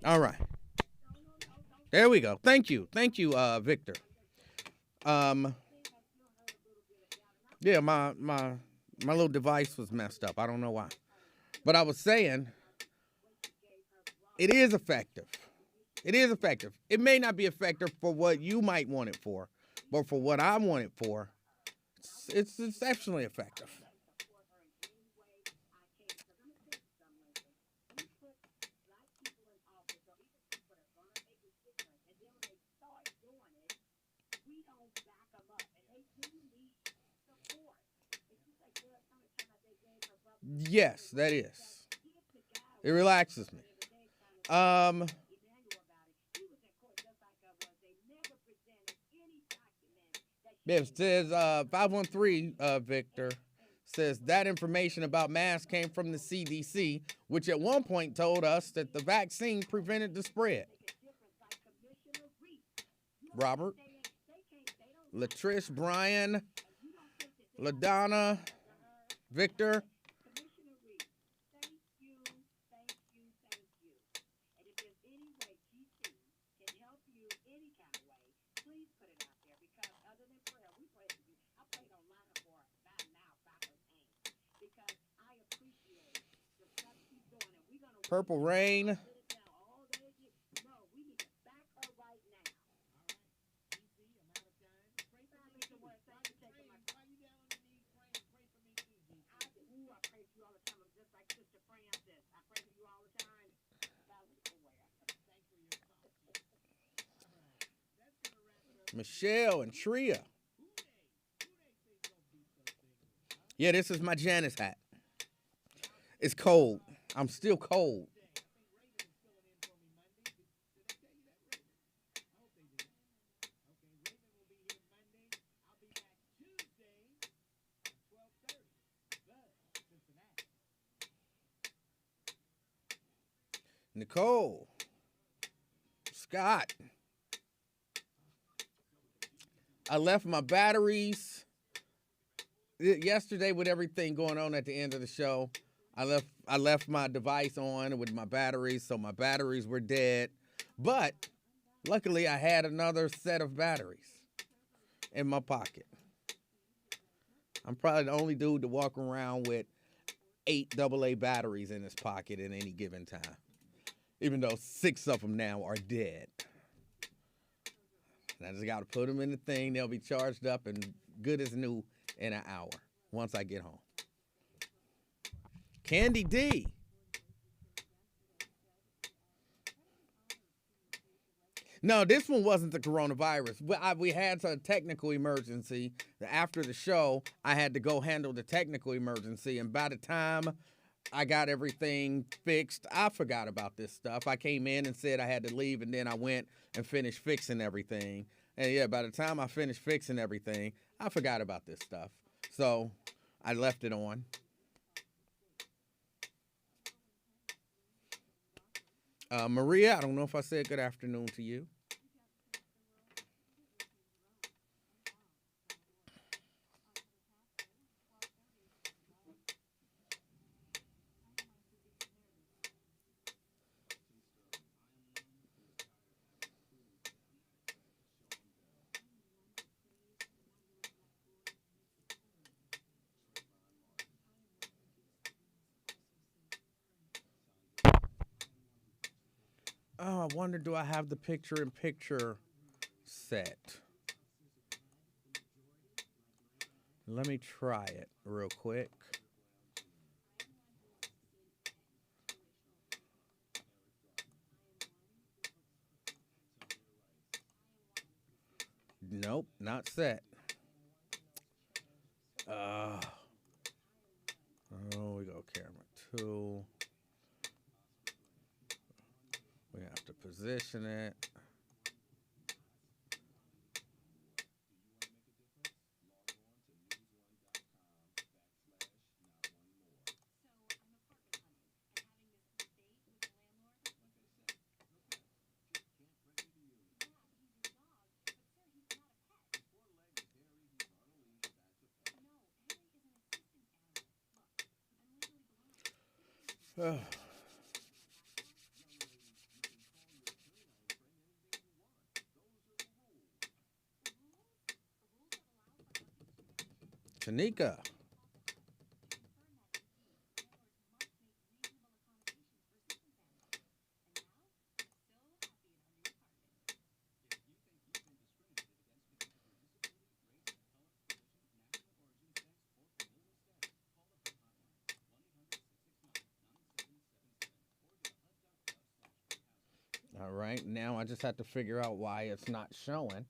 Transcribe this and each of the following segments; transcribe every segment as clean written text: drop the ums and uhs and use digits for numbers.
All right. There we go. Thank you. Thank you, Victor. Um, yeah, my little device was messed up. I don't know why. But I was saying it is effective. It is effective. It may not be effective for what you might want it for, but for what I want it for, it's exceptionally effective. Yes, that is. It relaxes me. Um, yeah, it says 513 Victor says that information about masks came from the CDC, which at one point told us that the vaccine prevented the spread. Robert, Latrice, Brian, LaDonna, Victor. Purple Rain. Michelle and Tria. Yeah, this is my Janice hat. It's cold. I'm still cold. Nicole, Scott. I left my batteries yesterday with everything going on at the end of the show. I left my device on with my batteries, so my batteries were dead. But luckily, I had another set of batteries in my pocket. I'm probably the only dude to walk around with 8 AA batteries in his pocket at any given time, even though 6 of them now are dead. And I just got to put them in the thing. They'll be charged up and good as new in an hour once I get home. Candy D. No, this one wasn't the coronavirus. We had a technical emergency. After the show, I had to go handle the technical emergency. And by the time I got everything fixed, I forgot about this stuff. I came in and said I had to leave, and then I went and finished fixing everything. And yeah, by the time I finished fixing everything, I forgot about this stuff. So I left it on. Maria, I don't know if I said good afternoon to you. Oh, I wonder, do I have the picture in picture set? Let me try it real quick. Nope, not set. Uh, oh, we go camera 2. We have to position it. Tanika. All right, now I just have to figure out why it's not showing.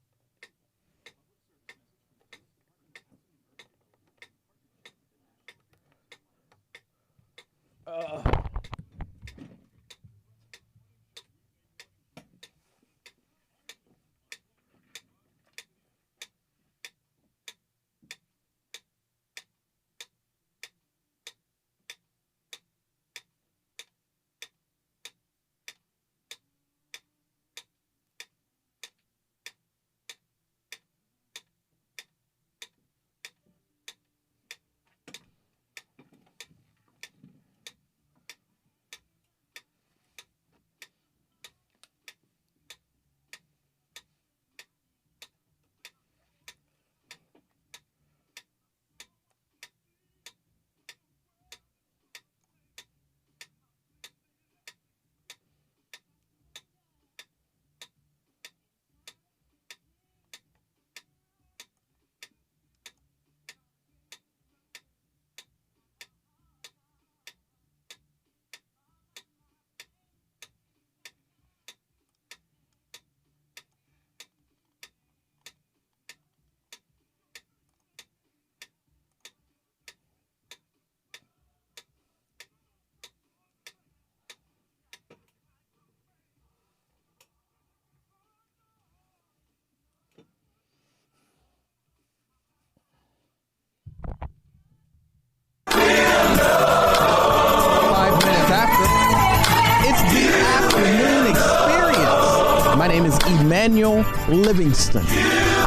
Emanuel Livingston.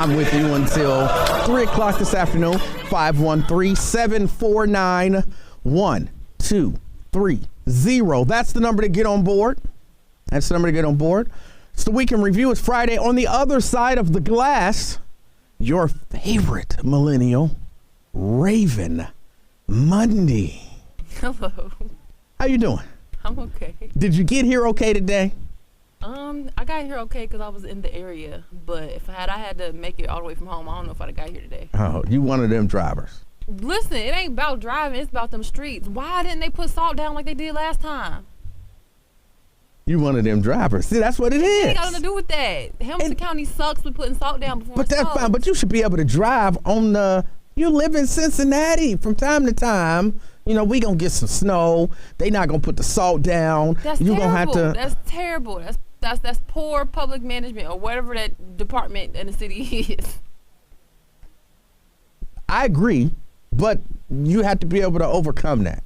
I'm with you until 3 o'clock this afternoon. 513-749-1230. That's the number to get on board. It's the Weekend Review. It's Friday. On the other side of the glass, your favorite millennial, Raven Monday. Hello. How you doing? I'm okay. Did you get here okay today? I got here okay because I was in the area, but if I had to make it all the way from home, I don't know if I'd have got here today. Oh, you one of them drivers. Listen, it ain't about driving, it's about them streets. Why didn't they put salt down like they did last time? You one of them drivers. See, that's what it is. It ain't got nothing to do with that. Hamilton County sucks with putting salt down before But that's fine, but you should be able to drive on the, you live in Cincinnati. From time to time, you know, we gonna get some snow. They not gonna put the salt down. That's you terrible. Gonna have to. That's terrible. That's poor public management or whatever that department in the city is. I agree, but you have to be able to overcome that.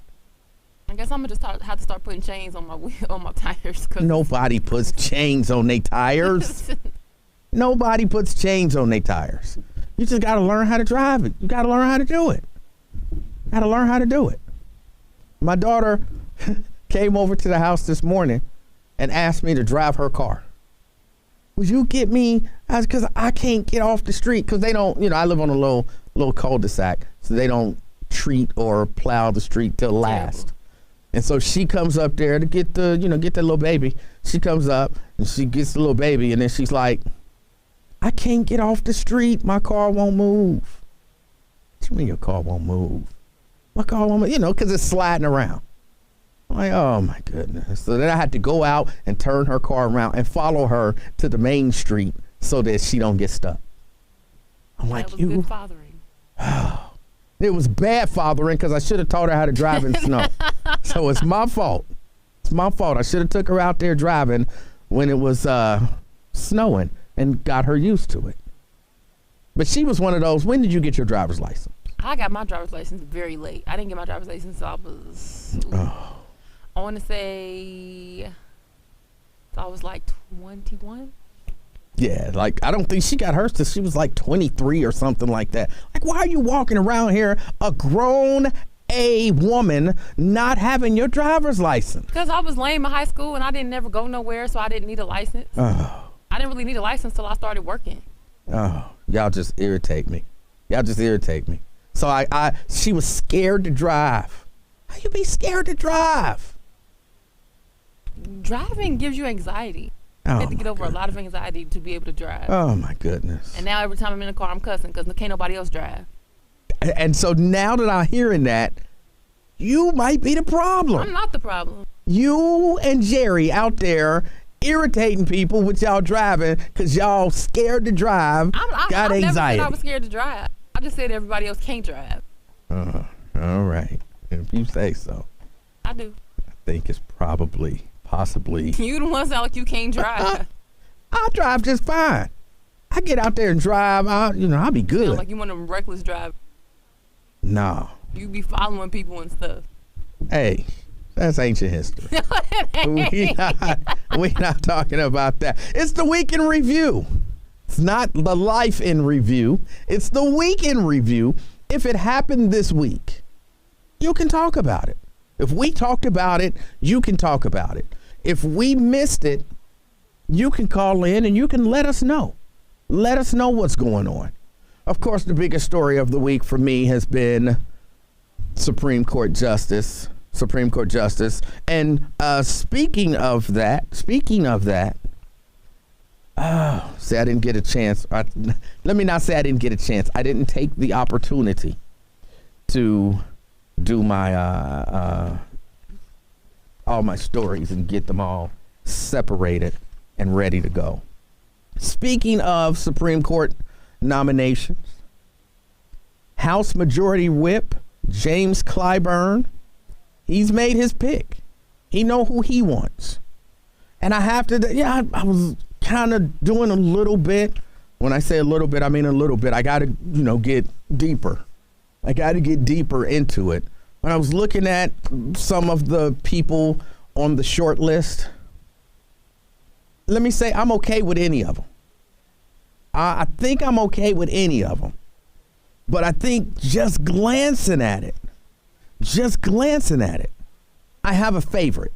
I guess I'm gonna just have to start putting chains on my tires. Nobody puts chains on their tires. Nobody puts chains on their tires. You just gotta learn how to drive it. You gotta learn how to do it. My daughter came over to the house this morning and asked me to drive her car. Would you get me? Because I can't get off the street because they don't, you know, I live on a little cul-de-sac, so they don't treat or plow the street till last. And so she comes up there to get the little baby. She comes up and she gets the little baby, and then she's like, I can't get off the street. My car won't move. What do you mean your car won't move? My car won't move, because it's sliding around. I'm like, oh my goodness. So then I had to go out and turn her car around and follow her to the main street so that she don't get stuck. I'm like, that was good fathering. It was bad fathering because I should have taught her how to drive in snow. So it's my fault. I should have took her out there driving when it was snowing and got her used to it. But she was one of those, when did you get your driver's license? I got my driver's license very late. I didn't get my driver's license until I was, I want to say, I was like 21. Yeah, like, I don't think she got hers till she was like 23 or something like that. Like, why are you walking around here, a grown woman, not having your driver's license? Because I was lame in high school and I didn't never go nowhere, so I didn't need a license. I didn't really need a license till I started working. Oh, y'all just irritate me. So she was scared to drive. How you be scared to drive? Driving gives you anxiety. You have to get over a lot of anxiety to be able to drive. Oh my goodness. And now every time I'm in the car, I'm cussing because can't nobody else drive. And so now that I'm hearing that, you might be the problem. I'm not the problem. You and Jerry out there irritating people with y'all driving because y'all scared to drive, got anxiety. Never said I was scared to drive. I just said everybody else can't drive. All right. If you say so. I do. I think it's possibly. You the one sound like you can't drive. I drive just fine. I get out there and drive. I'll be good. Sound like you one of them reckless drivers. No. You be following people and stuff. Hey, that's ancient history. We're not talking about that. It's the week in review. It's not the life in review. It's the week in review. If it happened this week, you can talk about it. If we talked about it, you can talk about it. If we missed it, you can call in and you can let us know. Let us know what's going on. Of course, the biggest story of the week for me has been Supreme Court Justice. And speaking of that, I didn't get a chance. Let me not say I didn't get a chance. I didn't take the opportunity to do my all my stories and get them all separated and ready to go. Speaking of Supreme Court nominations, House Majority Whip James Clyburn, he's made his pick. He know who he wants. And I have to, I was kind of doing a little bit. When I say a little bit, I mean a little bit. I got to, get deeper. I got to get deeper into it. When I was looking at some of the people on the short list, let me say I'm okay with any of them. I think I'm okay with any of them. But I think just glancing at it, I have a favorite.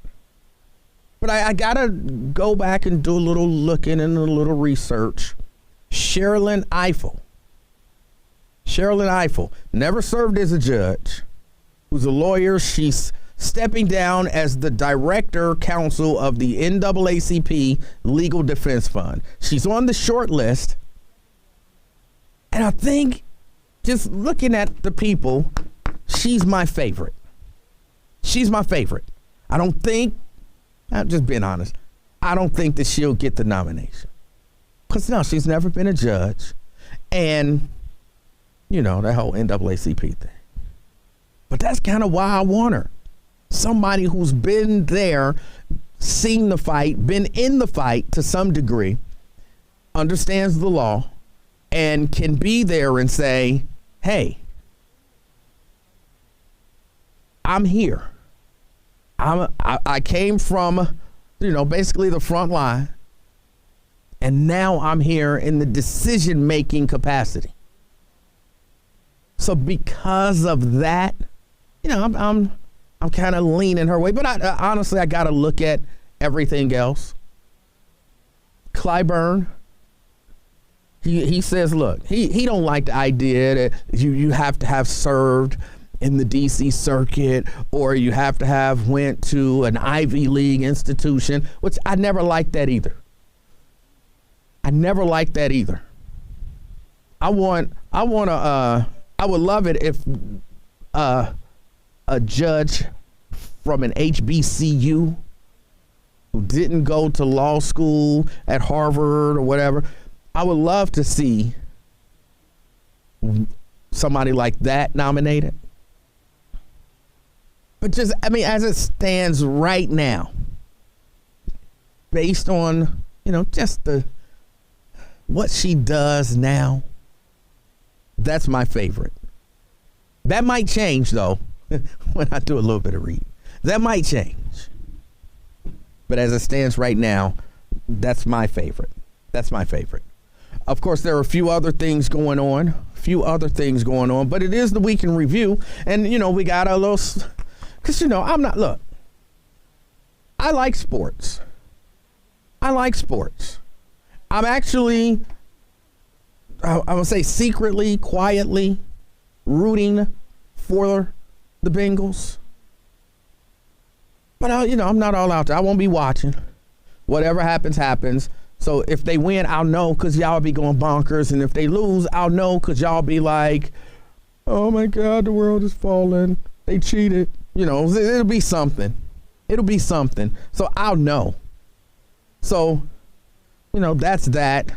But I got to go back and do a little looking and a little research. Sherilyn Ifill, never served as a judge, who's a lawyer. She's stepping down as the director counsel of the NAACP Legal Defense Fund. She's on the short list. And I think just looking at the people, she's my favorite. I'm just being honest, I don't think that she'll get the nomination. Because no, she's never been a judge. And, that whole NAACP thing. But that's kind of why I want her. Somebody who's been there, seen the fight, been in the fight to some degree, understands the law, and can be there and say, hey, I'm here. I came from, basically the front line. And now I'm here in the decision-making capacity. So because of that, I'm kind of leaning her way. But honestly, I got to look at everything else. Clyburn, he says, look, he don't like the idea that you have to have served in the DC circuit, or you have to have went to an Ivy League institution, which I never liked that either. I would love it if a judge from an HBCU who didn't go to law school at Harvard or whatever, I would love to see somebody like that nominated. But just, as it stands right now, based on, just what she does now, that's my favorite. That might change, though, when I do a little bit of reading. That might change. But as it stands right now, that's my favorite. Of course, there are a few other things going on, but it is the week in review. And, we got a little, because, I like sports. I'm actually, I would say secretly, quietly, rooting for the Bengals. But, I'm not all out there. I won't be watching. Whatever happens, happens. So if they win, I'll know because y'all be going bonkers. And if they lose, I'll know because y'all be like, oh, my God, the world is falling. They cheated. It'll be something. It'll be something. So I'll know. So, that's that.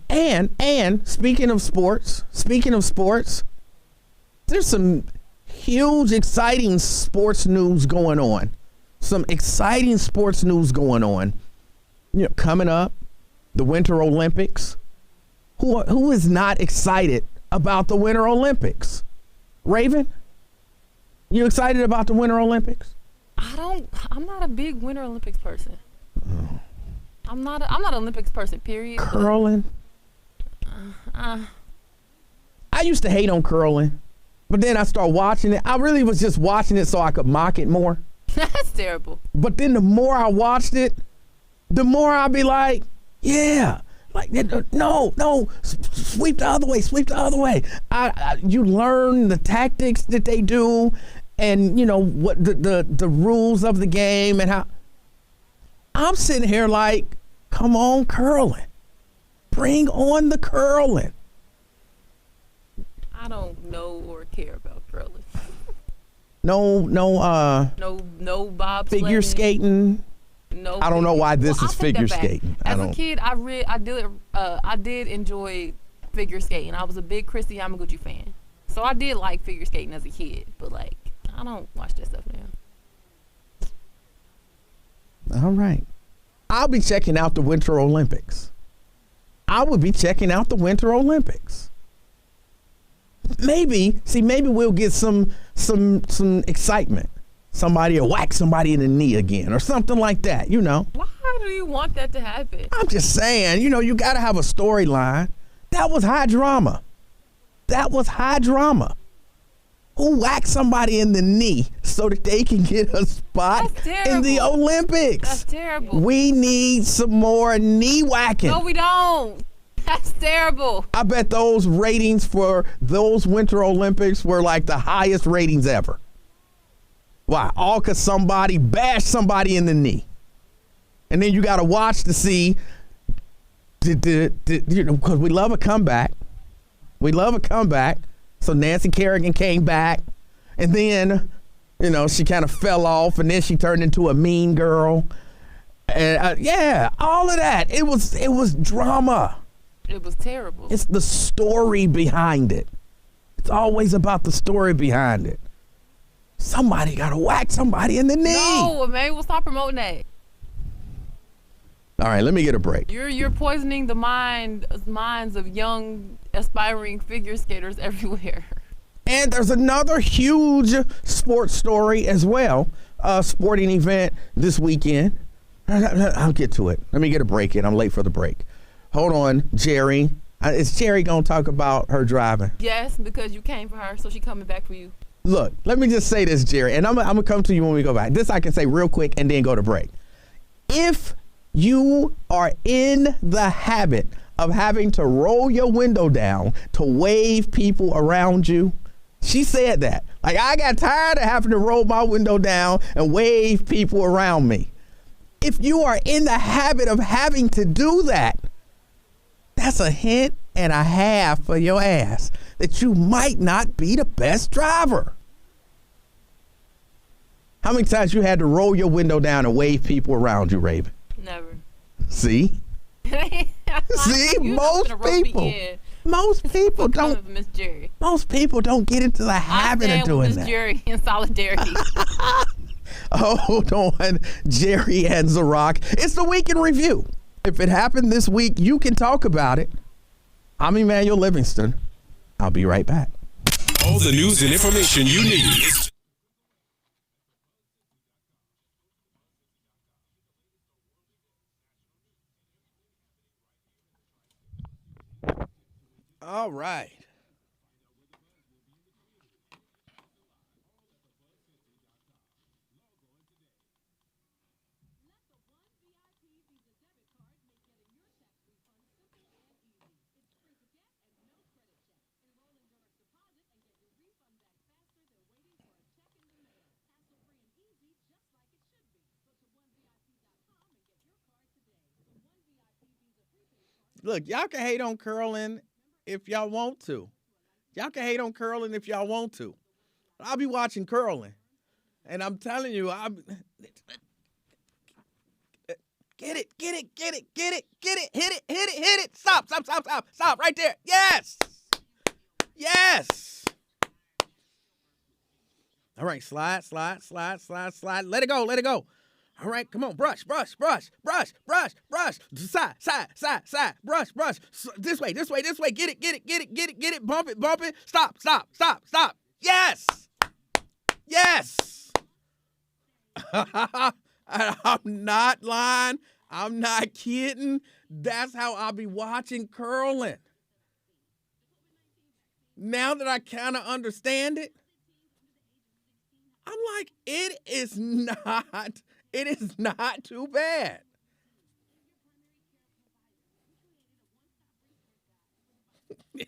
And speaking of sports, there's some huge, exciting sports news going on. Coming up, the Winter Olympics. Who is not excited about the Winter Olympics? Raven, you excited about the Winter Olympics? I'm not a big Winter Olympics person. Oh. I'm not an Olympics person, period. Curling? I used to hate on curling, but then I started watching it. I really was just watching it so I could mock it more. That's terrible. But then the more I watched it, the more I'll be like, yeah, like, no, sweep the other way. You learn the tactics that they do and, what the rules of the game and how. I'm sitting here like, come on, curling. Bring on the curling. I don't know or care about curling. No bobsledding. Figure skating. No. I don't know why this is figure skating. As a kid, I did enjoy figure skating. I was a big Christy Yamaguchi fan, so I did like figure skating as a kid. But I don't watch that stuff now. All right, I'll be checking out the Winter Olympics. I would be checking out the Winter Olympics. Maybe we'll get some excitement. Somebody will whack somebody in the knee again or something like that, Why do you want that to happen? I'm just saying, you got to have a storyline. That was high drama. Who whacked somebody in the knee so that they can get a spot in the Olympics? That's terrible. We need some more knee whacking. No, we don't. That's terrible. I bet those ratings for those Winter Olympics were like the highest ratings ever. Why? All because somebody bashed somebody in the knee. And then you got to watch to see, because we love a comeback. So Nancy Kerrigan came back. And then, she kind of fell off. And then she turned into a mean girl. And all of that. It was drama. It was terrible. It's the story behind it. It's always about the story behind it. Somebody got to whack somebody in the knee. No, man, we'll stop promoting that. All right, let me get a break. You're poisoning the minds of young, aspiring figure skaters everywhere. And there's another huge sports story as well. Sporting event this weekend. I'll get to it. Let me get a break in. I'm late for the break. Hold on, Jerry. Is Jerry going to talk about her driving? Yes, because you came for her, so she's coming back for you. Look, let me just say this, Jerry, and I'm going to come to you when we go back. This I can say real quick and then go to break. If you are in the habit of having to roll your window down to wave people around you, she said that. Like, I got tired of having to roll my window down and wave people around me. If you are in the habit of having to do that, that's a hint and a half for your ass that you might not be the best driver. How many times you had to roll your window down and wave people around you, Raven? Never. See? See, most people don't. Miss Jerry. Most people don't get into the habit of doing that. Miss Jerry in solidarity. Hold on, Jerry and Zarok. It's the week in review. If it happened this week, you can talk about it. I'm Emanuel Livingston. I'll be right back. All the news and information you need. All right. Look, y'all can hate on curling if y'all want to. Y'all can hate on curling if y'all want to. I'll be watching curling, and I'm telling you, get it, hit it. Stop right there. Yes. All right, slide. Let it go. All right, come on, brush. Side, brush. This way. Get it. Bump it. Stop. Yes. I'm not lying. I'm not kidding. That's how I'll be watching curling. Now that I kind of understand it, I'm like, it is not too bad.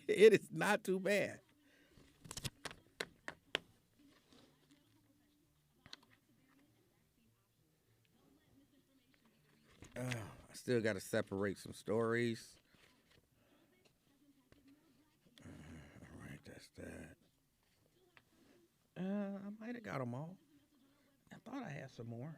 It is not too bad. I still got to separate some stories. All right, that's that. I might have got them all. I thought I had some more.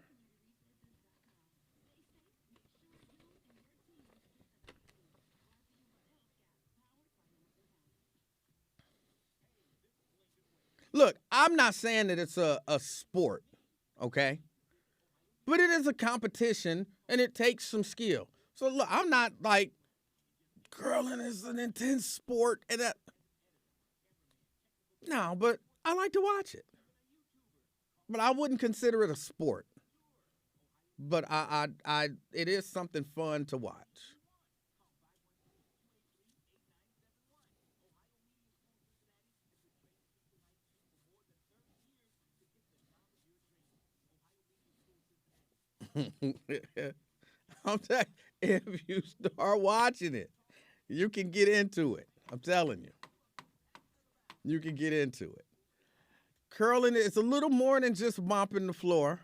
Look, I'm not saying that it's a sport, okay? But it is a competition, and it takes some skill. So, look, I'm not like, curling is an intense sport. And that. No, but I like to watch it. But I wouldn't consider it a sport. But it is something fun to watch. I'm telling you, if you start watching it, you can get into it. I'm telling you. You can get into it. Curling is a little more than just mopping the floor.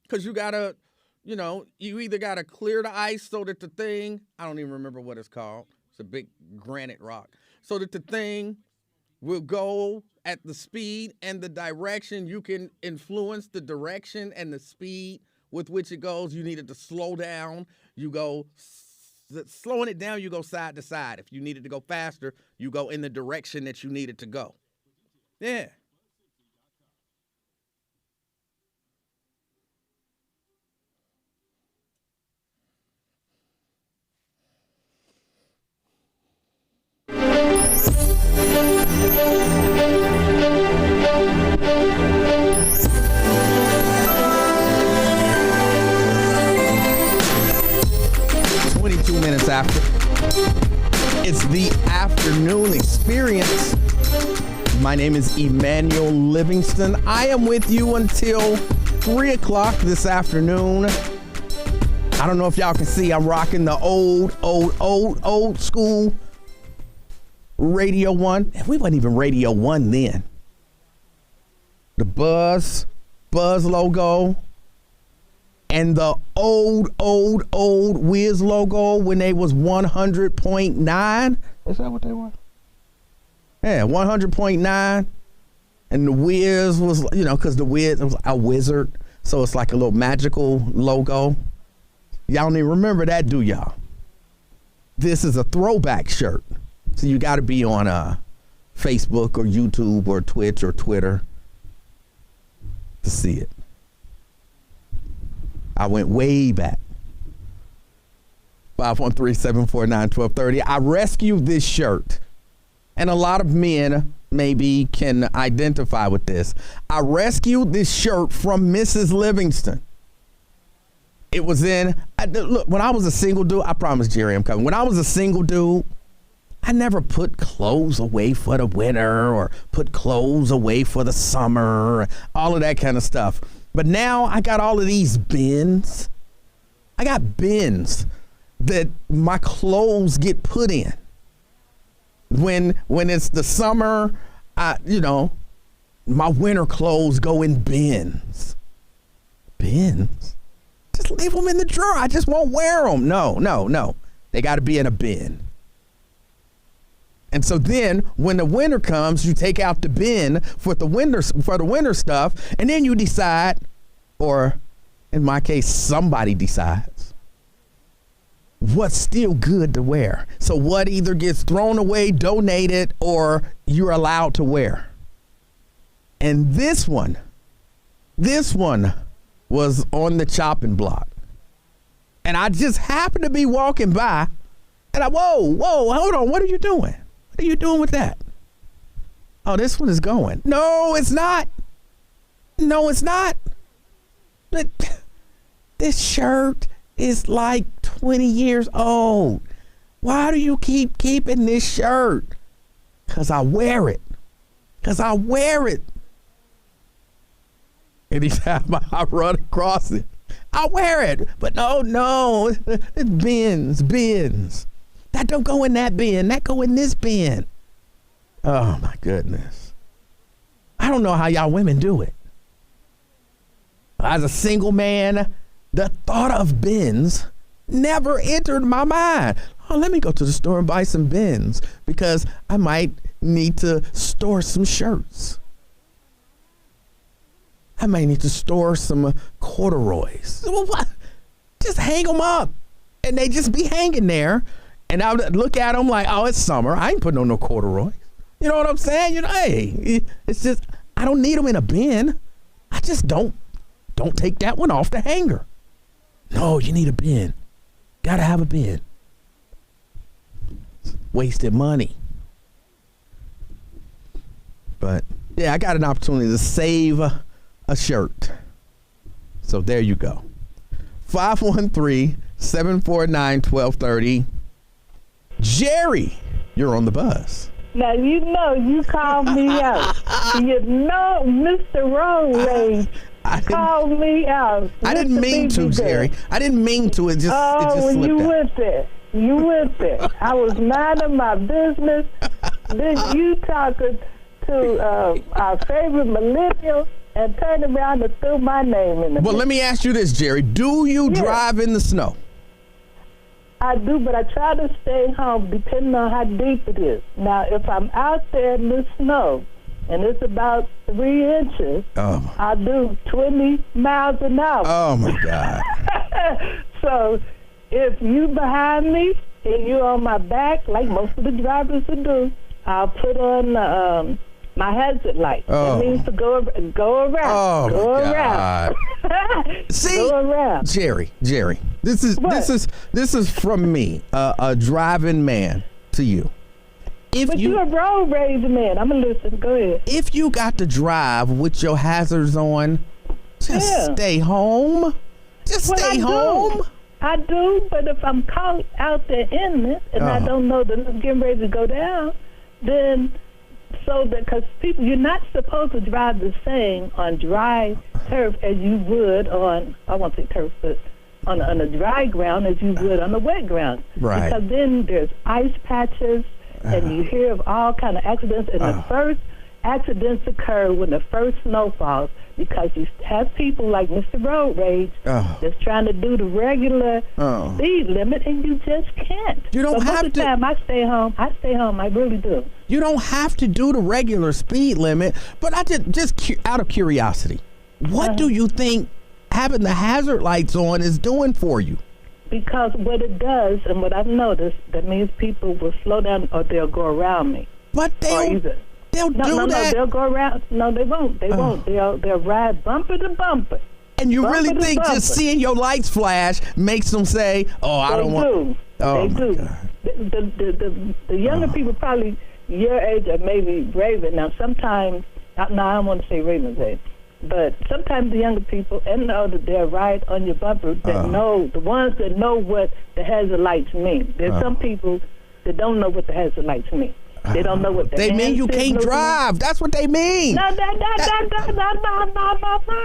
Because you got to, you either got to clear the ice so that the thing, I don't even remember what it's called. It's a big granite rock. So that the thing will go at the speed and the direction. You can influence the direction and the speed with which it goes. You need it to slow down. You go, slowing it down, you go side to side. If you need it to go faster, you go in the direction that you need it to go. Yeah. After. It's the afternoon experience. My name is Emanuel Livingston. I am with you until 3 o'clock this afternoon. I don't know if y'all can see, I'm rocking the old school Radio 1. We wasn't even Radio 1 then. The Buzz logo. And the old Wiz logo when they was 100.9. Is that what they were? Yeah, 100.9. And the Wiz was, because the Wiz was a wizard. So it's like a little magical logo. Y'all don't even remember that, do y'all? This is a throwback shirt. So you got to be on Facebook or YouTube or Twitch or Twitter to see it. I went way back. 513-749-1230. I rescued this shirt. And a lot of men maybe can identify with this. I rescued this shirt from Mrs. Livingston. It was look, when I was a single dude, I promise Jerry I'm coming. When I was a single dude, I never put clothes away for the winter or put clothes away for the summer, all of that kind of stuff. But now I got all of these bins. I got bins that my clothes get put in. When it's the summer, my winter clothes go in bins. Bins? Just leave them in the drawer. I just won't wear them. No. They got to be in a bin. And so then when the winter comes, you take out the bin for the winter stuff, and then you decide, or in my case, somebody decides what's still good to wear. So what either gets thrown away, donated, or you're allowed to wear. And this one was on the chopping block. And I just happened to be walking by, and whoa, hold on, what are you doing? What are you doing with that? Oh, this one is going. No, it's not. No, it's not. But this shirt is like 20 years old. Why do you keep keeping this shirt? Because I wear it. Anytime I run across it, I wear it. But no, it's bins. That don't go in that bin. That go in this bin. Oh, my goodness. I don't know how y'all women do it. As a single man, the thought of bins never entered my mind. Oh, let me go to the store and buy some bins because I might need to store some shirts. I might need to store some corduroys. Well, what? Just hang them up. And they just be hanging there. And I would look at them like, oh, it's summer. I ain't putting on no corduroys. You know what I'm saying? You know, hey, it's just, I don't need them in a bin. I just don't take that one off the hanger. No, you need a bin. Gotta have a bin. Wasted money. But yeah, I got an opportunity to save a shirt. So there you go. 513-749-1230. Jerry, you're on the buzz. Now, you know, you called me out. You know, Mr. Road Rage called me out. I didn't mean to, Jerry. I didn't mean to. It just slipped you out. went there. You went there. I was minding my business. Then you talking to our favorite millennial and turned around and threw my name in the Well, let me ask you this, Jerry. Do you drive in the snow? I do, but I try to stay home depending on how deep it is. Now, if I'm out there in the snow and it's about 3 inches, I do 20 miles an hour. Oh, my God. So if you behind me and you're on my back, like most of the drivers will do, I'll put on my hazard light. That means to go around. Oh, go my around. See, go around. Jerry, this is from me, a driving man, to you. But you're a road rage man. I'm gonna listen. Go ahead. If you got to drive with your hazards on, just stay home. Stay home. I do, but if I'm caught out there in it and I don't know that it's getting ready to go down, then because people, you're not supposed to drive the same on dry turf as you would on, I won't say turf, but on a dry ground as you would on a wet ground. Right. Because then there's ice patches and you hear of all kind of accidents. And the first accidents occur when the first snow falls because you have people like Mr. Road Rage that's trying to do the regular speed limit and you just can't. You don't have to. Most of the time I stay home. I really do. You don't have to do the regular speed limit, but I just out of curiosity, what do you think having the hazard lights on is doing for you? Because what it does, and what I've noticed, that means people will slow down or they'll go around me. But they'll do that. No, they'll go around. No, they won't. They won't. They'll ride bumper to bumper. And you really think just seeing your lights flash makes them say, "Oh, I don't want." They do. The younger people, probably your age or maybe Raven. Now, sometimes, I don't want to say Raven's age, but sometimes the younger people and the older, they're right on your bumper that know, the ones that know what the hazard lights mean. There's some people that don't know what the hazard lights mean. They don't know what they mean. You can't drive. That's what they mean. No.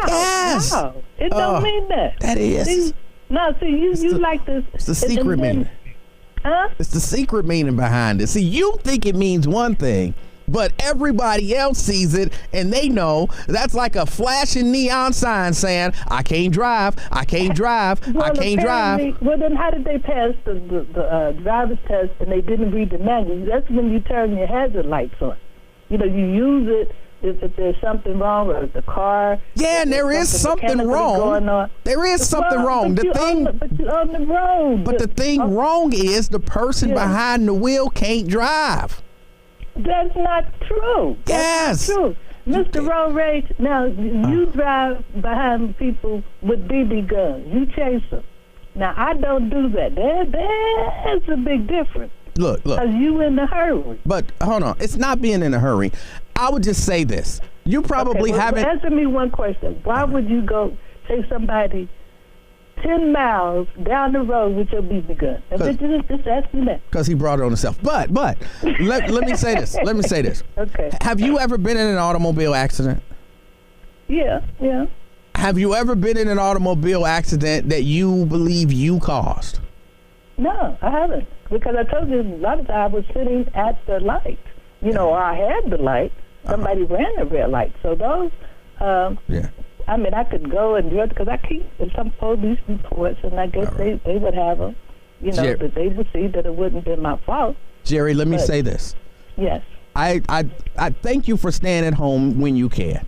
Yes. No, it don't mean that. That is. You like this. It's the secret meaning. Huh? It's the secret meaning behind it. See, you think it means one thing, but everybody else sees it and they know that's like a flashing neon sign saying, I can't drive, I can't drive, I can't drive. Well, then how did they pass the driver's test and they didn't read the manual? That's when you turn your hazard lights on. You know, you use it if there's something wrong with the car. Yeah, and there is something wrong. There is something wrong. But you're on the road. But the thing wrong is the person behind the wheel can't drive. That's not true. Yes. That's not true. Mr. Road Rage, now you drive behind people with BB guns. You chase them. Now, I don't do that. There's a big difference. Look. Because you in a hurry. But hold on. It's not being in a hurry. I would just say this. You probably haven't. Answer me one question. Why would you go take somebody 10 miles down the road with your BB gun? Just ask me that. Because he brought it on himself. But let me say this. Let me say this. Okay. Have you ever been in an automobile accident? Yeah. Have you ever been in an automobile accident that you believe you caused? No, I haven't. Because I told you a lot of times I was sitting at the light. You know, I had the light. Somebody ran the red light. So those, I mean, I could go and do it because I keep some police reports, and I guess they would have them. You know, that they would see that it wouldn't be my fault. Jerry, let me say this. Yes. I thank you for staying at home when you can.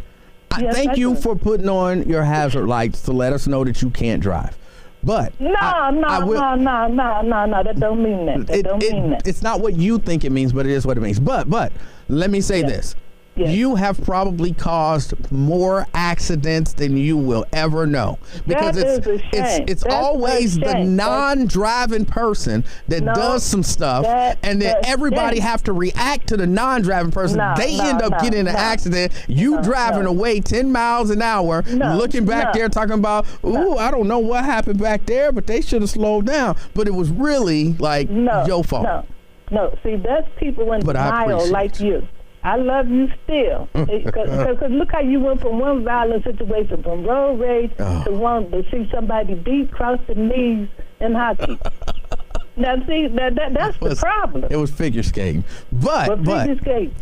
I thank you for putting on your hazard lights to let us know that you can't drive. But no, that don't mean that. That don't mean that. It's not what you think it means, but it is what it means. But let me say this. Yes. You have probably caused more accidents than you will ever know, because it's always the non-driving person that does some stuff, and then everybody have to react to the non-driving person. They end up getting in an accident. You driving away 10 miles an hour, looking back there talking about, I don't know what happened back there, but they should have slowed down. But it was really like your fault. No. See, that's people in denial like you. I love you still, because look how you went from one violent situation, from road rage to one to see somebody beat across the knees in hockey. Now, see, that's the problem. It was figure skating, but figure skating.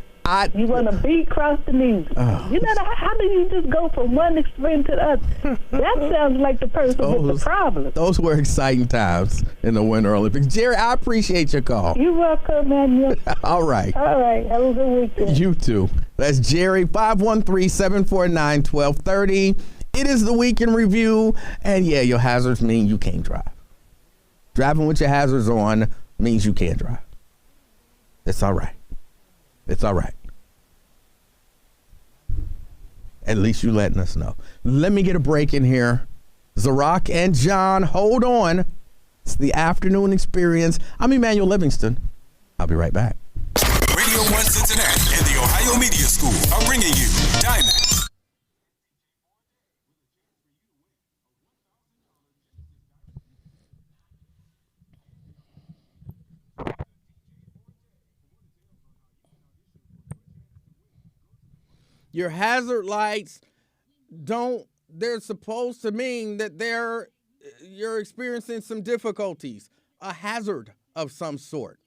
You want to beat across the knees. You know, how do you just go from one extreme to the other? That sounds like the person with the problem. Those were exciting times in the Winter Olympics. Jerry, I appreciate your call. You're welcome, Emanuel. All right. Have a good weekend. You too. That's Jerry, 513-749-1230. It is the Week in Review, and your hazards mean you can't drive. Driving with your hazards on means you can't drive. It's all right. It's all right. At least you letting us know. Let me get a break in here. Zarak and John, hold on. It's the afternoon experience. I'm Emanuel Livingston. I'll be right back. Radio 1 Cincinnati and the Ohio Media School are bringing you Diamond. Your hazard lights they're supposed to mean that you're experiencing some difficulties, a hazard of some sort.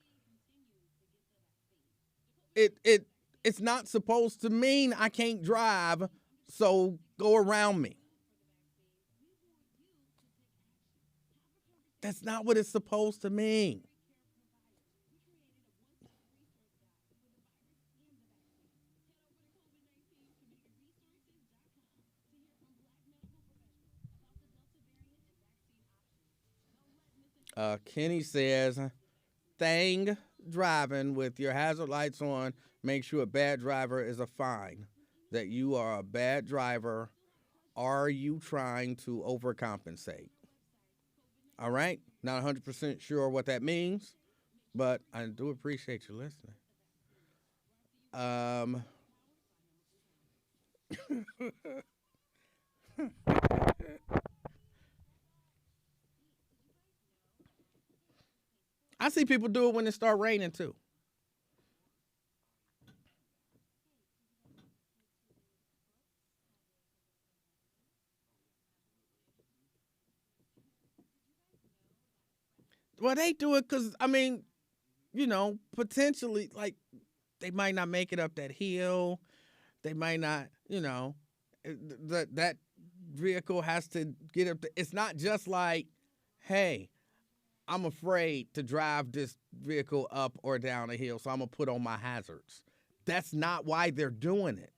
It's not supposed to mean I can't drive, so go around me. That's not what it's supposed to mean. Kenny says, driving with your hazard lights on makes you a bad driver is a fine. That you are a bad driver. Are you trying to overcompensate? All right. Not 100% sure what that means, but I do appreciate you listening. I see people do it when it starts raining too. Well, they do it because, potentially, like, they might not make it up that hill. They might not, that vehicle has to get up. It's not just like, hey, I'm afraid to drive this vehicle up or down a hill, so I'm going to put on my hazards. That's not why they're doing it.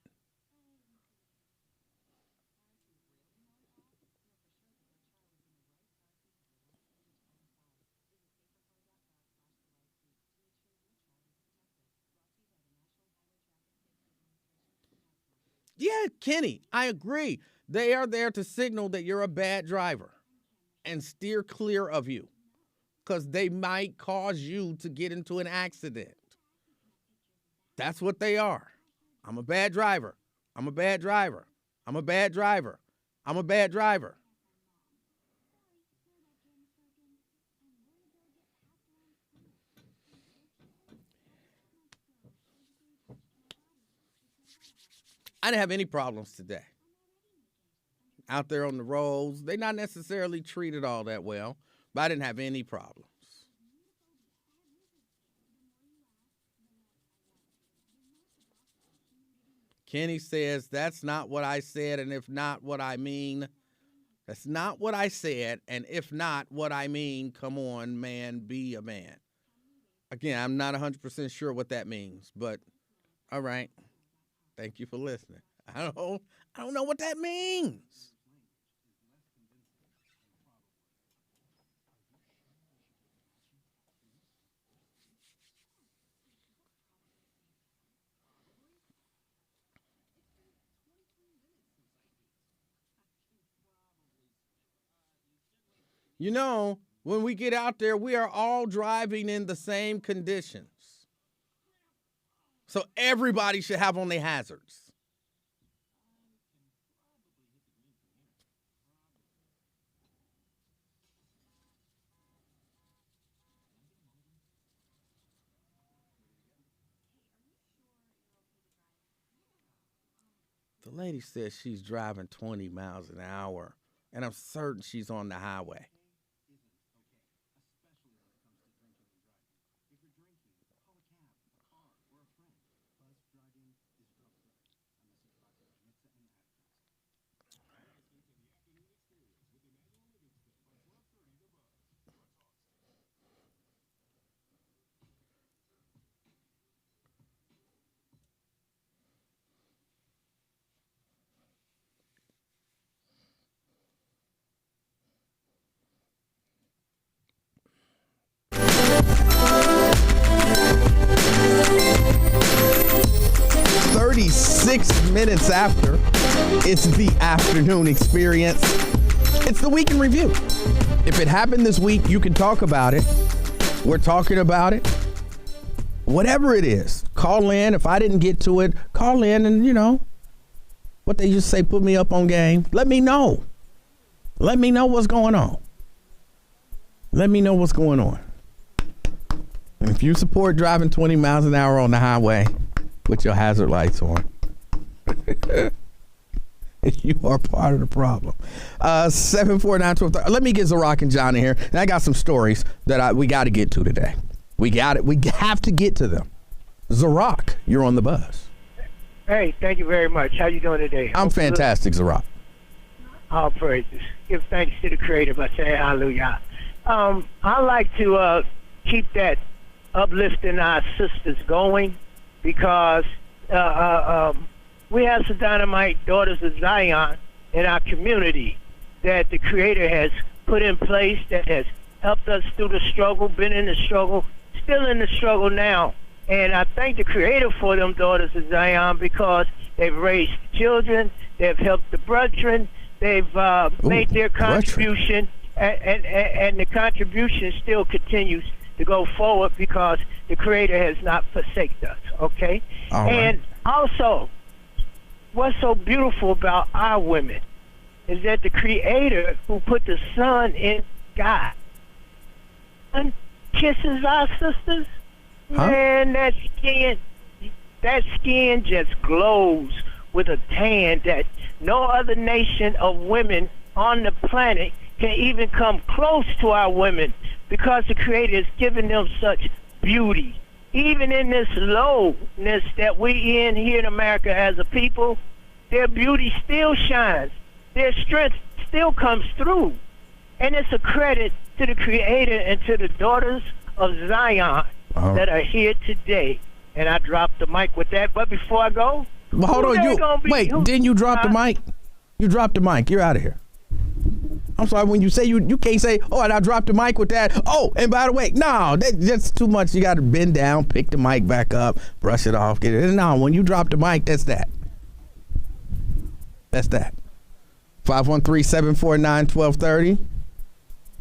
Yeah, Kenny, I agree. They are there to signal that you're a bad driver and steer clear of you because they might cause you to get into an accident. That's what they are. I'm a bad driver. I'm a bad driver. I'm a bad driver. I'm a bad driver. I didn't have any problems today. Out there on the roads, they're not necessarily treated all that well, but I didn't have any problems. Kenny says, that's not what I said, and if not what I mean. That's not what I said, and if not what I mean, come on, man, be a man. Again, I'm not 100% sure what that means, but all right. Thank you for listening. I don't know what that means. When we get out there, we are all driving in the same conditions. So everybody should have on their hazards. The lady says she's driving 20 miles an hour, and I'm certain she's on the highway. Minutes after, it's the afternoon experience. It's the week in review. If it happened this week, you can talk about it. We're talking about it. Whatever it is, call in. If I didn't get to it, call in and, what they just say, put me up on game. Let me know. Let me know what's going on. Let me know what's going on. And if you support driving 20 miles an hour on the highway, put your hazard lights on. You are part of the problem. 749-1230. Let me get Zarak and John in here. And I got some stories that we got to get to today. We have to get to them. Zarak, you're on the buzz. Hey, thank you very much. How you doing today? I'm fantastic, Zarak. All praises. Give thanks to the Creator by saying hallelujah. I like to keep that uplifting our sisters going because we have some dynamite daughters of Zion in our community that the Creator has put in place that has helped us through the struggle, been in the struggle, still in the struggle now. And I thank the Creator for them daughters of Zion because they've raised children, they've helped the brethren, they've made their contribution, and the contribution still continues to go forward because the Creator has not forsaken us, okay? All right. And also, what's so beautiful about our women is that the Creator who put the sun in God kisses our sisters. Huh? Man, that skin just glows with a tan that no other nation of women on the planet can even come close to our women because the Creator has given them such beauty even in this lowness that we in here in America as a people, their beauty still shines. Their strength still comes through. And it's a credit to the Creator and to the daughters of Zion that are here today. And I dropped the mic with that. But before I go, well, hold on. Didn't you drop the mic? You dropped the mic. You're out of here. I'm sorry. When you say you can't say, oh, and I dropped the mic with that. Oh, and by the way, no, that's too much. You got to bend down, pick the mic back up, brush it off, get it. No, when you drop the mic, that's that. That's that. 513-749-1230.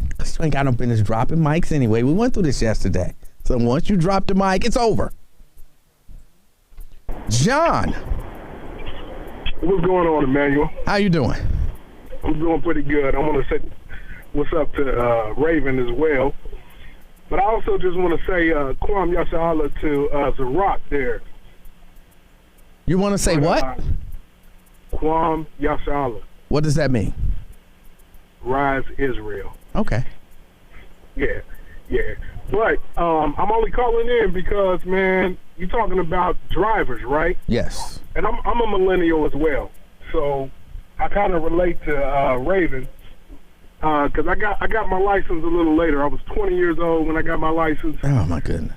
Because you ain't got no business dropping mics anyway. We went through this yesterday. So once you drop the mic, it's over. John. What's going on, Emmanuel? How you doing? I'm doing pretty good. I want to say what's up to Raven as well. But I also just want to say Kwam Yashala to Zarak there. You want to say what? Kwam Yashala. What does that mean? Rise Israel. Okay. Yeah. But I'm only calling in because, man, you're talking about drivers, right? Yes. And I'm a millennial as well. So I kind of relate to Raven because I got my license a little later. I was 20 years old when I got my license. Oh, my goodness.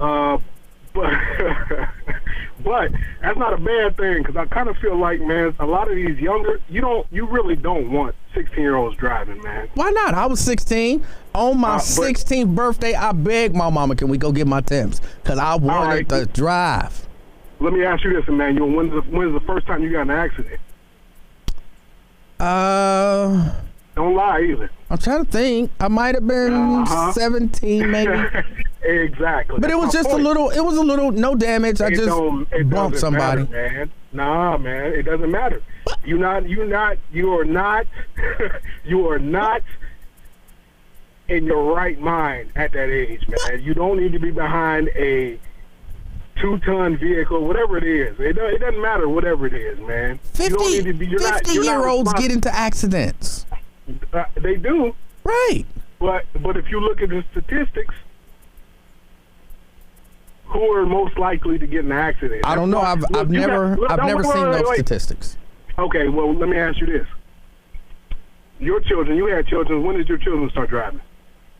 But that's not a bad thing because I kind of feel like, man, a lot of these younger, you really don't want 16-year-olds driving, man. Why not? I was 16. On my 16th birthday, I begged my mama, can we go get my Timbs? Because I wanted to drive. Let me ask you this, Emmanuel. When's the first time you got in an accident? Don't lie either. I'm trying to think. I might have been 17, maybe. Exactly. But it was just point. It was a little, no damage. I just bumped somebody. Matter, man. Nah, man, it doesn't matter. You are not in your right mind at that age, man. You don't need to be behind a 2-ton vehicle, whatever it is. It doesn't matter, whatever it is, man. 50-year-olds get into accidents. They do. Right. But if you look at the statistics, who are most likely to get in an accident? I don't know. I've never seen those statistics. Okay, well, let me ask you this. Your children, you had children. When did your children start driving?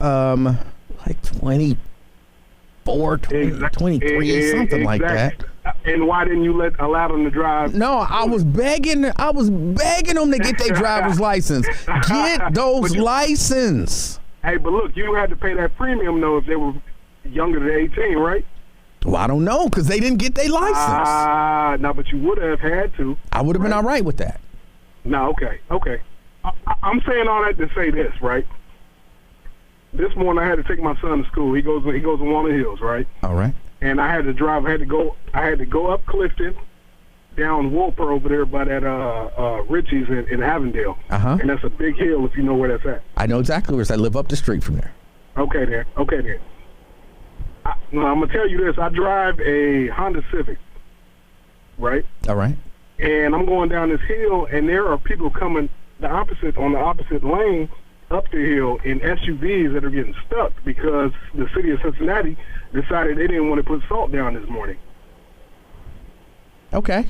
Like 24, 23, something like that. And why didn't you allow them to drive? No, I was begging them to get their driver's license. Get those license. Hey, but look, you had to pay that premium though if they were younger than 18, right? Well, I don't know because they didn't get their license. No, but you would have had to. I would have been all right with that. No, okay. I'm saying all that to say this, right? This morning I had to take my son to school. He goes to Walnut Hills, right? All right. And I had to drive. I had to go up Clifton, down Wolper over there by that Richie's in Avondale. And that's a big hill if you know where that's at. I know exactly where it's at. I live up the street from there. Okay, then. I'm gonna tell you this. I drive a Honda Civic, right? All right. And I'm going down this hill, and there are people coming on the opposite lane up the hill in SUVs that are getting stuck because the city of Cincinnati decided they didn't want to put salt down this morning. Okay.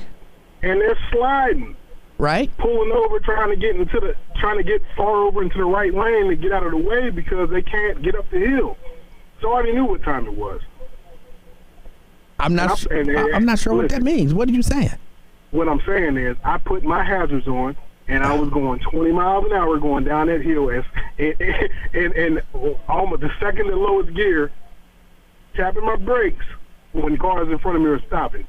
And they're sliding. Right. Pulling over, trying to get far over into the right lane to get out of the way because they can't get up the hill. So I already knew what time it was. I'm not sure what that means. What are you saying? What I'm saying is I put my hazards on, and I was going 20 miles an hour going down that hill, and almost the second to lowest gear, tapping my brakes when cars in front of me are stopping.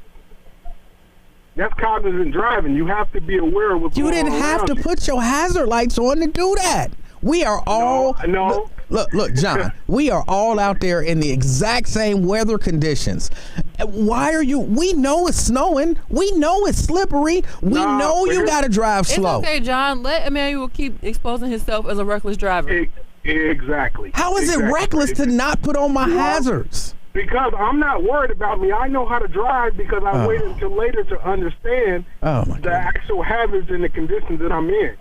That's cognizant driving. You have to be aware of what's going on. You didn't have to put your hazard lights on to do that. We are all no. Look, John. We are all out there in the exact same weather conditions. Why are you? We know it's snowing. We know it's slippery. We know you got to drive slow. It's okay, John. Let Emanuel keep exposing himself as a reckless driver. Exactly. How is it reckless to not put on my hazards? Because I'm not worried about me. I know how to drive because I waited until later to understand the actual hazards and the conditions that I'm in.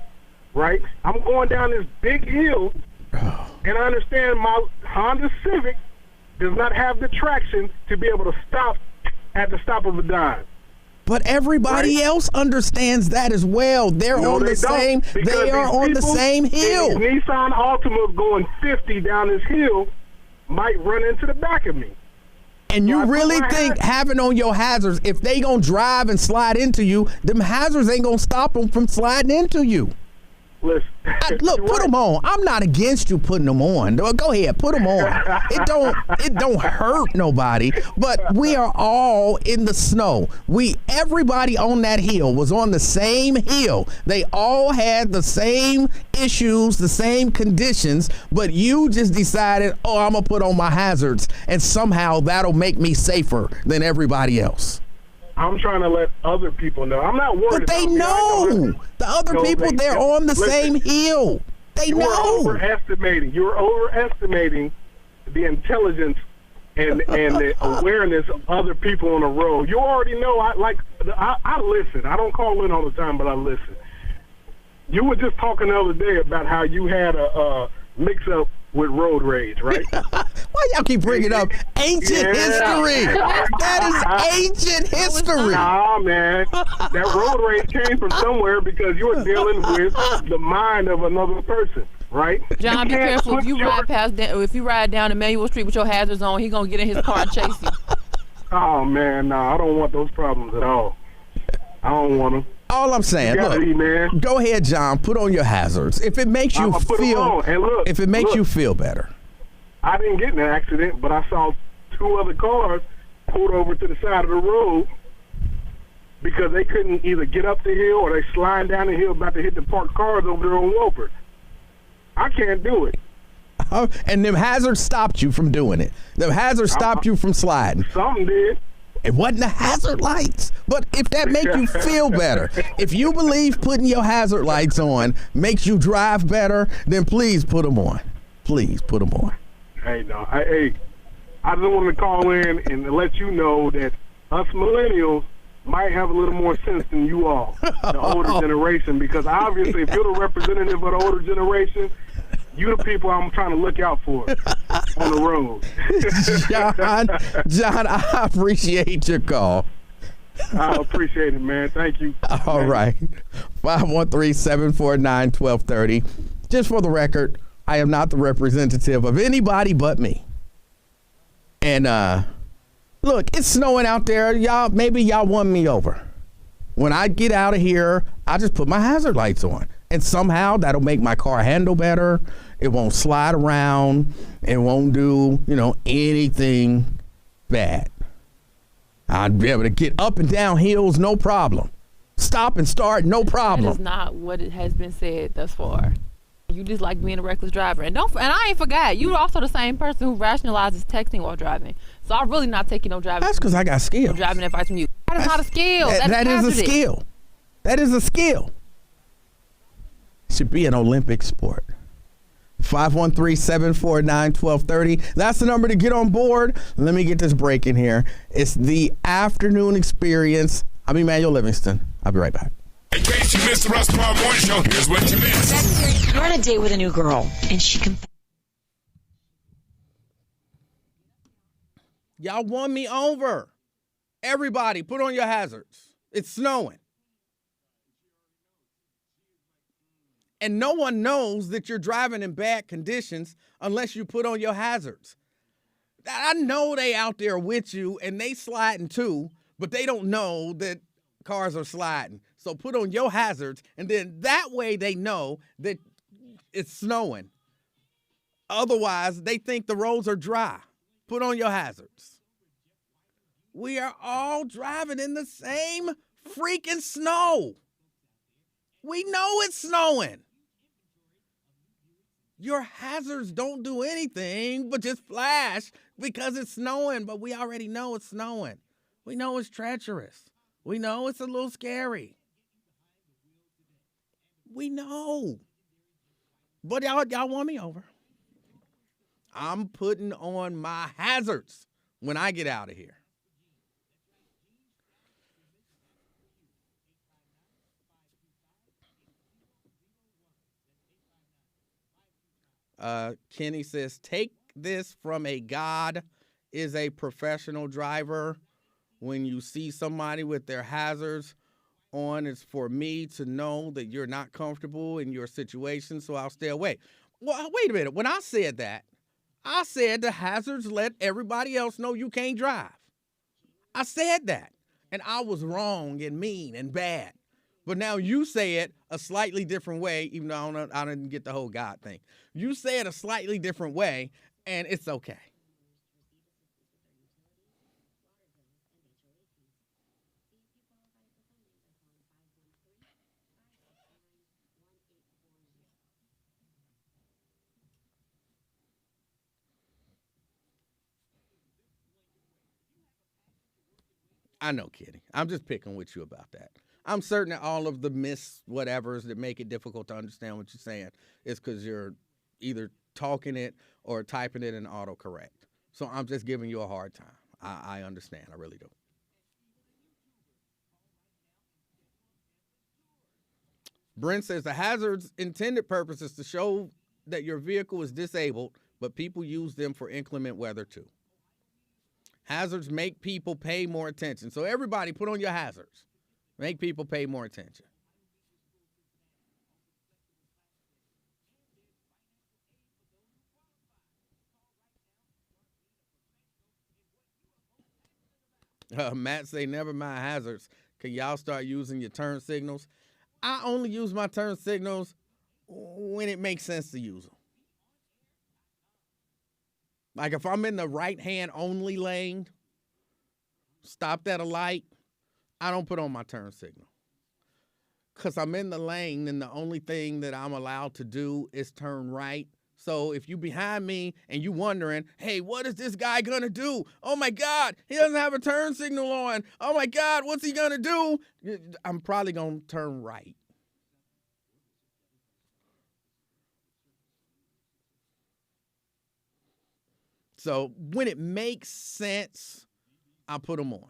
Right? I'm going down this big hill, and I understand my Honda Civic does not have the traction to be able to stop at the stop of a dime. But everybody else understands that as well. They're on the same. They are on the same hill. Nissan Altimas going 50 down this hill might run into the back of me. And you really think having on your hazards, if they gonna drive and slide into you, them hazards ain't gonna stop them from sliding into you. Listen, look, put them on. I'm not against you putting them on. Go ahead, put them on. It don't hurt nobody. But we are all in the snow. Everybody on that hill was on the same hill. They all had the same issues, the same conditions. But you just decided, I'm gonna put on my hazards, and somehow that'll make me safer than everybody else. I'm trying to let other people know. I'm not worried. But they know. The other people, they're on the same hill. They know. You're overestimating the intelligence and the awareness of other people on the road. You already know. I listen. I don't call in all the time, but I listen. You were just talking the other day about how you had a mix-up with road rage, right? Why y'all keep bringing up ancient history? That is ancient history. Nah, man. That road rage came from somewhere because you were dealing with the mind of another person, right? John, be careful. If you ride down Emanuel Street with your hazards on, he gonna get in his car and chase you. Oh, man, nah. I don't want those problems at all. I don't want them. All I'm saying, go ahead, John. Put on your hazards. If it makes you feel better. I didn't get in an accident, but I saw two other cars pulled over to the side of the road because they couldn't either get up the hill or they sliding down the hill about to hit the parked cars over there on Woper. I can't do it. And them hazards stopped you from doing it. Them hazards stopped you from sliding. Something did. It wasn't the hazard lights. But if that make you feel better, if you believe putting your hazard lights on makes you drive better, then please put them on. Please put them on. Hey, no. I just wanted to call in and let you know that us millennials might have a little more sense than you all, the older generation, because obviously if you're the representative of the older generation, you the people I'm trying to look out for on the road. John, I appreciate your call. I appreciate it, man. Thank you. All right. 513-749-1230. Just for the record, I am not the representative of anybody but me. And look, it's snowing out there. Maybe y'all won me over. When I get out of here, I just put my hazard lights on. And somehow that'll make my car handle better. It won't slide around. It won't do, anything bad. I'd be able to get up and down hills, no problem. Stop and start, no problem. That is not what it has been said thus far. You just like being a reckless driver. And I ain't forgot, you also the same person who rationalizes texting while driving. So I'm really not taking no driving. That's because I got skills. No driving advice from you. That is not a skill. That is a skill. That is a skill. Should be an Olympic sport. 513-749-1230. That's the number to get on board. Let me get this break in here. It's the afternoon experience. I'm Emanuel Livingston. I'll be right back. In case you missed the Russ Paul Morning Show, here's what you missed. You're on a date with a new girl, and she Y'all won me over. Everybody, put on your hazards. It's snowing. And no one knows that you're driving in bad conditions unless you put on your hazards. I know they out there with you and they sliding too, but they don't know that cars are sliding. So put on your hazards, and then that way they know that it's snowing. Otherwise, they think the roads are dry. Put on your hazards. We are all driving in the same freaking snow. We know it's snowing. Your hazards don't do anything but just flash because it's snowing, but we already know it's snowing. We know it's treacherous. We know it's a little scary. We know. But y'all won me over. I'm putting on my hazards when I get out of here. Kenny says, take this from a God is a professional driver. When you see somebody with their hazards on, it's for me to know that you're not comfortable in your situation, so I'll stay away. Well, wait a minute. When I said that, I said the hazards let everybody else know you can't drive. I said that, and I was wrong and mean and bad. But now you say it a slightly different way, even though I didn't get the whole God thing. You say it a slightly different way, and it's okay. I know, Kitty. I'm just picking with you about that. I'm certain that all of the whatevers that make it difficult to understand what you're saying is because you're either talking it or typing it in autocorrect. So I'm just giving you a hard time. I understand. I really do. Brent says the hazard's intended purpose is to show that your vehicle is disabled, but people use them for inclement weather too. Hazards make people pay more attention. So everybody put on your hazards. Make people pay more attention. Matt say, never mind hazards. Can y'all start using your turn signals? I only use my turn signals when it makes sense to use them. Like if I'm in the right-hand only lane, stopped at a light, I don't put on my turn signal. Because I'm in the lane and the only thing that I'm allowed to do is turn right. So if you behind me and you wondering, hey, what is this guy going to do? Oh, my God, he doesn't have a turn signal on. Oh, my God, what's he going to do? I'm probably going to turn right. So when it makes sense, I put them on.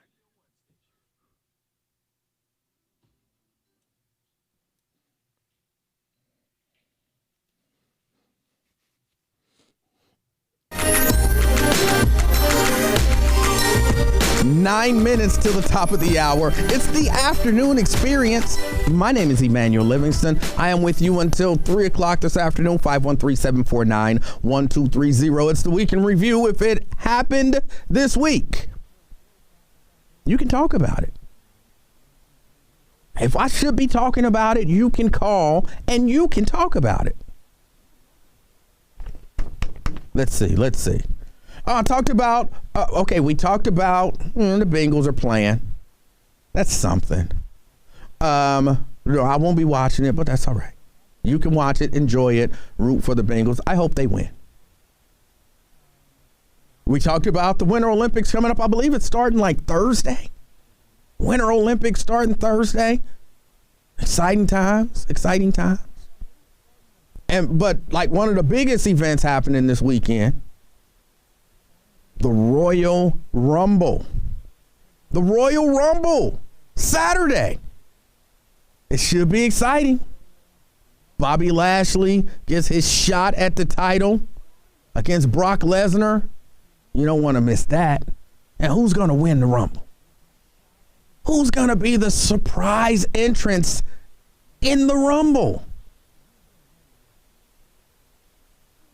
Nine minutes till the top of the hour. It's the afternoon experience. My name is Emanuel Livingston. I am with you until 3 o'clock this afternoon, 513-749-1230. It's the week in review. If it happened this week, you can talk about it. If I should be talking about it, you can call and you can talk about it. Let's see. We talked about the Bengals are playing. That's something. I won't be watching it, but that's all right. You can watch it, enjoy it, root for the Bengals. I hope they win. We talked about the Winter Olympics coming up. I believe it's starting like Thursday. Winter Olympics starting Thursday. Exciting times. But like one of the biggest events happening this weekend, the Royal Rumble. Saturday. It should be exciting. Bobby Lashley gets his shot at the title against Brock Lesnar. You don't want to miss that. And who's going to win the Rumble? Who's going to be the surprise entrance in the Rumble?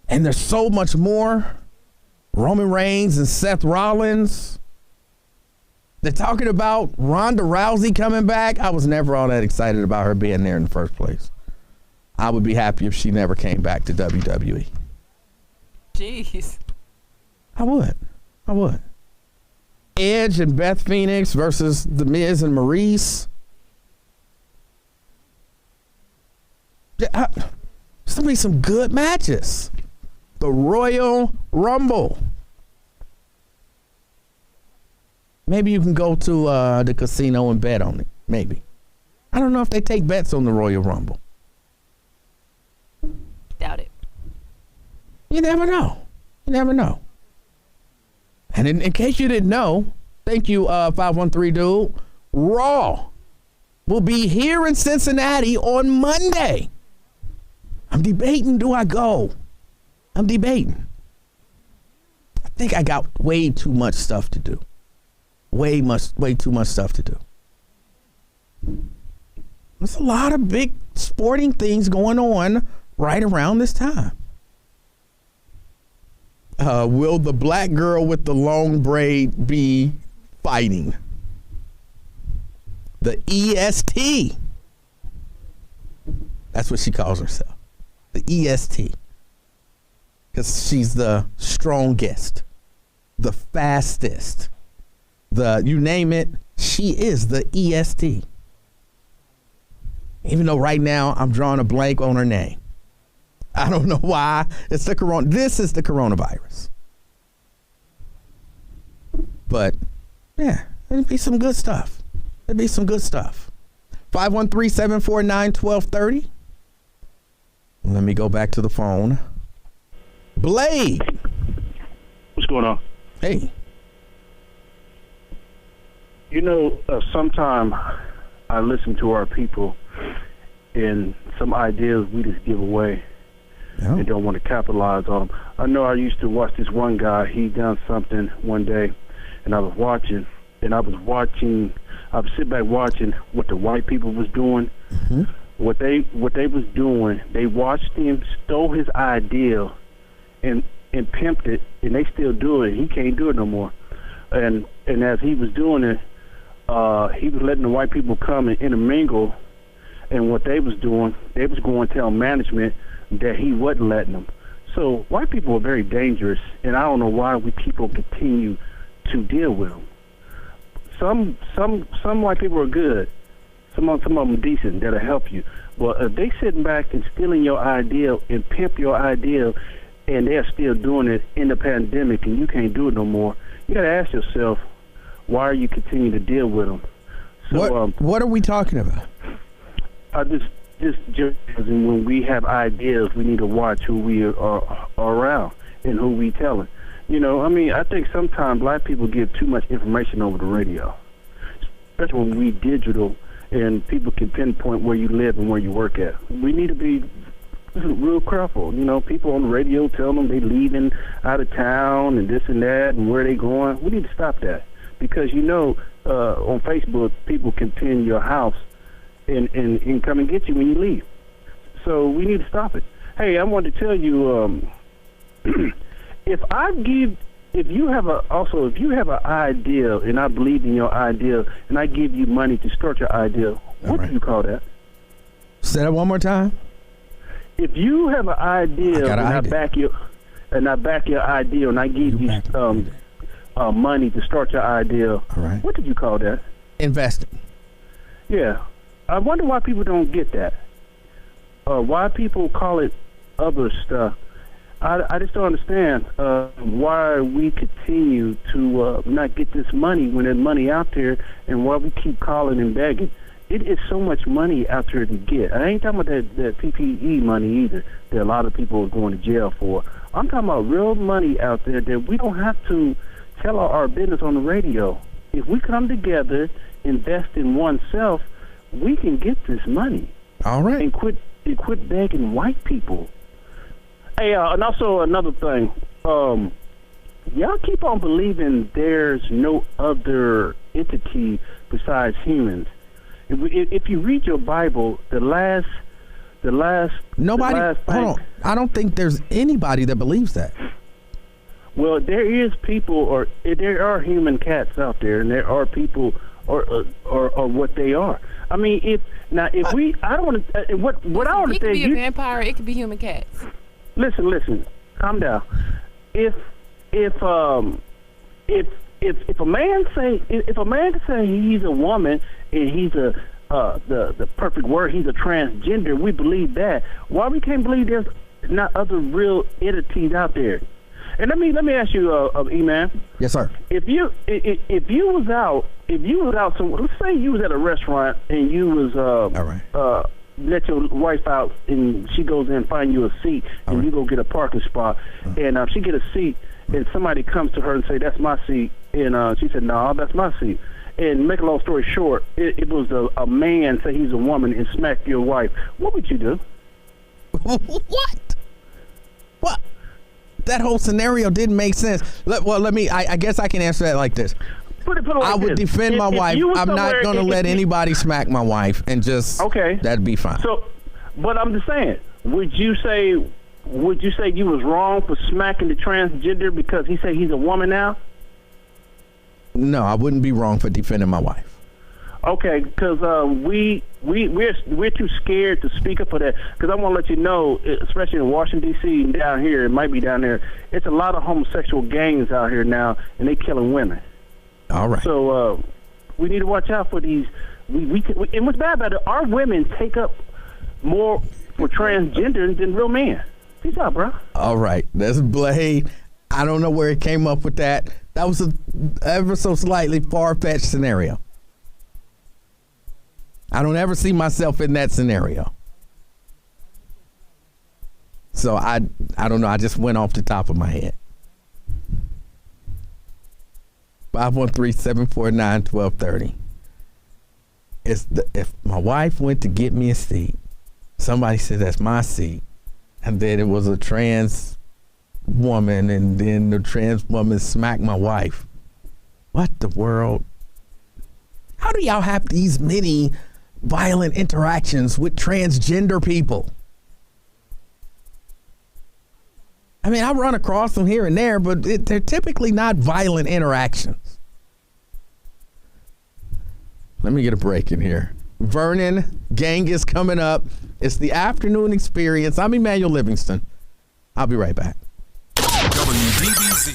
And there's so much more. Roman Reigns and Seth Rollins. They're talking about Ronda Rousey coming back. I was never all that excited about her being there in the first place. I would be happy if she never came back to WWE. Jeez. I would. Edge and Beth Phoenix versus The Miz and Maurice. There's going to be some good matches. The Royal Rumble. Maybe you can go to the casino and bet on it. Maybe. I don't know if they take bets on the Royal Rumble. Doubt it. You never know. And in case you didn't know, thank you, 513 Dude. Raw will be here in Cincinnati on Monday. I'm debating, do I go? I think I got way too much stuff to do. Way too much stuff to do. There's a lot of big sporting things going on right around this time. Will the black girl with the long braid be fighting? The EST. That's what she calls herself. The EST. Because she's the strongest, the fastest, you name it, she is the EST. Even though right now I'm drawing a blank on her name. I don't know why. It's the corona. This is the coronavirus. But yeah, it'd be some good stuff. 513-749-1230. Let me go back to the phone. Blade. What's going on? Hey. You know, sometimes I listen to our people, and some ideas we just give away and don't want to capitalize on them. I know I used to watch this one guy. He done something one day, and I was sitting back watching what the white people was doing. Mm-hmm. What they was doing, they watched him, stole his idea, and pimped it, and they still do it. He can't do it no more. And as he was doing it, he was letting the white people come and intermingle. And what they was doing, they was going to tell management that he wasn't letting them. So white people are very dangerous, and I don't know why we people continue to deal with them. Some white people are good. Some of them decent that'll help you. But if they sitting back and stealing your idea and pimp your idea, and they're still doing it in the pandemic, and you can't do it no more, you got to ask yourself, why are you continuing to deal with them? So, what are we talking about? Just when we have ideas, we need to watch who we are around and who we telling. You know, I mean, I think sometimes black people give too much information over the radio, especially when we digital and people can pinpoint where you live and where you work at. We need to be real careful. You know, people on the radio tell them they leaving out of town and this and that and where they going. We need to stop that because, you know, on Facebook, people can pin your house and come and get you when you leave. So we need to stop it. Hey, I wanted to tell you, if you have an idea and I believe in your idea and I give you money to start your idea, what do you call that? Say that one more time. If you have an idea and I back your idea and I give you money to start your idea, what did you call that? Investing. Yeah. I wonder why people don't get that. Why people call it other stuff. I just don't understand why we continue to not get this money when there's money out there and why we keep calling and begging. It is so much money out there to get. I ain't talking about that PPE money either that a lot of people are going to jail for. I'm talking about real money out there that we don't have to tell our business on the radio. If we come together, invest in oneself, we can get this money. All right. And quit begging white people. Hey, and also another thing, y'all keep on believing there's no other entity besides humans. If you read your Bible, the last nobody. Hold on, I don't think there's anybody that believes that. Well, there is people, there are human cats out there, and there are people, or what they are. I mean, I don't want to. What I want to say, it could be a vampire. It could be human cats. Listen, calm down. If a man say he's a woman and he's the perfect word, he's a transgender, we believe that. Why we can't believe there's not other real entities out there? And let me ask you, E-Man. Yes, sir. If you was out, so let's say you was at a restaurant and you was let your wife out and she goes in and find you a seat and you go get a parking spot and she get a seat and somebody comes to her and say, that's my seat, and she said, no, that's my seat. And make a long story short, it was a man say he's a woman and smacked your wife. What would you do? What? that whole scenario didn't make sense. I guess I can answer that like this. Put it like I would this. defend my wife. I'm not going to let if anybody smack my wife, and just that'd be fine. So, but I'm just saying, would you say you was wrong for smacking the transgender because he said he's a woman now? No, I wouldn't be wrong for defending my wife. Okay, because we're too scared to speak up for that. Because I want to let you know, especially in Washington D.C. and down here, it might be down there. It's a lot of homosexual gangs out here now, and they killing women. All right. So we need to watch out for these. And what's bad about it? Our women take up more for transgender than real men. Peace out, bro. All right, that's Blade. I don't know where he came up with that. That was a ever so slightly far-fetched scenario. I don't ever see myself in that scenario. So I don't know. I just went off the top of my head. 513-749-1230. If my wife went to get me a seat, somebody said that's my seat, and then it was a trans woman, and then the trans woman smacked my wife. What the world? How do y'all have these many violent interactions with transgender people? I mean, I run across them here and there, but they're typically not violent interactions. Let me get a break in here. Vernon, gang is coming up. It's the afternoon experience. I'm Emanuel Livingston. I'll be right back. WBBZ.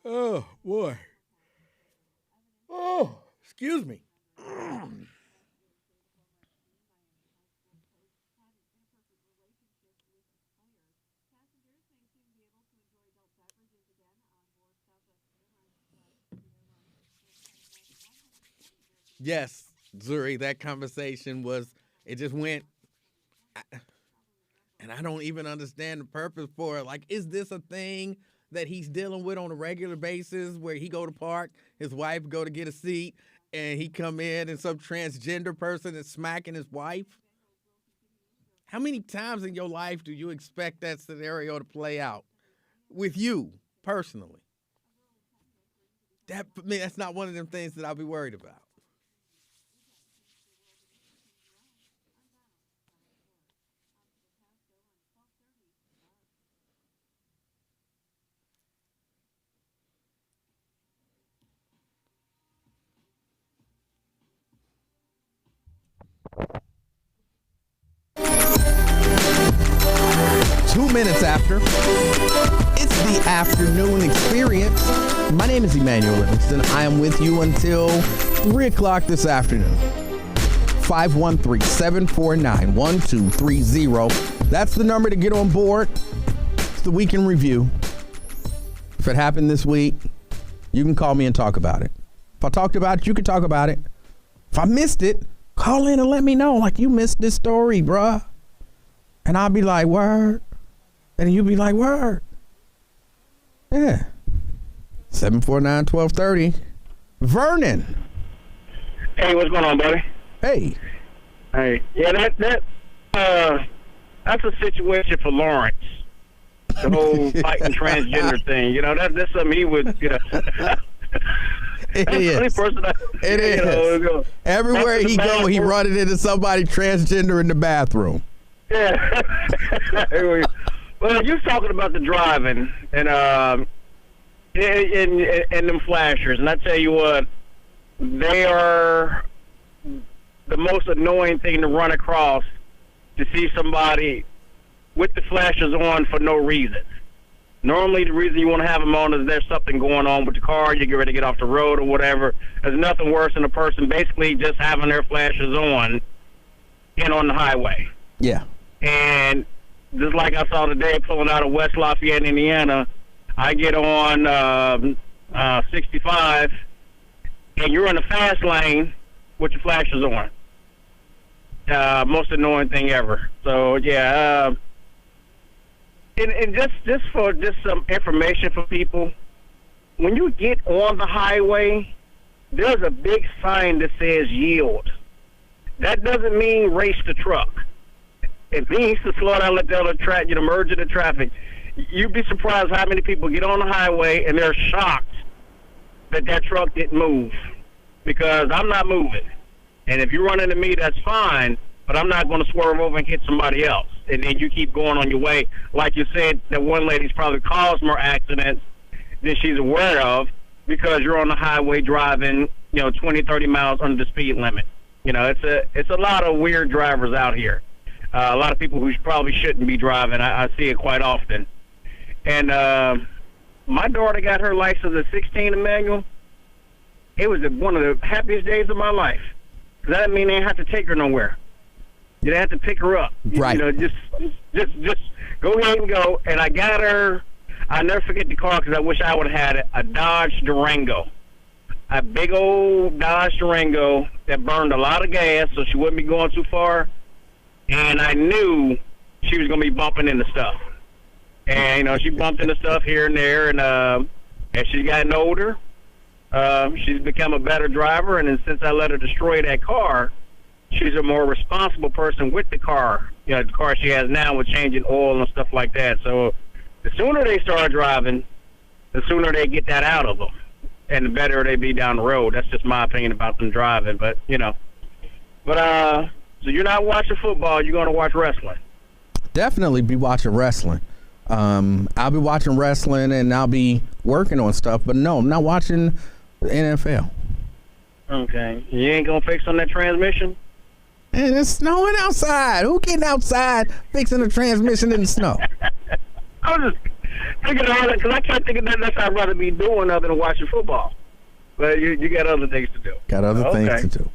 Oh, boy. Oh, excuse me. Yes, Zuri, that conversation it just went, and I don't even understand the purpose for it. Like, is this a thing that he's dealing with on a regular basis where he go to park, his wife go to get a seat, and he come in and some transgender person is smacking his wife? How many times in your life do you expect that scenario to play out with you personally? For me, that's not one of them things that I'll be worried about. Minutes after. It's the afternoon experience. My name is Emanuel Livingston. I am with you until 3 o'clock this afternoon. 513-749-1230. That's the number to get on board. It's the weekend review. If it happened this week, you can call me and talk about it. If I talked about it, you can talk about it. If I missed it, call in and let me know. Like, you missed this story, bruh. And I'll be like, word. And you'll be like, word. Yeah. 749-1230. Vernon. Hey, what's going on, buddy? Hey. Hey. Yeah, that's a situation for Lawrence. The whole fighting transgender thing. You know, that's something he would, you know. It is. It is. Everywhere he go, he running into somebody transgender in the bathroom. Yeah. Well, you're talking about the driving and them flashers, and I tell you what, they are the most annoying thing to run across, to see somebody with the flashers on for no reason. Normally, the reason you want to have them on is there's something going on with the car, you get ready to get off the road or whatever. There's nothing worse than a person basically just having their flashers on and on the highway. Yeah. And just like I saw today pulling out of West Lafayette, Indiana, I get on 65, and you're in the fast lane with your flashers on. Most annoying thing ever. So, yeah, And just for some information for people, when you get on the highway, there's a big sign that says yield. That doesn't mean race the truck. It means to slow down, let the other merge into traffic. You'd be surprised how many people get on the highway and they're shocked that truck didn't move, because I'm not moving. And if you run into me, that's fine, but I'm not going to swerve over and hit somebody else. And then you keep going on your way. Like you said, that one lady's probably caused more accidents than she's aware of because you're on the highway driving, 20, 30 miles under the speed limit. It's a lot of weird drivers out here. A lot of people who probably shouldn't be driving. I see it quite often. And my daughter got her license at 16, Emanuel. It was one of the happiest days of my life. That didn't mean they didn't have to take her nowhere. You didn't have to pick her up. Right. Just go ahead and go. And I got her. I'll never forget the car because I wish I would have had it. A Dodge Durango. A big old Dodge Durango that burned a lot of gas, so she wouldn't be going too far. And I knew she was going to be bumping into stuff. And, she bumped into stuff here and there. And as she's gotten older, she's become a better driver. And then since I let her destroy that car, she's a more responsible person with the car. The car she has now with changing oil and stuff like that. So the sooner they start driving, the sooner they get that out of them. And the better they be down the road. That's just my opinion about them driving. But, so you're not watching football, you're going to watch wrestling. Definitely be watching wrestling. I'll be watching wrestling and I'll be working on stuff. But no, I'm not watching the NFL. Okay. You ain't going to fix on that transmission? And it's snowing outside. Who getting outside fixing the transmission in the snow? I was just thinking about it because I can't think of nothing else I'd rather be doing other than watching football. But you got other things to do. Got other things to do.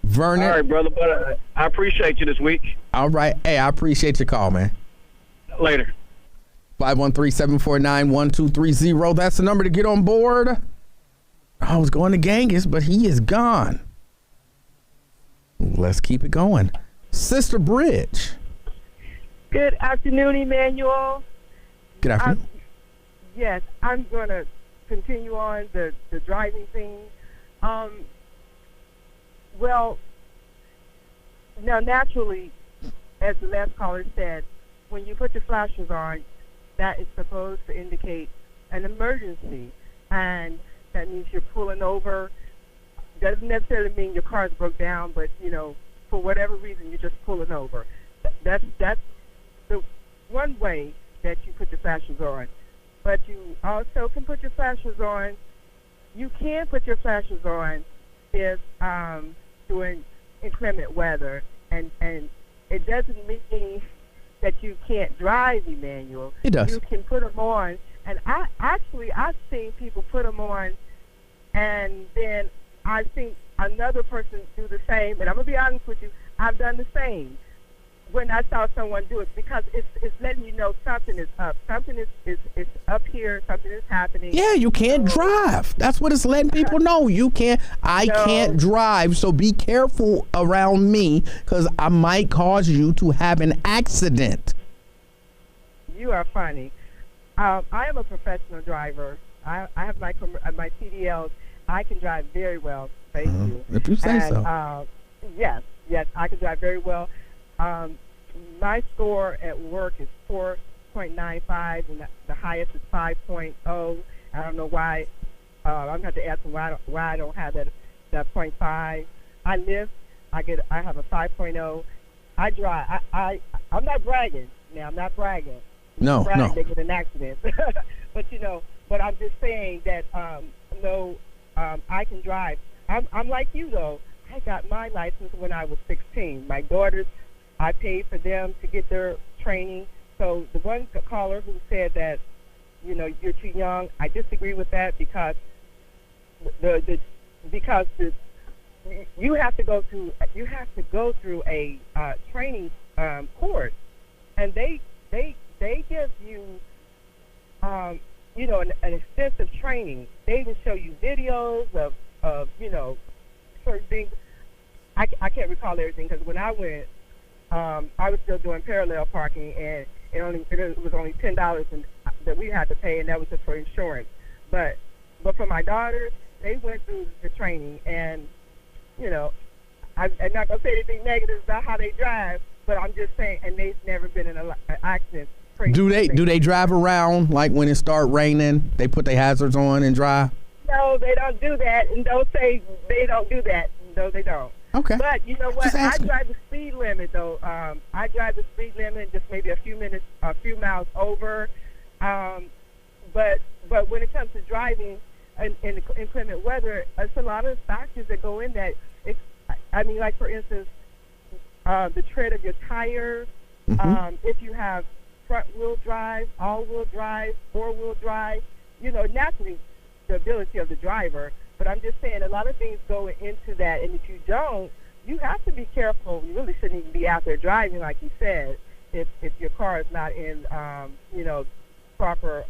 Vernon. All right, brother. But I appreciate you this week. All right. Hey, I appreciate your call, man. Later. 513-749-1230. That's the number to get on board. I was going to Genghis, but he is gone. Let's keep it going. Sister Bridge. Good afternoon, Emanuel. Good afternoon. Yes, I'm going to continue on the driving thing. Well, now naturally, as the last caller said, when you put your flashers on, that is supposed to indicate an emergency, and that means you're pulling over. Doesn't necessarily mean your car's broke down, but for whatever reason, you're just pulling over. That's the one way that you put your flashers on. But you also can put your flashers on. You can put your flashers on if during inclement weather, and it doesn't mean that you can't drive, Emanuel. It does. You can put them on, and I've seen people put them on, and then I've seen another person do the same. And I'm gonna be honest with you, I've done the same when I saw someone do it, because it's letting you know something is up, something is up here, something is happening. Yeah, you can't drive. That's what it's letting people know. I can't drive, so be careful around me because I might cause you to have an accident. You are funny. I am a professional driver. I have my CDLs. I can drive very well. Thank you. If you say so. Yes, I can drive very well. My score at work is 4.95, and the highest is 5.0. I don't know why. I'm going to have to ask them why I don't have that 0.5. I lift. I have a 5.0. I drive. I'm not bragging. Now, I'm not bragging. No. They get an accident. But I'm just saying that I can drive. I'm like you, though. I got my license when I was 16. My daughters, I paid for them to get their training. So the one caller who said that, you're too young, I disagree with that because you have to go through a training course, and they give you an extensive training. They even show you videos of certain things. I can't recall everything because when I went, I was still doing parallel parking, and it was only $10 that we had to pay, and that was just for insurance. But for my daughters, they went through the training, and I'm not gonna say anything negative about how they drive, but I'm just saying, and they've never been in an accident. Do they drive around like when it start raining? They put their hazards on and drive? No, they don't do that, and don't say they don't do that. No, they don't. Okay. But you know what? I drive the speed limit though. I drive the speed limit just maybe a few miles over. But when it comes to driving in inclement weather, it's a lot of factors that go in that. Like for instance, the tread of your tire. Mm-hmm. If you have front-wheel drive, all-wheel drive, four-wheel drive, naturally the ability of the driver. But I'm just saying a lot of things go into that, and if you don't, you have to be careful. You really shouldn't even be out there driving, like you said, if your car is not in, proper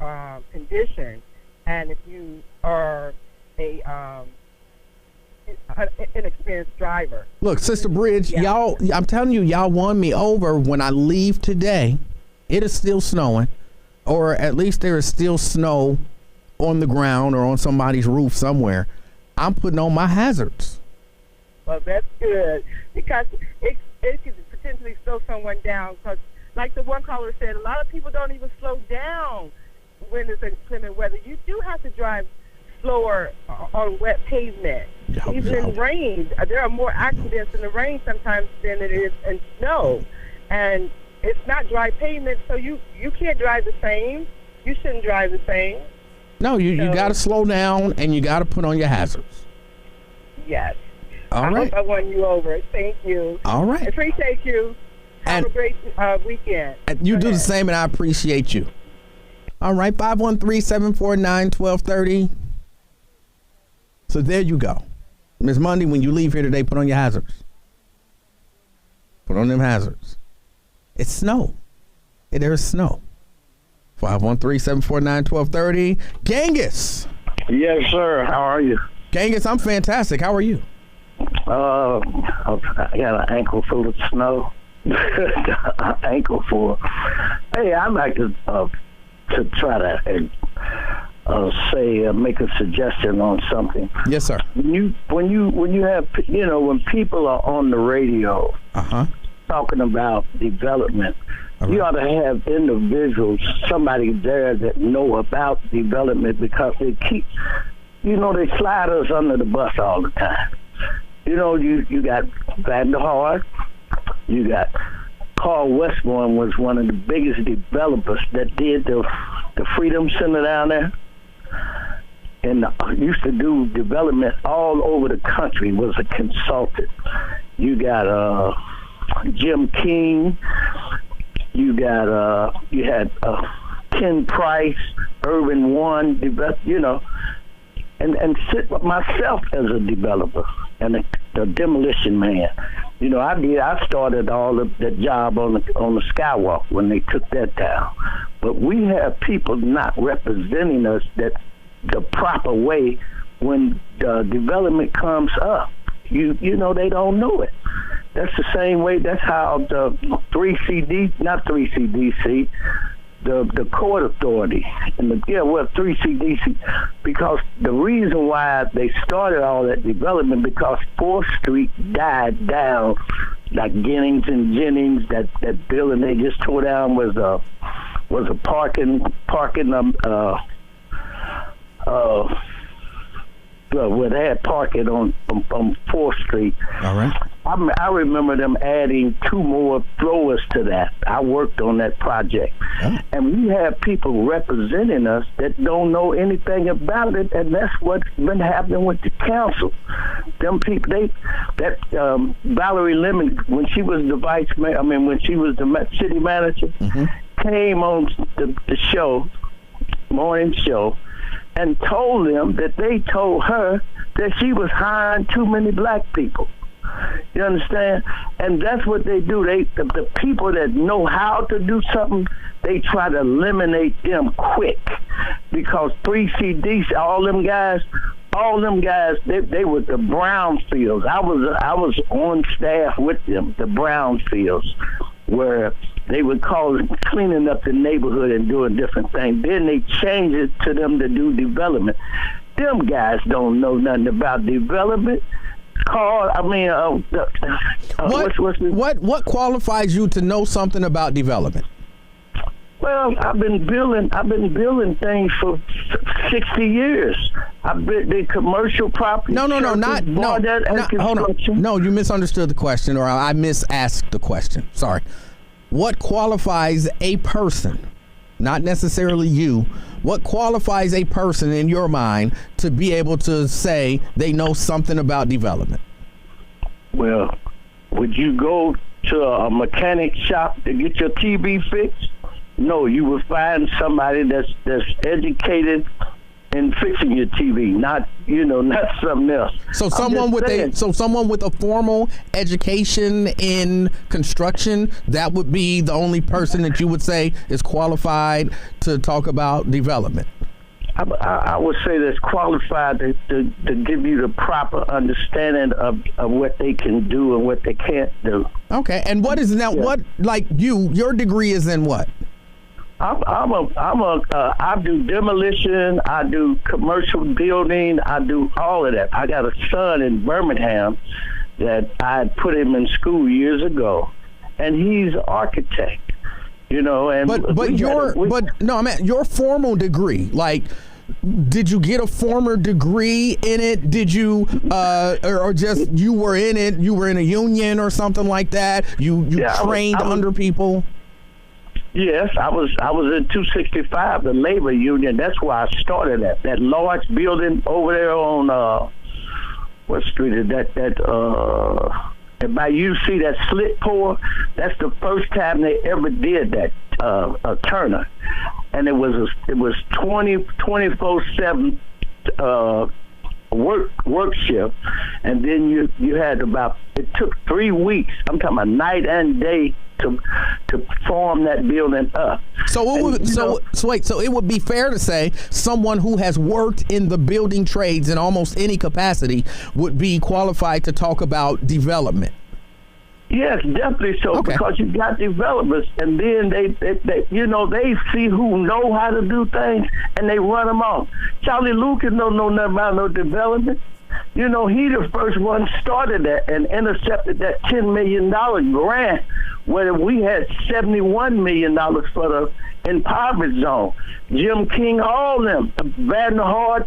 condition, and if you are an inexperienced driver. Look, Sister Bridge, y'all, I'm telling you, y'all won me over. When I leave today, it is still snowing, or at least there is still snow on the ground or on somebody's roof somewhere. I'm putting on my hazards. Well, that's good, because it could potentially slow someone down, because like the one caller said, a lot of people don't even slow down when it's inclement weather. You do have to drive slower on wet pavement. Even in rain, there are more accidents in the rain sometimes than it is in snow. And it's not dry pavement, so you can't drive the same. You shouldn't drive the same. No, you got to slow down, and you got to put on your hazards. Yes. All right. I hope I won you over. Thank you. All right. I appreciate you. Have a great weekend. You do the same, and I appreciate you. All right, 513-749-1230. So there you go. Miss Monday, when you leave here today, put on your hazards. Put on them hazards. It's snow. There is snow. 513-749-1230. Genghis. Yes, sir. How are you? Genghis, I'm fantastic. How are you? I got an ankle full of snow. Ankle full. Hey, I'd like to try to make a suggestion on something. Yes, sir. When you have when people are on the radio talking about development, you ought to have individuals, somebody there that know about development, because they keep they slide us under the bus all the time. You got Vanderhart, you got Carl Westbourne was one of the biggest developers that did the Freedom Center down there, and used to do development all over the country, was a consultant. You got Jim King, you had Ken Price, Irvin One, and sit with myself as a developer and a demolition man. I started all of the job on the Skywalk when they took that down. But we have people not representing us that the proper way when development comes up. They don't know it. That's the same way. That's how the 3CDC, the Court Authority, and 3CDC, because the reason why they started all that development, because 4th Street died down, like Ginnings and Jennings, that building they just tore down was a parking where they had parking on 4th Street. All right. I remember them adding 2 more floors to that. I worked on that project. Oh. And we have people representing us that don't know anything about it, and that's what's been happening with the council. Them people, Valerie Lemon, when she was the when she was the city manager, came on the show, morning show, and told them that they told her that she was hiring too many black people. You understand? And that's what they do. The people that know how to do something, they try to eliminate them quick, because 3CDC, all them guys, they were the Brownfields. I was on staff with them, the Brownfields, where they would call it cleaning up the neighborhood and doing different things. Then they changed it to them to do development. Them guys don't know nothing about development. What qualifies you to know something about development? Well, I've been building things for 60 years. I've been commercial property. No, hold on. No, you misunderstood the question, or I misasked the question. Sorry. What qualifies a person, not necessarily you, what qualifies a person in your mind to be able to say they know something about development? Well, would you go to a mechanic shop to get your TV fixed? No, you would find somebody that's educated in fixing your TV, not something else. So someone with a formal education in construction, that would be the only person that you would say is qualified to talk about development. I would say that's qualified to give you the proper understanding of what they can do and what they can't do. Okay, and what is now? Yeah. What, like your degree is in what? I do demolition, I do commercial building, I do all of that. I got a son in Birmingham that I put him in school years ago, and he's an architect, And your formal degree, like, did you get a formal degree in it? Did you, or just you were in it? You were in a union or something like that? You trained under people? Yes, I was in 265, the labor union. That's where I started at. That large building over there on what street is that? And by you see that slit pour, that's the first time they ever did that, Turner. And it was 24/7 work shift, and then you had it took 3 weeks. I'm talking about night and day to form that building up. So it would be fair to say someone who has worked in the building trades in almost any capacity would be qualified to talk about development. Yes, definitely so. Okay. Because you got developers, and then they see who know how to do things, and they run them off. Charlie Lucas don't know nothing about no development. He the first one started that and intercepted that $10 million grant, where we had $71 million for the impoverished zone. Jim King, all them, bad and hard,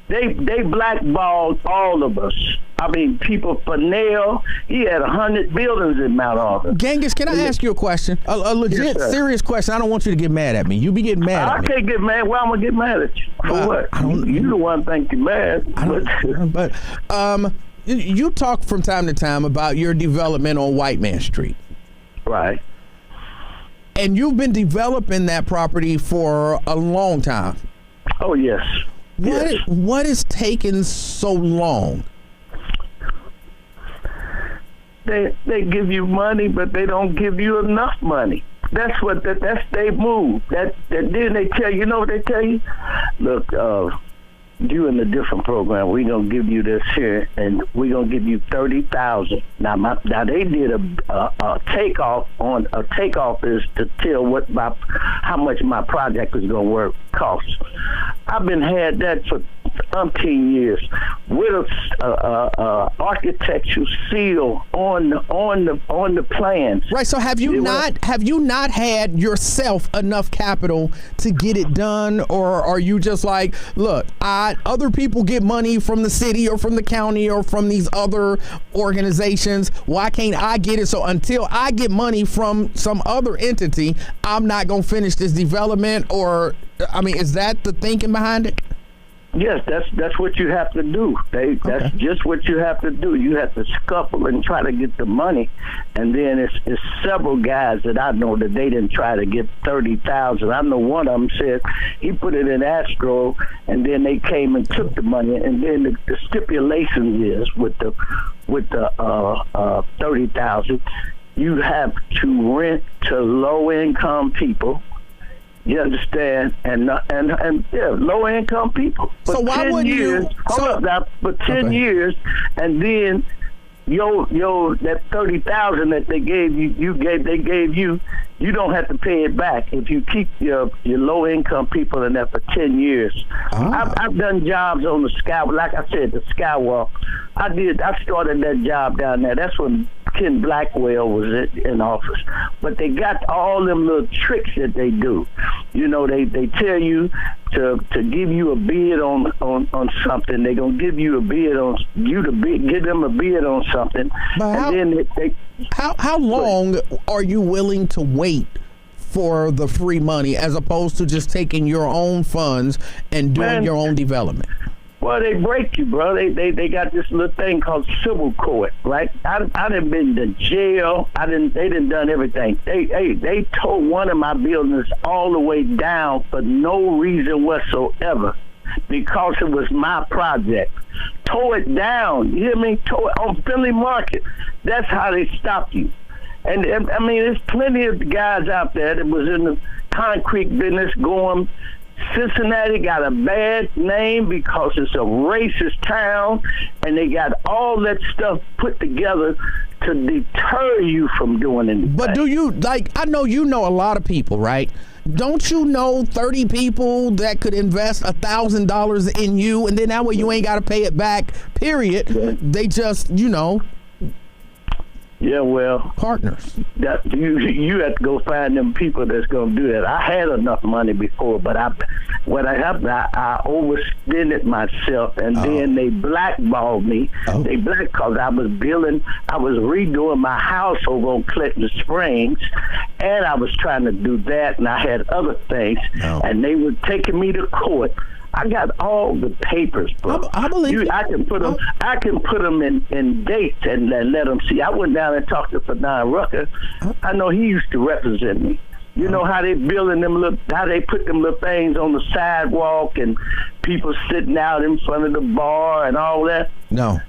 they blackballed all of us. I mean, people for Nail, he had 100 buildings in Mount Auburn. Genghis, can I ask you a question? A legit, serious question. I don't want you to get mad at me. You be getting mad at me. I can't get mad. Why am I getting mad at you? For what? You the one think you're mad. But you talk from time to time about your development on White Man Street. Right. And you've been developing that property for a long time. Oh, yes. What is taking so long? They give you money, but they don't give you enough money. That's they move. Then they tell you, what they tell you? Look, you in a different program. We're gonna give you this here, and we're gonna give you $30,000. Now they did a takeoff on a takeoff is to tell how much my project is gonna cost. I've had that for umpteen years with a architectural seal on the plans. Right. So have you not had yourself enough capital to get it done, or are you just like, look, other people get money from the city or from the county or from these other organizations? Why can't I get it? So until I get money from some other entity, I'm not gonna finish this development. Or, is that the thinking behind it? Yes, that's what you have to do. That's just what you have to do. You have to scuffle and try to get the money, and then it's several guys that I know that they didn't try to get $30,000. I know one of them said he put it in escrow, and then they came and took the money, and then the stipulation is with the $30,000, you have to rent to low income people. You understand? And low income people. For so why 10 wouldn't years, you? For 10 years, and then that 30,000 that they gave you, you don't have to pay it back if you keep your low income people in there for 10 years. I've done jobs on the sky, like I said, the skywalk. I started that job down there. That's when Ken Blackwell was in office. But they got all them little tricks that they do. You know, they tell you to give you a bid on something. They're gonna give you a bid on give them a bid on something. But how long are you willing to wait for the free money as opposed to just taking your own funds and doing your own development? Well, they break you, bro. They got this little thing called civil court, right? I done been to jail. They done everything. They tore one of my buildings all the way down for no reason whatsoever, because it was my project. Tore it down. You hear me? Tore it on Philly Market. That's how they stop you. And I mean, there's plenty of guys out there that was in the concrete business going. Cincinnati got a bad name because it's a racist town, and they got all that stuff put together to deter you from doing anything. But do you, I know you know a lot of people, right? Don't you know 30 people that could invest $1,000 in you, and then that way you ain't got to pay it back, period. Yeah. They just, Yeah, well, partners. That you have to go find them people that's gonna do that. I had enough money before, but I overspent it myself, and then they blackballed me. They because I was redoing my house over on Clinton Springs, and I was trying to do that, and I had other things, and they were taking me to court. I got all the papers, bro. I believe you. I can put them in dates and let them see. I went down and talked to Fernand Rucker. I know he used to represent me. You know how they how they put them little things on the sidewalk and people sitting out in front of the bar and all that. No.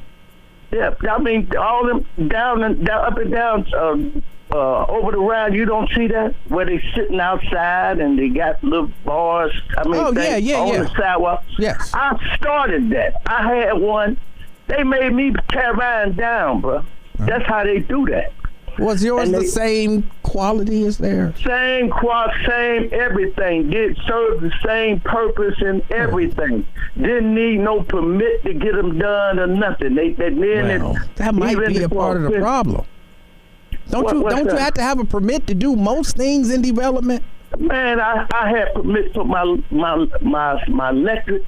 Yeah, I mean all them down up and down. Over the round, you don't see that where they sitting outside and they got little bars. I mean, on the sidewalk. Yes, I started that. I had one. They made me tear mine down, bro. That's how they do that. Was yours the same quality as theirs? Same everything. Did serve the same purpose and everything. Didn't need no permit to get them done or nothing. That might be a part of the problem. Don't you have to have a permit to do most things in development? Man, I had permits for my electric.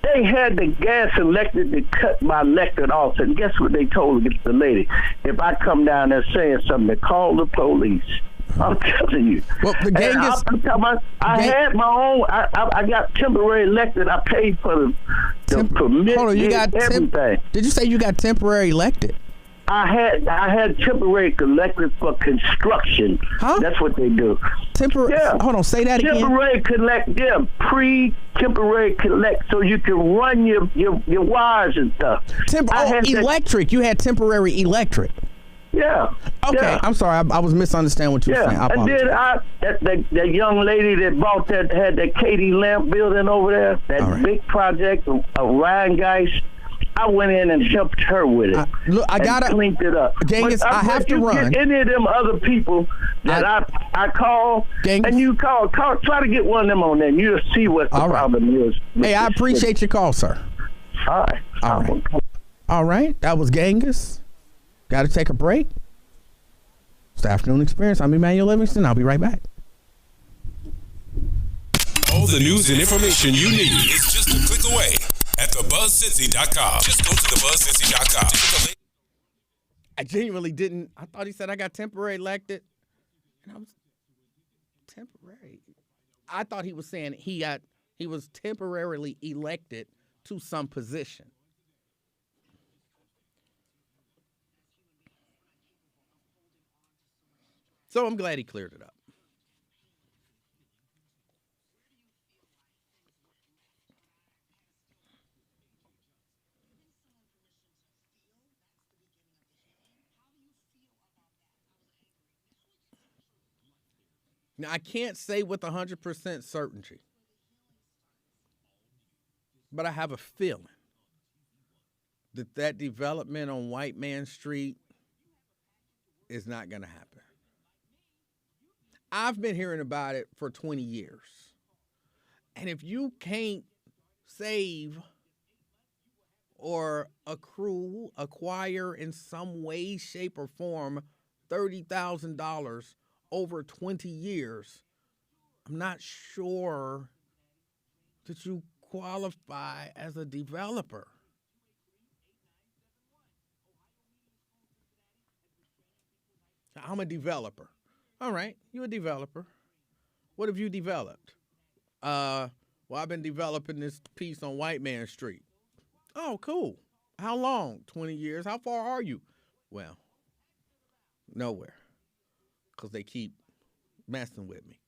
They had the gas electric to cut my electric off. And guess what they told the lady? If I come down there saying something, to call the police. I'm telling you. Well, the gang I had my own. I got temporary elected. I paid for the permit. Hold on, you got everything. Did you say you got temporary elected? I had temporary elected for construction. Huh? That's what they do. Hold on, say that again. Temporary collect, pre-temporary collect, so you can run your wires and stuff. Electric. You had temporary electric. Yeah. Okay, yeah. I'm sorry. I was misunderstanding what you were saying. And then that young lady that bought had that Katie Lamp building over there, that big project of Ryan Geist. I went in and helped her with it. I gotta cleaned it up. Genghis, I have to run. Any of them other people that I call, Genghis, and you call, try to get one of them on there, and you'll see what the problem is. Hey, I appreciate your call, sir. All right. All right. That was Genghis. Got to take a break. It's the Afternoon Experience. I'm Emanuel Livingston. I'll be right back. All the news and information you need is just a click away at thebuzzcincy.com. Just go to thebuzzcincy.com. I genuinely didn't. I thought he said I got temporary elected. And I was temporary. I thought he was saying he was temporarily elected to some position. So I'm glad he cleared it up. Now, I can't say with 100% certainty, but I have a feeling that development on White Man Street is not going to happen. I've been hearing about it for 20 years. And if you can't save or acquire in some way, shape, or form $30,000 over 20 years, I'm not sure that you qualify as a developer. I'm a developer. All right, you're a developer. What have you developed? Well, I've been developing this piece on White Man Street. Oh, cool. How long? 20 years. How far are you? Well, nowhere. Because they keep messing with me.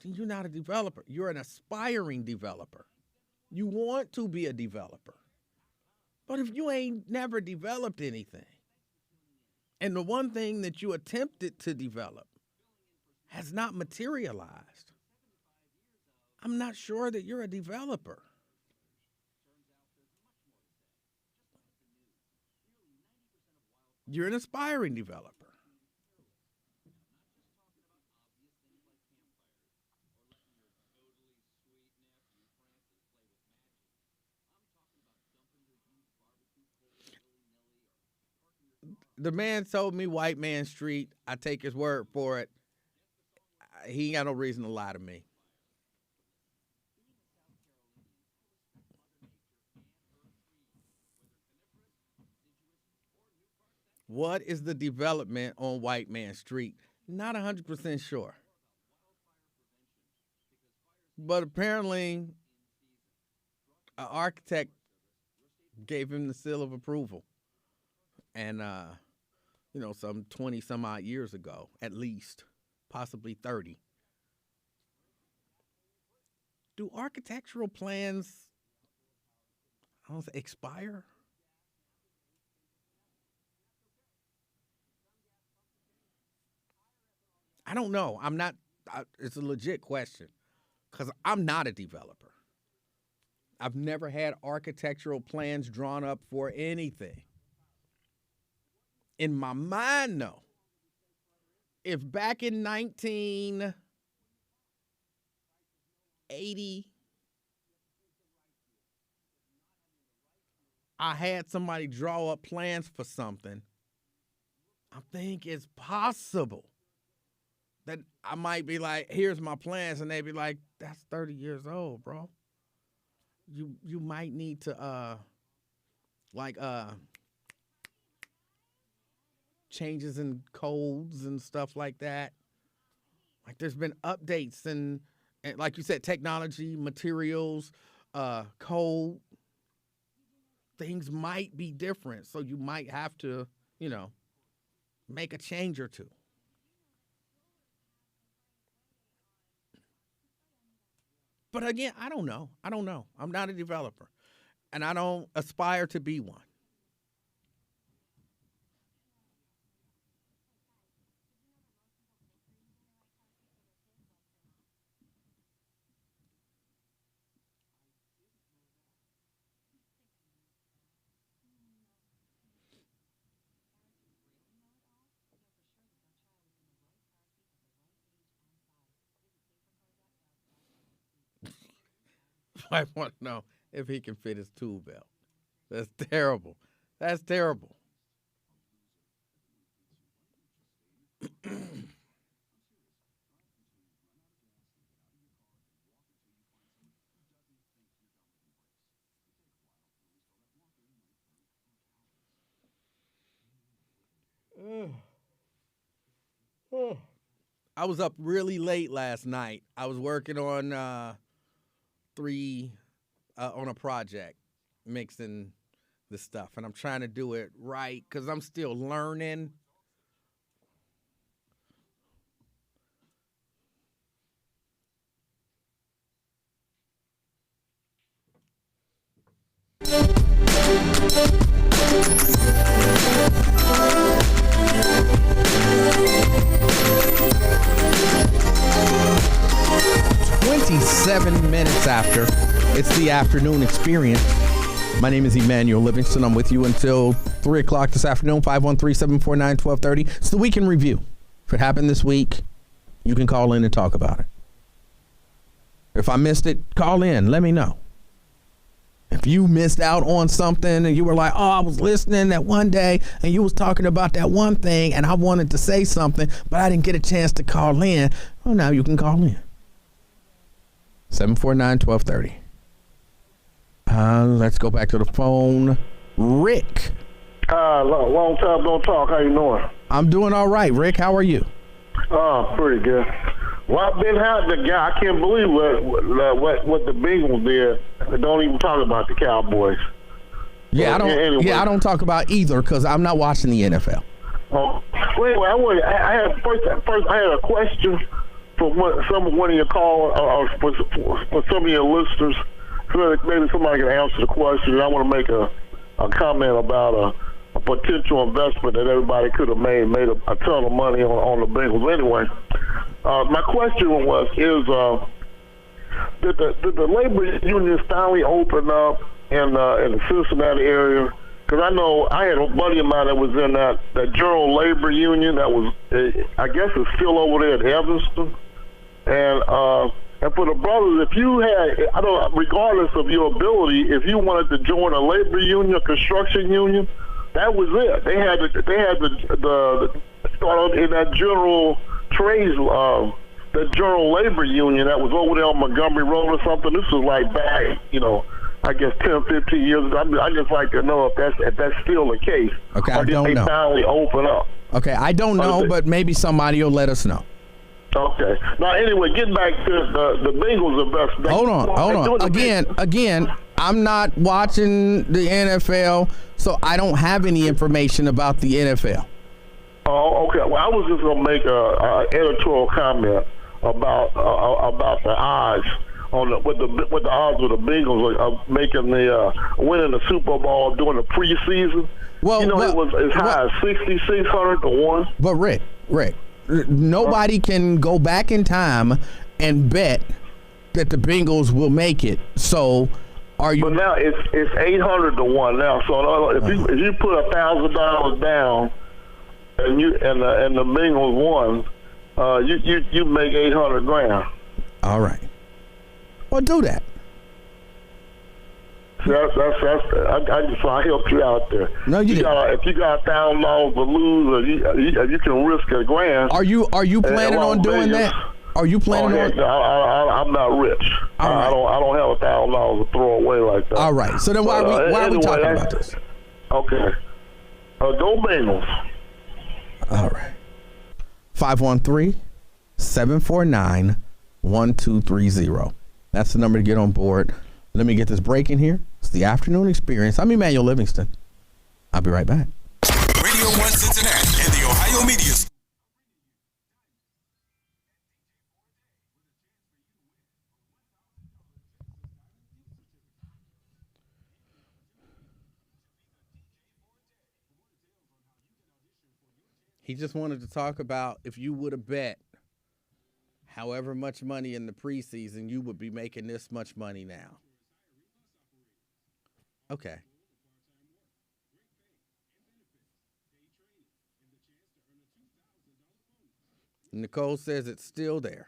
You're not a developer. You're an aspiring developer. You want to be a developer. But if you ain't never developed anything, and the one thing that you attempted to develop has not materialized, I'm not sure that you're a developer. You're an aspiring developer. The man told me White Man Street. I take his word for it. He ain't got no reason to lie to me. What is the development on White Man Street? Not 100% sure. But apparently, an architect gave him the seal of approval. And, some 20 some odd years ago, at least, possibly 30. Do architectural plans, expire? I don't know. It's a legit question because I'm not a developer. I've never had architectural plans drawn up for anything. In my mind, no. If back in 1980, I had somebody draw up plans for something, I think it's possible that I might be like, here's my plans, and they'd be like, that's 30 years old, bro. You might need to changes in codes and stuff like that. Like there's been updates and like you said, technology, materials, code. Things might be different, so you might have to, make a change or two. But again, I don't know. I'm not a developer, and I don't aspire to be one. I want to know if he can fit his tool belt. That's terrible. That's terrible. I was up really late last night. I was working on on a project, mixing the stuff, and I'm trying to do it right because I'm still learning. Seven minutes after, it's the afternoon experience. My name is Emanuel Livingston. I'm with you until 3 o'clock this afternoon, 513-749-1230. It's the Week in Review. If it happened this week, you can call in and talk about it. If I missed it, call in. Let me know. If you missed out on something and you were like, oh, I was listening that one day and you was talking about that one thing and I wanted to say something, but I didn't get a chance to call in, well, now you can call in. 749-1230. Let's go back to the phone. Rick. Long time no talk. How you doing? I'm doing all right. Rick, how are you? Oh, pretty good. Well, I've been out the guy. I can't believe what the Bengals did. Don't even talk about the Cowboys. Yeah, I don't talk about either because I'm not watching the NFL. Oh, well, anyway, I had a question for one of your callers, or for some of your listeners. So maybe somebody can answer the question. I want to make a comment about a potential investment that everybody could have made a ton of money on the Bengals. Anyway, my question did the labor unions finally open up in the Cincinnati area? Because I know I had a buddy of mine that was in that General Labor Union that was, I guess it's still over there at Evanston. And for the brothers, if you had, regardless of your ability, if you wanted to join a labor union, a construction union, that was it. They had the start in that general trades, the General Labor Union that was over there on Montgomery Road or something. This was like back, I guess 10, 15 years ago. I just like to know if that's still the case. Okay, or I don't know. Did they finally open up? Okay, I don't know, but maybe somebody will let us know. Okay. Now, anyway, getting back to the Bengals investment. Hold on. Again, I'm not watching the NFL, so I don't have any information about the NFL. Oh, okay. Well, I was just gonna make a editorial comment about the odds on what the odds of the Bengals of making winning the Super Bowl during the preseason. Well, it was as high as 6,600 to 1. But Rick. Nobody can go back in time and bet that the Bengals will make it. So, are you? But now it's 800 to 1 now. So if you put $1,000 down and the Bengals won, you make $800,000. All right. Well, do that. I helped you out there. No, you didn't. If you got $1,000 to lose, or you can risk $1,000. Are you planning on doing that? Are you planning on? No, I'm not rich. Right. I don't have $1,000 to throw away like that. All right. So then why are we talking about this? Okay. Go Bengals. All right. 513-749-1230. That's the number to get on board. Let me get this break in here. It's the Afternoon Experience. I'm Emanuel Livingston. I'll be right back. Radio 1 Cincinnati and the Ohio Media. He just wanted to talk about if you would have bet however much money in the preseason, you would be making this much money now. Okay. Nicole says it's still there.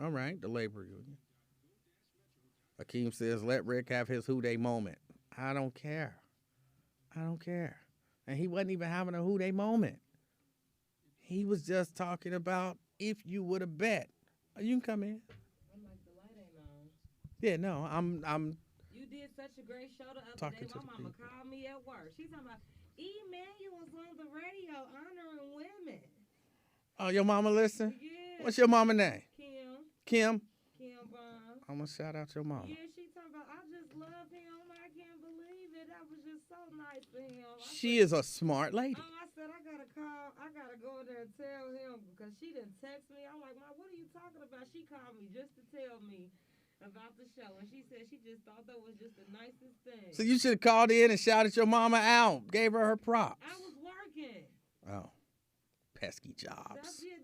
All right, the labor union. Akeem says, let Rick have his who day moment. I don't care. And he wasn't even having a who day moment. He was just talking about if you would have bet. You can come in. I'm like, the light ain't on. Yeah, no, I'm. You did such a great show the other day. My mama called me at work. She's talking about, Emanuel was on the radio honoring women. Oh, your mama listen? Yeah. What's your mama name? Kim Bond. I'm going to shout out your mama. Yeah, she talking about, I just love him. I can't believe it. That was just so nice for him. She is a smart lady. Oh, I said, I got to call. I got to go there and tell him because she didn't text me. I'm like, Mom, what are you talking about? She called me just to tell me about the show. And she said she just thought that was just the nicest thing. So you should have called in and shouted your mama out. Gave her props. I was working. Oh. Pesky jobs. You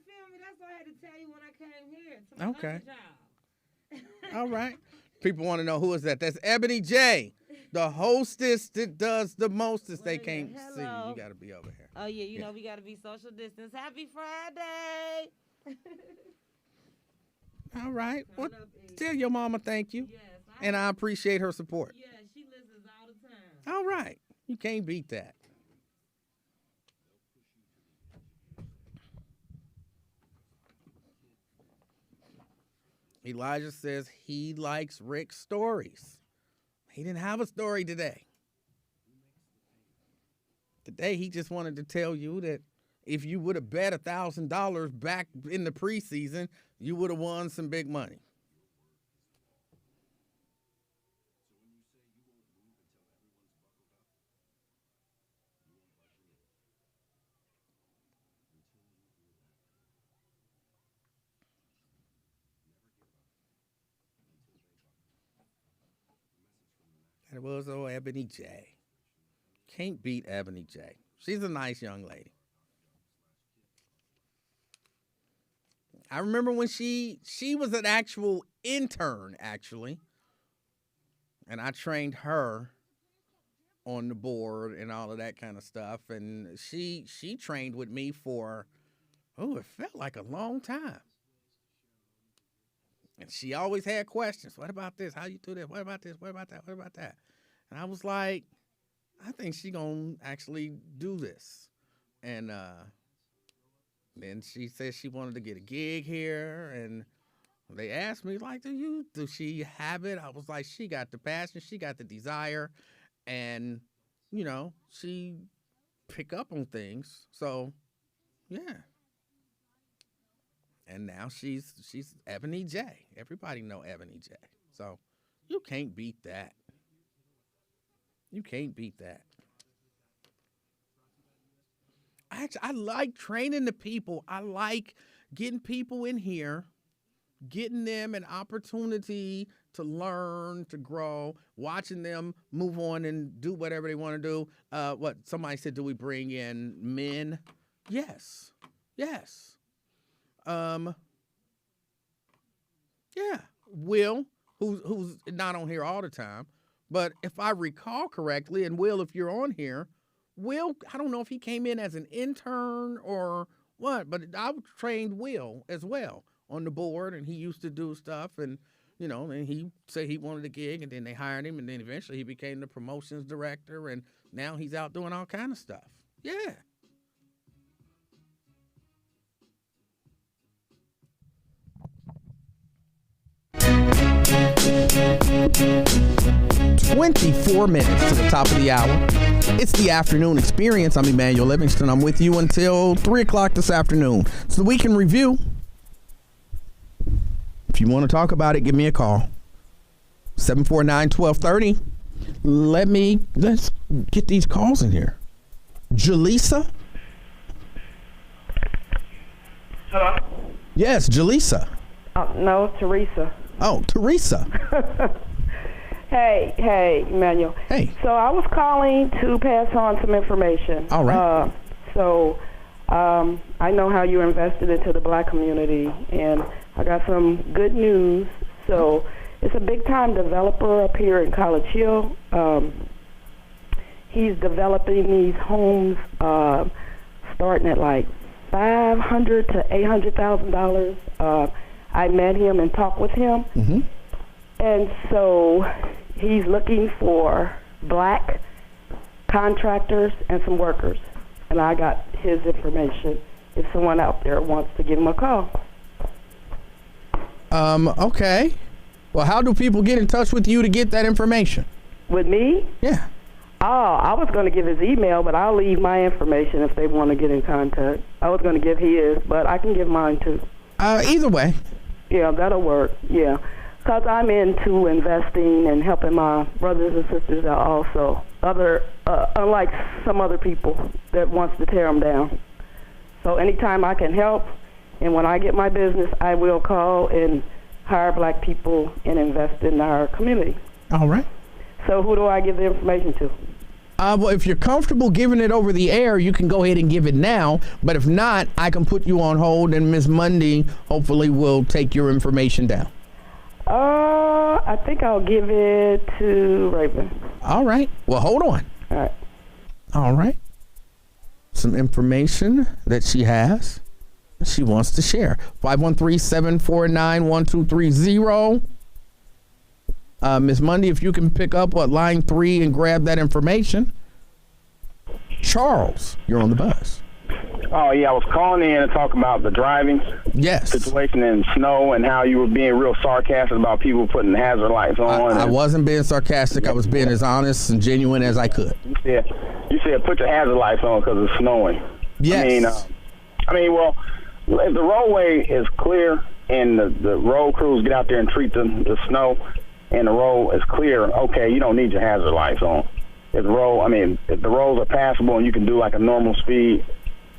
feel me? That's what I had to tell you when I came here. To my other job. All right. People want to know who is that. That's Ebony J. The hostess that does the mostest. They Wait a can't minute. see you. Hello. You got to be over here. Oh, yeah, you know we got to be social distance. Happy Friday. All right. Well, Turn up, E. tell your mama thank you. Yes, And I appreciate her support. Yeah, she listens all the time. All right. You can't beat that. Elijah says he likes Rick's stories. He didn't have a story today. Today, he just wanted to tell you that if you would have bet $1,000 back in the preseason, you would have won some big money. And it was old Ebony J. Can't beat Ebony J. She's a nice young lady. I remember when she was an actual intern, actually. And I trained her on the board and all of that kind of stuff. And she trained with me for, it felt like a long time. And she always had questions. What about this? How you do this? What about this? What about that? What about that? And I was like, I think she gonna actually do this. And then she said she wanted to get a gig here. And they asked me, like, do she have it? I was like, she got the passion. She got the desire. And, you know, she pick up on things. So, yeah. And now she's Ebony J. Everybody know Ebony J. So you can't beat that. You can't beat that. I like training the people. I like getting people in here, getting them an opportunity to learn, to grow, watching them move on and do whatever they want to do. Somebody said, do we bring in men? Yes. Yes. Yeah. Will, who's not on here all the time, but if I recall correctly, and Will, if you're on here, Will, I don't know if he came in as an intern or what, but I trained Will as well on the board, and he used to do stuff, and you know, and he said he wanted a gig, and then they hired him, and then eventually he became the promotions director, and now he's out doing all kind of stuff. Yeah. "24 minutes to the top of the hour. It's the afternoon experience. I'm Emanuel Livingston. I'm with you until 3 o'clock this afternoon. It's the week in review. If you want to talk about it, give me a call. 749-1230. Let's get these calls in here. Jaleesa? Hello? Yes, Jaleesa. No, Teresa. Oh, Teresa. Hey, Emmanuel. Hey. So I was calling to pass on some information. All right. I know how you invested into the black community, and I got some good news. So it's a big-time developer up here in College Hill. He's developing these homes starting at like $500,000 to $800,000. I met him and talked with him. Mm-hmm. And so he's looking for black contractors and some workers. And I got his information if someone out there wants to give him a call. Okay. Well, how do people get in touch with you to get that information? With me? Yeah. Oh, I was going to give his email, but I'll leave my information if they want to get in contact. I was going to give his, but I can give mine too. Either way. Yeah, that'll work. Yeah. Because I'm into investing and helping my brothers and sisters out also. Unlike some other people that wants to tear them down. So anytime I can help, and when I get my business, I will call and hire black people and invest in our community. All right. So who do I give the information to? Well, if you're comfortable giving it over the air, you can go ahead and give it now. But if not, I can put you on hold, and Miss Mundy hopefully will take your information down. I think I'll give it to Raven. All right. Well, hold on. All right. All right. Some information that she has. She wants to share. 513-749-1230. Ms. Mundy, if you can pick up line 3 and grab that information. Charles, you're on the buzz. Oh, yeah, I was calling in to talk about the driving situation in snow and how you were being real sarcastic about people putting hazard lights on. I wasn't being sarcastic. I was being as honest and genuine as I could. You said put your hazard lights on because it's snowing. Yes. Well, if the roadway is clear and the road crews get out there and treat the snow and the road is clear, okay, you don't need your hazard lights on. If the roads are passable and you can do like a normal speed.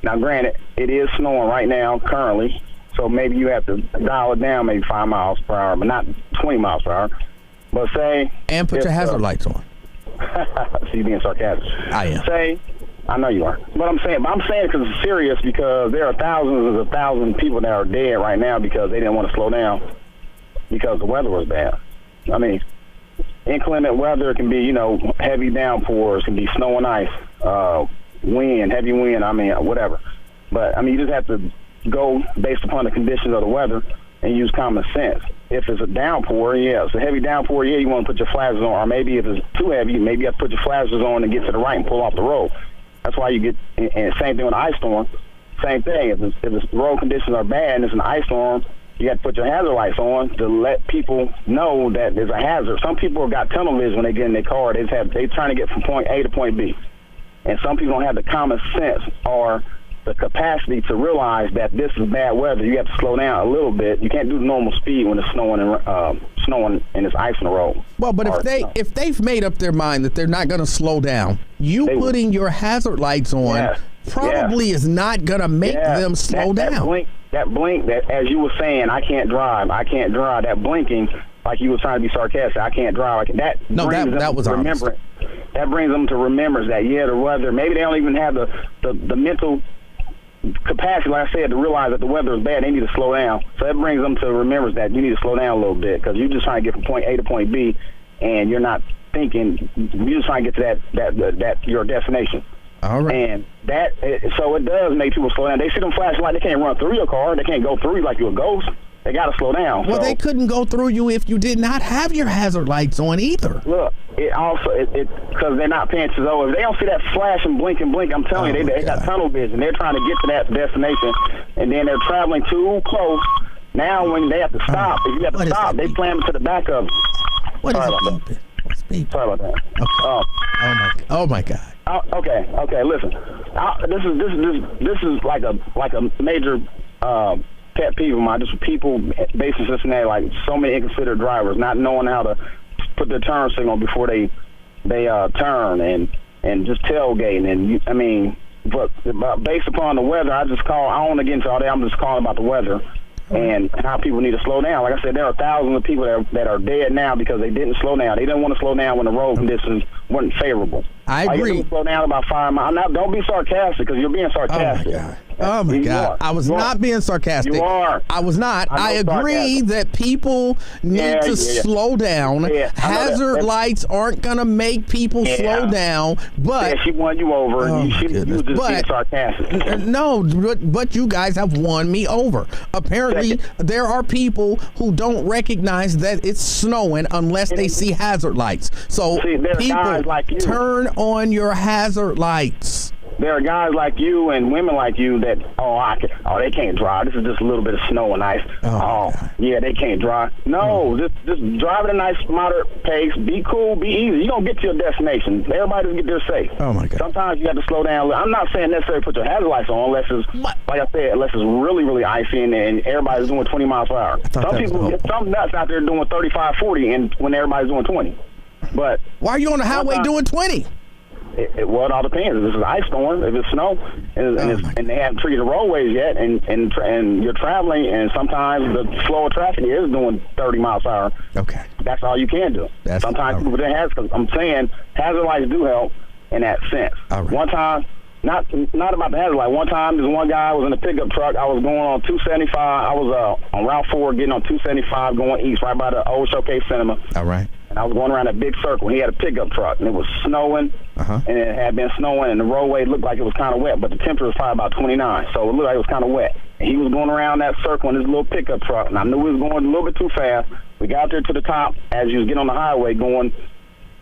Now, granted, it is snowing right now currently, so maybe you have to dial it down maybe 5 miles per hour, but not 20 miles per hour. But say... And put your hazard lights on. So you're being sarcastic. I am. I know you are. But I'm saying it because it's serious, because there are thousands of people that are dead right now because they didn't want to slow down because the weather was bad. I mean, inclement weather can be, heavy downpours, can be snow and ice, wind, heavy wind, whatever. But, you just have to go based upon the conditions of the weather and use common sense. If it's a downpour, it's a heavy downpour, you want to put your flashers on. Or maybe if it's too heavy, maybe you have to put your flashers on and get to the right and pull off the road. That's why you get, and same thing with an ice storm, same thing. If the road conditions are bad and it's an ice storm, you got to put your hazard lights on to let people know that there's a hazard. Some people got tunnel vision when they get in their car. They're trying to get from point A to point B. And some people don't have the common sense or the capacity to realize that this is bad weather. You have to slow down a little bit. You can't do normal speed when it's snowing and it's ice on the road. Well, but if they've made up their mind that they're not going to slow down, putting your hazard lights on probably is not going to make them slow down. That blink, that as you were saying, I can't drive. That blinking, like you were trying to be sarcastic, I can't drive. That was remembrance. That brings them to remembrance that, the weather, maybe they don't even have the mental capacity, like I said, to realize that the weather is bad. They need to slow down. So that brings them to remembrance that you need to slow down a little bit because you're just trying to get from point A to point B, and you're not thinking, you're just trying to get to that your destination. All right. And so it does make people slow down. They see them flashing lights, they can't run through your car. They can't go through you like you're a ghost. They got to slow down. Well, they couldn't go through you if you did not have your hazard lights on either. Look, because they're not paying attention. If they don't see that flash and blink, I'm telling you, they got tunnel vision. They're trying to get to that destination, and then they're traveling too close. Now, when they have to stop, if you have to stop, they slam to the back of. Sorry about that. Okay. Oh my God. Okay. Listen, this is like a major pet peeve of mine. Just people based in Cincinnati, like so many inconsiderate drivers, not knowing how to put their turn signal before they turn and just tailgating. But based upon the weather, I don't want to get into all that. I'm just calling about the weather and how people need to slow down. Like I said, there are thousands of people that are dead now because they didn't slow down. They didn't want to slow down when the road conditions weren't favorable. I agree. You slow down about 5 miles. Don't be sarcastic because you're being sarcastic. Oh my God. I was not being sarcastic. You are. I was not. I agree that people need to slow down. Hazard lights aren't going to make people slow down. But she won you over. You just being sarcastic. No, but you guys have won me over. Apparently, there are people who don't recognize that it's snowing unless they see hazard lights. So people, turn on your hazard lights. There are guys like you and women like you that they can't drive. This is just a little bit of snow and ice. They can't drive. No, just drive at a nice moderate pace. Be cool, be easy. You're gonna get to your destination. Everybody just get there safe. Oh my God. Sometimes you have to slow down. I'm not saying necessarily put your hazard lights on unless it's like I said, unless it's really, really icy and everybody's doing 20 miles per hour. Some nuts out there doing 35, 40 and when everybody's doing 20. But why are you on the highway doing 20? It all depends. If it's an ice storm, if it's snow, and they haven't treated the roadways yet, and you're traveling, and sometimes the flow of traffic is doing 30 miles per hour. Okay. That's all you can do. Sometimes people didn't have, because I'm saying hazard lights do help in that sense. Right. One time, not about the hazard light. One time, there's one guy was in a pickup truck. I was going on 275. I was on Route 4 getting on 275 going east, right by the old Showcase Cinema. All right. and I was going around that big circle. He had a pickup truck, and it was snowing, and it had been snowing, and the roadway looked like it was kind of wet, but the temperature was probably about 29, so it looked like it was kind of wet. And he was going around that circle in his little pickup truck, and I knew he was going a little bit too fast. We got there to the top as you was getting on the highway going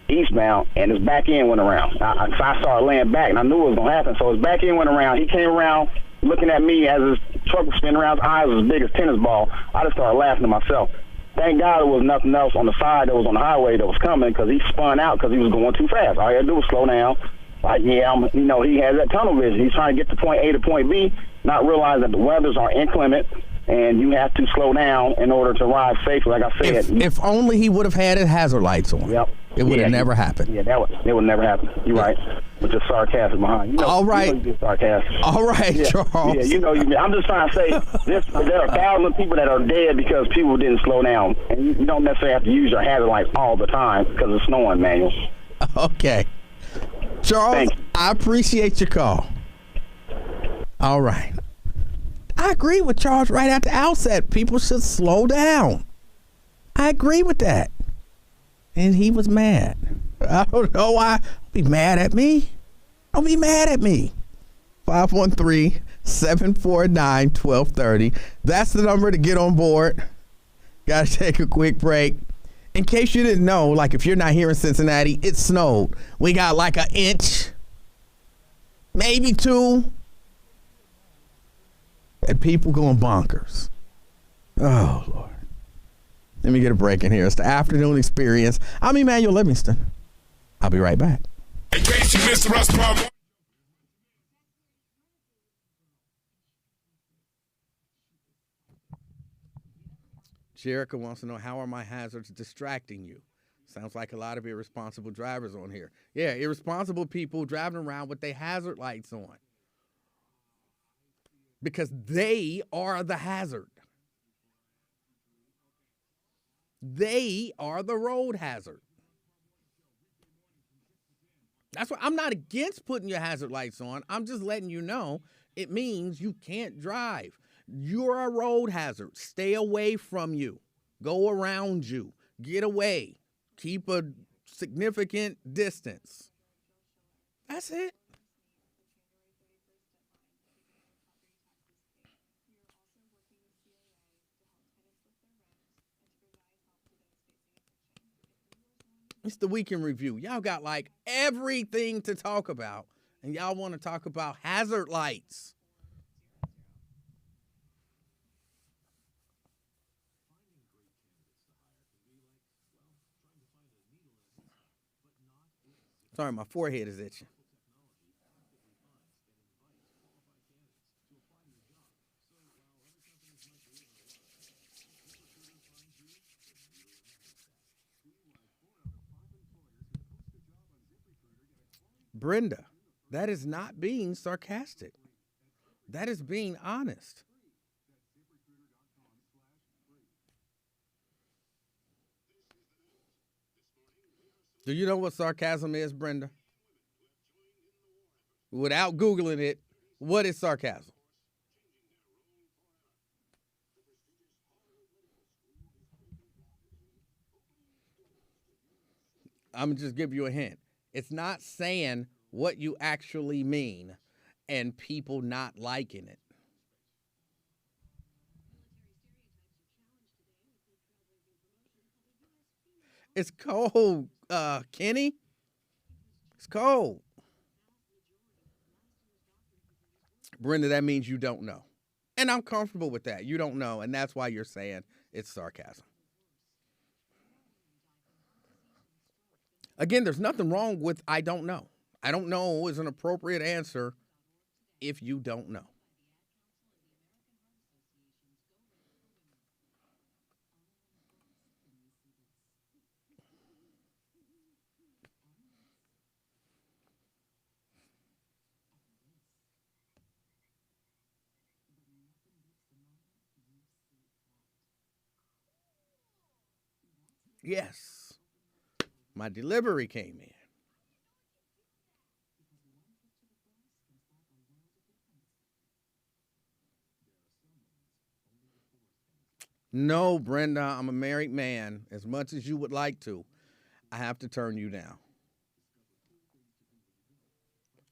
eastbound, and his back end went around. I started laying back, and I knew it was going to happen, so his back end went around. He came around looking at me as his truck was spinning around. His eyes was as big as tennis ball. I just started laughing to myself. Thank God there was nothing else on the side that was on the highway that was coming, because he spun out because he was going too fast. All he had to do was slow down. Like, he has that tunnel vision. He's trying to get to point A to point B, not realize that the weathers are inclement, and you have to slow down in order to ride safely. Like I said, if only he would have had his hazard lights on. Yep. It would have never happened. Yeah, it would never happen. You're right. With just sarcasm behind. All right. You sarcastic. All right, Charles. Yeah, I'm just trying to say there are thousands of people that are dead because people didn't slow down. And you don't necessarily have to use your hazard lights all the time because it's snowing, Manuel. Okay. Charles, I appreciate your call. All right. I agree with Charles right at the outset. People should slow down. I agree with that. And he was mad. I don't know why. Don't be mad at me. Don't be mad at me. 513-749-1230. That's the number to get on board. Got to take a quick break. In case you didn't know, like if you're not here in Cincinnati, it snowed. We got like an inch, maybe 2. And people going bonkers. Oh, Lord. Let me get a break in here. It's the Afternoon Experience. I'm Emanuel Livingston. I'll be right back. In case you missed the rest of our morning. Jerica wants to know, how are my hazards distracting you? Sounds like a lot of irresponsible drivers on here. Yeah, irresponsible people driving around with their hazard lights on. Because they are the hazard. They are the road hazard. That's why I'm not against putting your hazard lights on. I'm just letting you know it means you can't drive. You're a road hazard. Stay away from you. Go around you. Get away. Keep a significant distance. That's it. It's the weekend review. Y'all got like everything to talk about, and y'all want to talk about hazard lights. Sorry, my forehead is itching. Brenda, that is not being sarcastic. That is being honest. Do you know what sarcasm is, Brenda? Without Googling it, what is sarcasm? I'm going to just give you a hint. It's not saying what you actually mean and people not liking it. It's cold, Kenny. It's cold. Brenda, that means you don't know. And I'm comfortable with that. You don't know, and that's why you're saying it's sarcasm. Again, there's nothing wrong with I don't know. I don't know is an appropriate answer if you don't know. Yes. My delivery came in. No, Brenda, I'm a married man, as much as you would like to. I have to turn you down.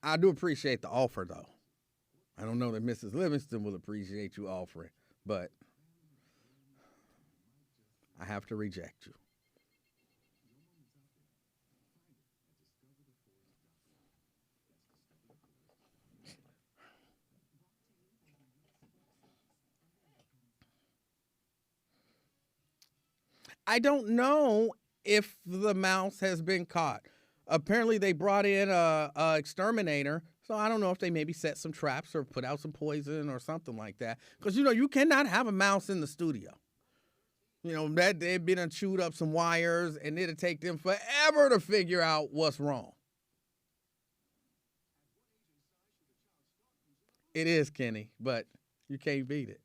I do appreciate the offer, though. I don't know that Mrs. Livingston will appreciate you offering, but I have to reject you. I don't know if the mouse has been caught. Apparently, they brought in a exterminator, so I don't know if they maybe set some traps or put out some poison or something like that. Because, you cannot have a mouse in the studio. That they've been and chewed up some wires, and it'll take them forever to figure out what's wrong. It is, Kenny, but you can't beat it.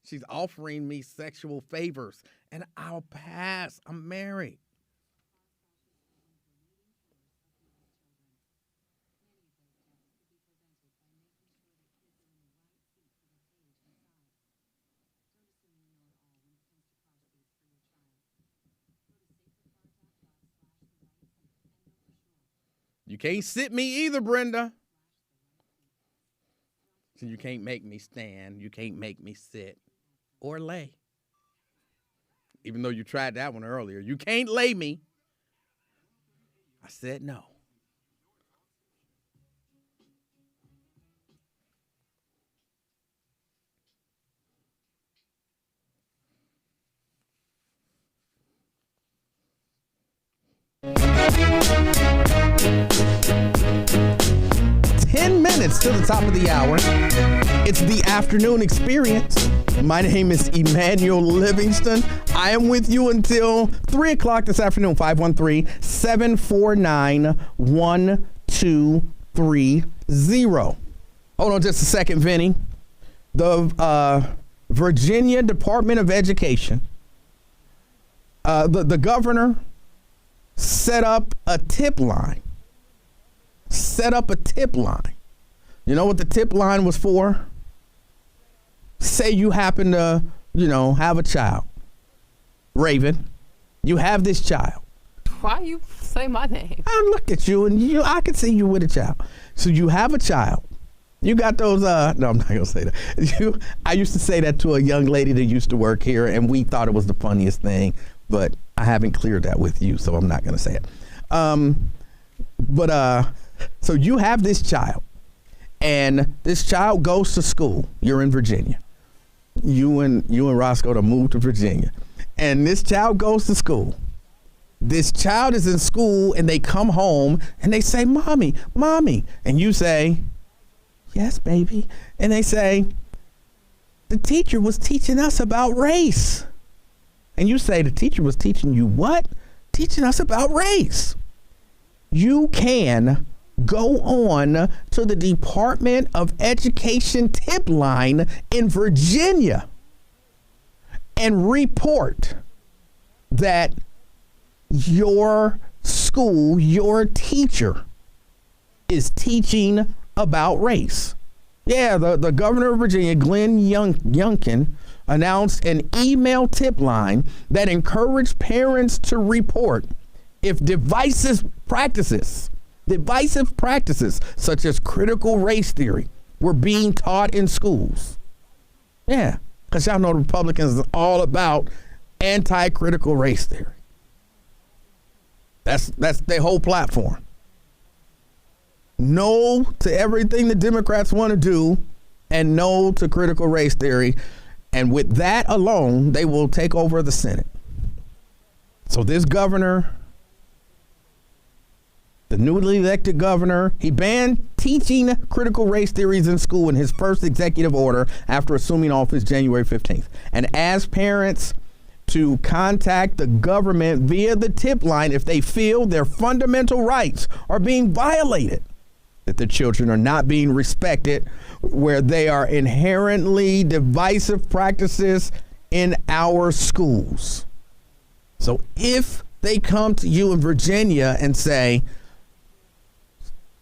She's offering me sexual favors, and I'll pass. I'm married. You can't sit me either, Brenda. So you can't make me stand. You can't make me sit or lay. Even though you tried that one earlier. You can't lay me. I said no. Minutes to the top of the hour. It's the afternoon experience. My name is Emanuel Livingston. I am with you until 3 o'clock this afternoon. 513-749-1230. Hold on just a second, Vinny. The Virginia Department of Education, the governor set up a tip line. You know what the tip line was for? Say you happen to, have a child. Raven, you have this child. Why you say my name? I look at you and I can see you with a child. So you have a child. You got those, no, I'm not going to say that. I used to say that to a young lady that used to work here, and we thought it was the funniest thing, but I haven't cleared that with you, so I'm not going to say it. So you have this child. And this child goes to school. You're in Virginia. You and Roscoe to move to Virginia. And this child goes to school. This child is in school and they come home and they say, Mommy. And you say, yes, baby. And they say, the teacher was teaching us about race. And you say, the teacher was teaching you what? Teaching us about race. You can go on to the Department of Education tip line in Virginia and report that your school, your teacher is teaching about race. Yeah, the governor of Virginia, Glenn Youngkin, announced an email tip line that encouraged parents to report if divisive practices such as critical race theory were being taught in schools. Yeah, because y'all know the Republicans are all about anti-critical race theory. That's their whole platform. No to everything the Democrats want to do and no to critical race theory. And with that alone, they will take over the Senate. So this governor, the newly elected governor, he banned teaching critical race theories in school in his first executive order after assuming office January 15th. And asked parents to contact the government via the tip line if they feel their fundamental rights are being violated, that their children are not being respected, where they are inherently divisive practices in our schools. So if they come to you in Virginia and say,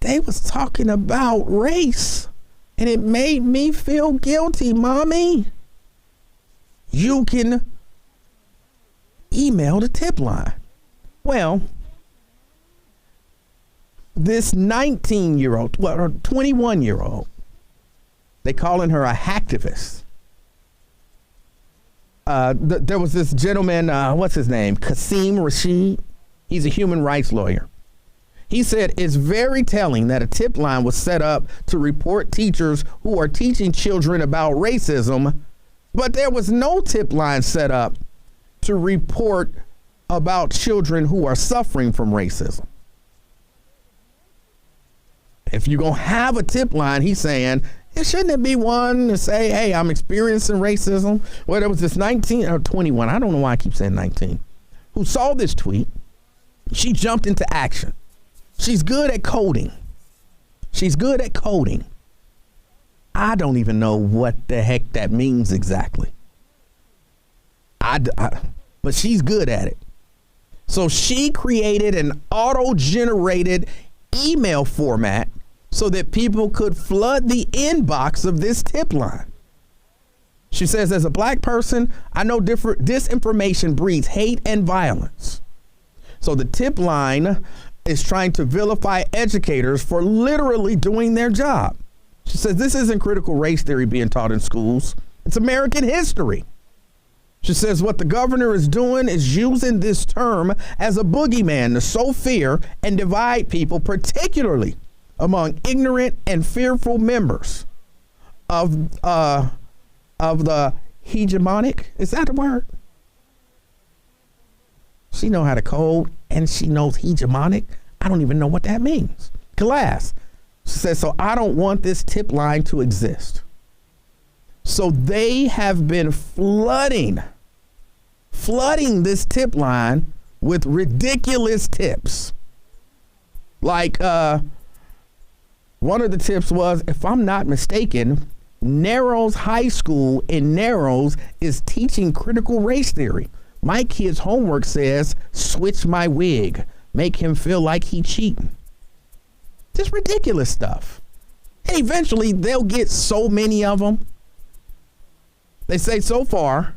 they was talking about race and it made me feel guilty, Mommy, you can email the tip line. Well, this 19-year-old, well, or 21-year-old, they calling her a hacktivist. There was this gentleman, what's his name? Qasim Rashid. He's a human rights lawyer. He said it's very telling that a tip line was set up to report teachers who are teaching children about racism, but there was no tip line set up to report about children who are suffering from racism. If you're going to have a tip line, he's saying, shouldn't it be one to say, hey, I'm experiencing racism? Well, there was this 19 or 21, I don't know why I keep saying 19, who saw this tweet. She jumped into action. She's good at coding. I don't even know what the heck that means exactly. But she's good at it. So she created an auto-generated email format so that people could flood the inbox of this tip line. She says, as a black person, I know disinformation breeds hate and violence. So the tip line is trying to vilify educators for literally doing their job. She says this isn't critical race theory being taught in schools. It's American history. She says what the governor is doing is using this term as a boogeyman to sow fear and divide people, particularly among ignorant and fearful members of the hegemonic. Is that the word? She knows how to code and she knows hegemonic. I don't even know what that means. Class. She says, so I don't want this tip line to exist. So they have been flooding this tip line with ridiculous tips. Like one of the tips was, if I'm not mistaken, Narrows High School in Narrows is teaching critical race theory. My kid's homework says, switch my wig, make him feel like he cheating. Just ridiculous stuff. And eventually they'll get so many of them. They say so far,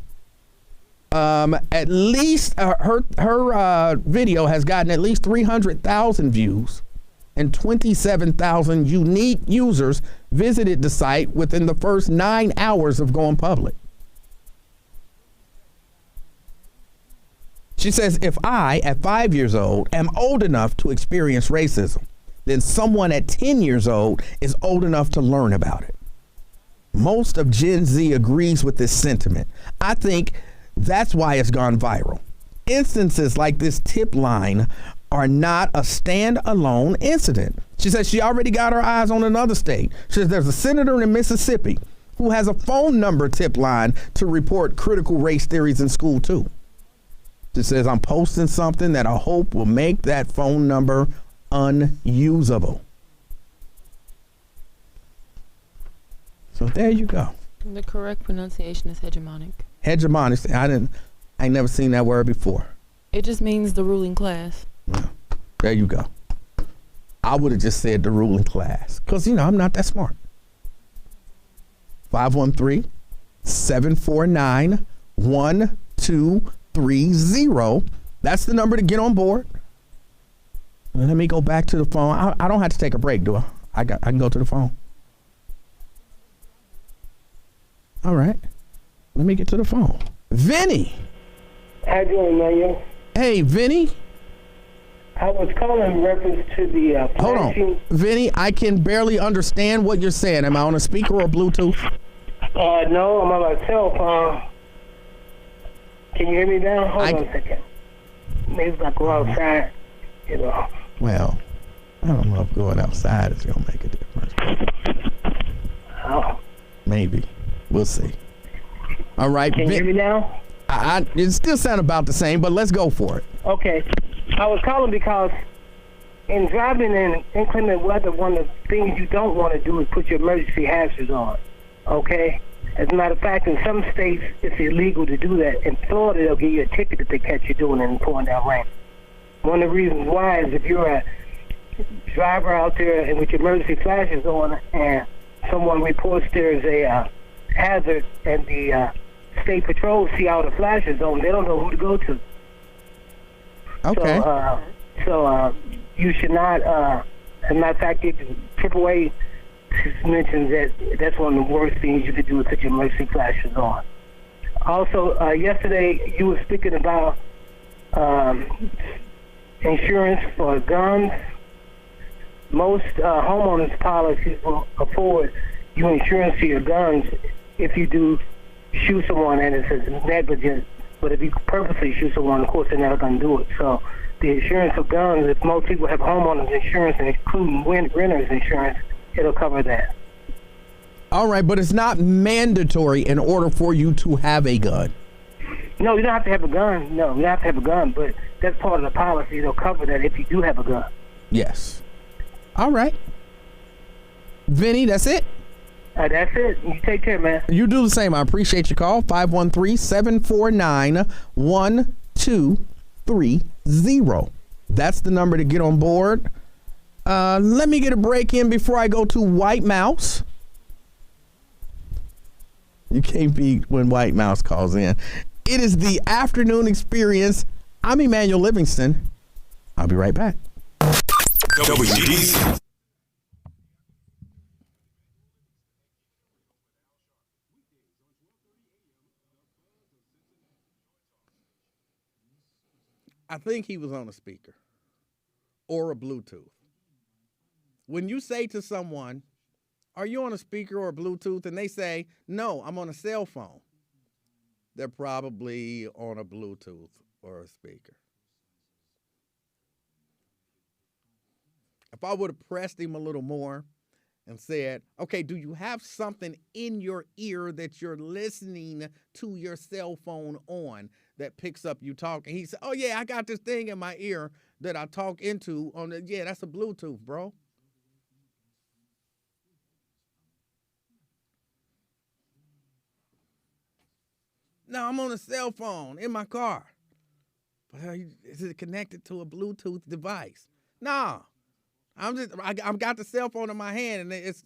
at least her video has gotten at least 300,000 views and 27,000 unique users visited the site within the first 9 hours of going public. She says, if I, at 5 years old, am old enough to experience racism, then someone at 10 years old is old enough to learn about it. Most of Gen Z agrees with this sentiment. I think that's why it's gone viral. Instances like this tip line are not a standalone incident. She says she already got her eyes on another state. She says there's a senator in Mississippi who has a phone number tip line to report critical race theories in school too. She says, I'm posting something that I hope will make that phone number unusable. So there you go. The correct pronunciation is hegemonic. Hegemonic. I ain't never seen that word before. It just means the ruling class. Well, there you go. I would have just said the ruling class because, I'm not that smart. 513-749-1230. That's the number to get on board. Let me go back to the phone. I don't have to take a break, do I? I can go to the phone. All right. Let me get to the phone. Vinny. How you doing, Manuel? Hey, Vinny. I was calling in reference to the Hold on. Vinny, I can barely understand what you're saying. Am I on a speaker or Bluetooth? No, I'm on my cell phone. Can you hear me now? Hold on a second. Maybe if I go outside, Well, I don't know if going outside is going to make a difference. Oh. Maybe. We'll see. All right. Can you hear me now? It still sounds about the same, but let's go for it. Okay. I was calling because in driving in inclement weather, one of the things you don't want to do is put your emergency hazards on. Okay? As a matter of fact, in some states, it's illegal to do that. In Florida, they'll give you a ticket if they catch you doing it and pouring down rain. One of the reasons why is if you're a driver out there and with your emergency flashes on and someone reports there's a hazard and the state patrol see all the flashes on, they don't know who to go to. Okay. So you should not As a matter of fact, AAA mentions that that's one of the worst things you could do is put your emergency flashers on. Also, yesterday you were speaking about insurance for guns. Most homeowners policies will afford you insurance for your guns if you do shoot someone and it's negligent. But if you purposely shoot someone, of course, they're never going to do it. So the insurance for guns, if most people have homeowners insurance and including renters insurance, it'll cover that. All right, but it's not mandatory in order for you to have a gun. No, you don't have to have a gun. No, you don't have to have a gun, but that's part of the policy. It'll cover that if you do have a gun. Yes. All right. Vinny, that's it? That's it. You take care, man. You do the same. I appreciate your call. 513-749-1230. That's the number to get on board. Let me get a break in before I go to White Mouse. You can't beat when White Mouse calls in. It is the afternoon experience. I'm Emanuel Livingston. I'll be right back. WDC. I think he was on a speaker or a Bluetooth. When you say to someone, are you on a speaker or a Bluetooth? And they say, no, I'm on a cell phone. They're probably on a Bluetooth or a speaker. If I would have pressed him a little more and said, okay, do you have something in your ear that you're listening to your cell phone on that picks up you talking? He said, oh, yeah, I got this thing in my ear that I talk into. Yeah, that's a Bluetooth, bro. No, I'm on a cell phone in my car. But is it connected to a Bluetooth device? No. I got the cell phone in my hand and it's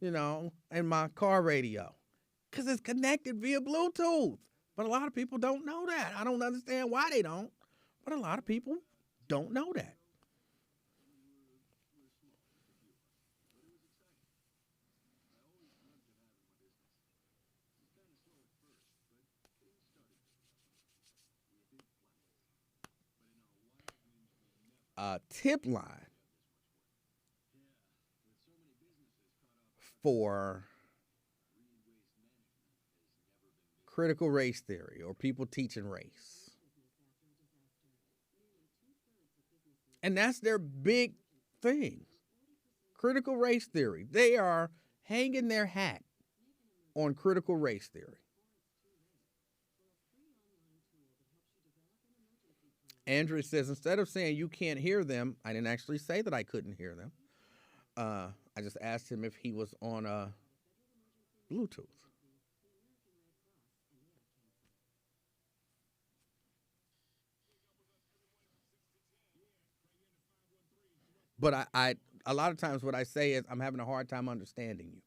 in my car radio. Because it's connected via Bluetooth. But a lot of people don't know that. I don't understand why they don't. But a lot of people don't know that. Tip line for critical race theory or people teaching race. And that's their big thing. Critical race theory. They are hanging their hat on critical race theory. Andrew says, instead of saying you can't hear them, I didn't actually say that I couldn't hear them. I just asked him if he was on a Bluetooth. But I a lot of times what I say is I'm having a hard time understanding you.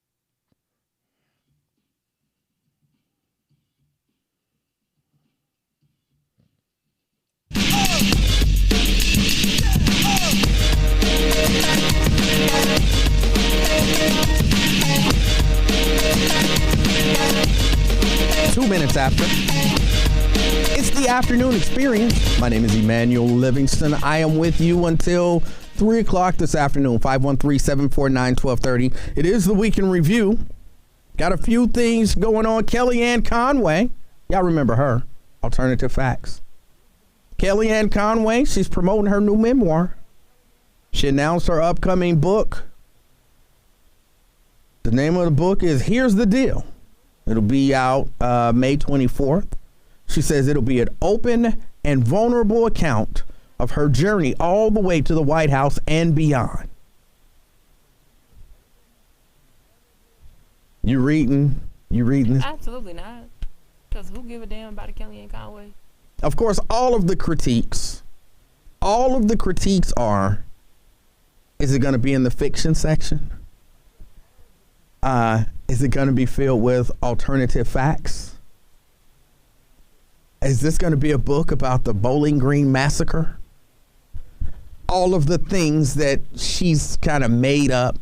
2 minutes after. It's the afternoon experience. My name is Emanuel Livingston. I am with you until 3 o'clock this afternoon, 513-749-1230. It is the Week in Review. Got a few things going on. Kellyanne Conway. Y'all remember her. Alternative Facts. Kellyanne Conway, she's promoting her new memoir. She announced her upcoming book. The name of the book is Here's the Deal. It'll be out May 24th. She says it'll be an open and vulnerable account of her journey all the way to the White House and beyond. You reading this? Absolutely not. Because who give a damn about a Kellyanne Conway? Of course, all of the critiques are, is it going to be in the fiction section? Is it going to be filled with alternative facts? Is this going to be a book about the Bowling Green massacre? all of the things that she's kind of made up.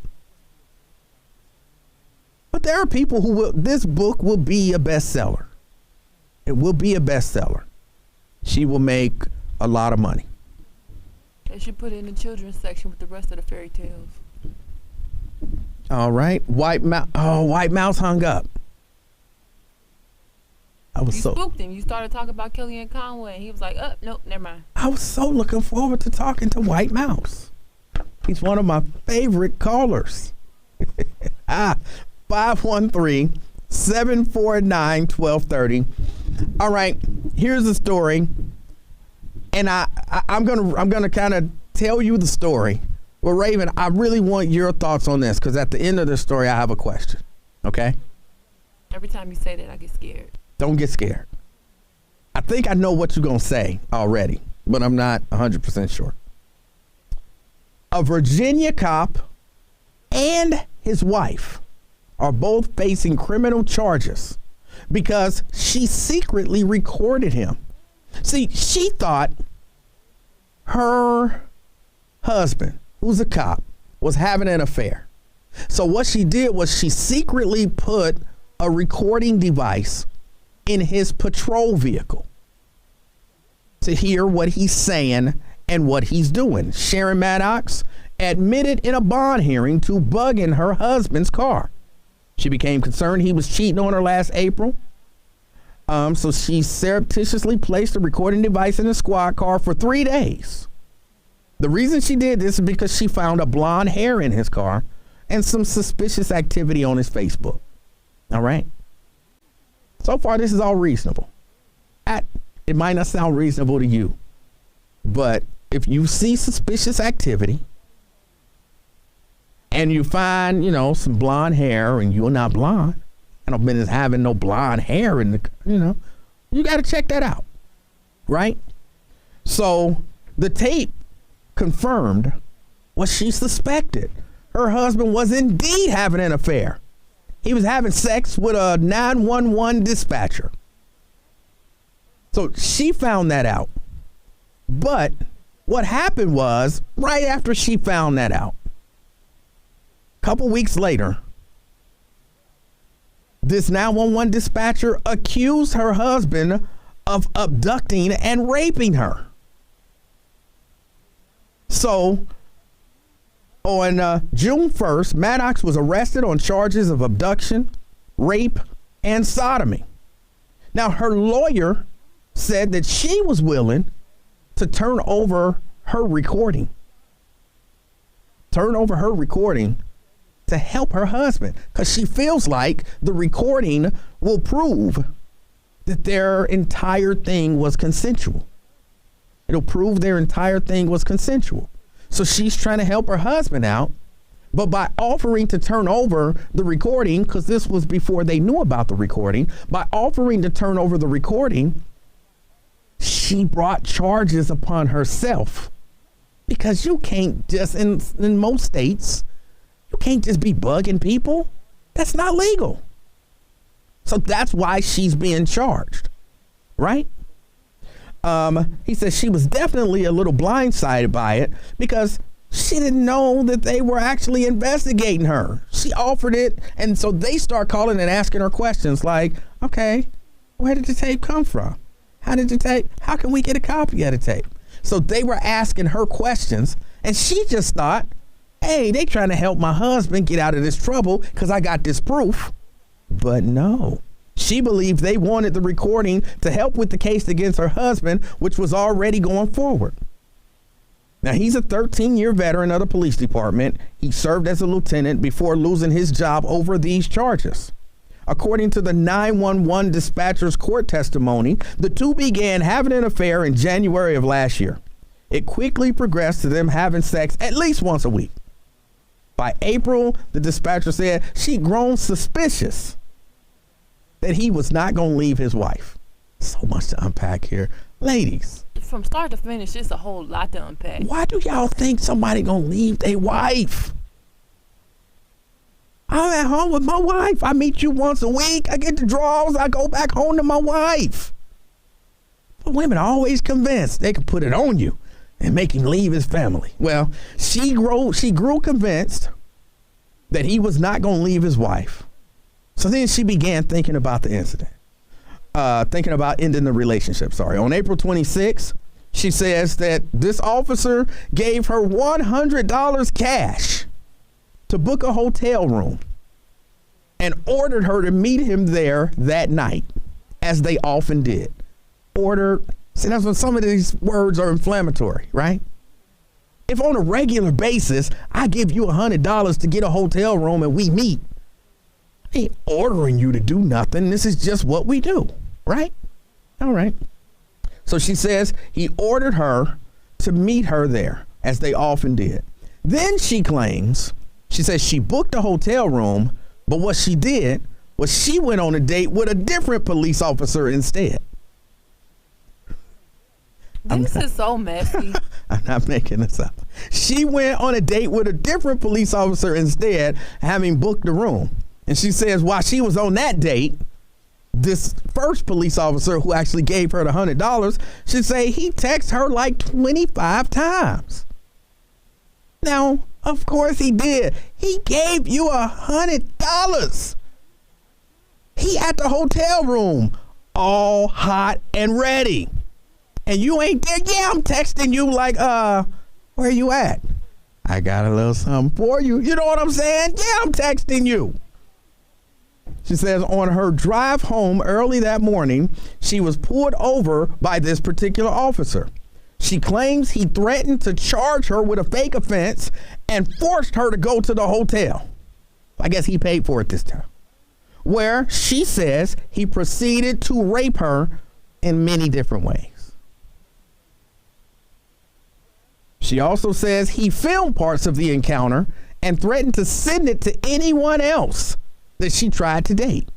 But there are people who will, this book will be a bestseller. It will be a bestseller. She will make a lot of money. They should put it in the children's section with the rest of the fairy tales. All right. White Mouse hung up. You spooked him. You started talking about Kellyanne Conway. He was like, nope, never mind. I was so looking forward to talking to White Mouse. He's one of my favorite callers. 513-749-1230. All right, here's the story. And I'm gonna kind of tell you the story. Well, Raven, I really want your thoughts on this, because at the end of the story, I have a question. Okay? Every time you say that, I get scared. Don't get scared. I think I know what you're going to say already, but I'm not 100% sure. A Virginia cop and his wife are both facing criminal charges because she secretly recorded him. See, she thought her husband, who's a cop, was having an affair. So what she did was she secretly put a recording device in his patrol vehicle to hear what he's saying and what he's doing. Sharon Maddox admitted in a bond hearing to bugging her husband's car. She became concerned he was cheating on her last April. So she surreptitiously placed a recording device in the squad car for 3 days. The reason she did this is because she found a blonde hair in his car and some suspicious activity on his Facebook. All right. So far, this is all reasonable. It might not sound reasonable to you, but if you see suspicious activity and you find, some blonde hair and you're not blonde, I don't mean as having no blonde hair in the, you got to check that out. Right? So the tape confirmed what she suspected. Her husband was indeed having an affair. He was having sex with a 911 dispatcher. So she found that out. But what happened was, right after she found that out, a couple weeks later, this 911 dispatcher accused her husband of abducting and raping her. So on June 1st, Maddox was arrested on charges of abduction, rape, and sodomy. Now, her lawyer said that she was willing to turn over her recording. To help her husband, because she feels like the recording will prove that their entire thing was consensual. It'll prove their entire thing was consensual. So she's trying to help her husband out, but by offering to turn over the recording, because this was before they knew about the recording, by offering to turn over the recording, she brought charges upon herself. Because you can't just, in most states, you can't just be bugging people. That's not legal. So that's why she's being charged, right? He says she was definitely a little blindsided by it because she didn't know that they were actually investigating her. She offered it, and so they start calling and asking her questions like, okay, where did the tape come from? How can we get a copy of the tape? So they were asking her questions, and she just thought, hey, they trying to help my husband get out of this trouble because I got this proof. But no. She believed they wanted the recording to help with the case against her husband, which was already going forward. Now, he's a 13-year veteran of the police department. He served as a lieutenant before losing his job over these charges. According to the 911 dispatcher's court testimony, the two began having an affair in January of last year. It quickly progressed to them having sex at least once a week. By April, the dispatcher said she'd grown suspicious that he was not going to leave his wife. So much to unpack here. Ladies. From start to finish, it's a whole lot to unpack. Why do y'all think somebody going to leave their wife? I'm at home with my wife. I meet you once a week. I get the draws. I go back home to my wife. But women are always convinced they can put it on you and make him leave his family. Well, she grew convinced that he was not going to leave his wife. So then she began thinking about the incident, thinking about ending the relationship. On April 26th, she says that this officer gave her $100 cash to book a hotel room and ordered her to meet him there that night, as they often did. Ordered. See, that's when some of these words are inflammatory, right? If on a regular basis, I give you $100 to get a hotel room and we meet, I ain't ordering you to do nothing. This is just what we do, right? All right. So she says he ordered her to meet her there, as they often did. Then she claims, she says she booked a hotel room, but what she did was she went on a date with a different police officer instead. This is so messy. I'm not making this up. She went on a date with a different police officer instead, having booked the room. And she says while she was on that date, this first police officer who actually gave her the $100, she say he texted her like 25 times. Now, of course he did. He gave you $100. He at the hotel room, all hot and ready. And you ain't there. Yeah, I'm texting you like, where you at? I got a little something for you. You know what I'm saying? Yeah, I'm texting you. She says on her drive home early that morning, she was pulled over by this particular officer. She claims he threatened to charge her with a fake offense and forced her to go to the hotel. I guess he paid for it this time. Where she says he proceeded to rape her in many different ways. She also says he filmed parts of the encounter and threatened to send it to anyone else that she tried to date.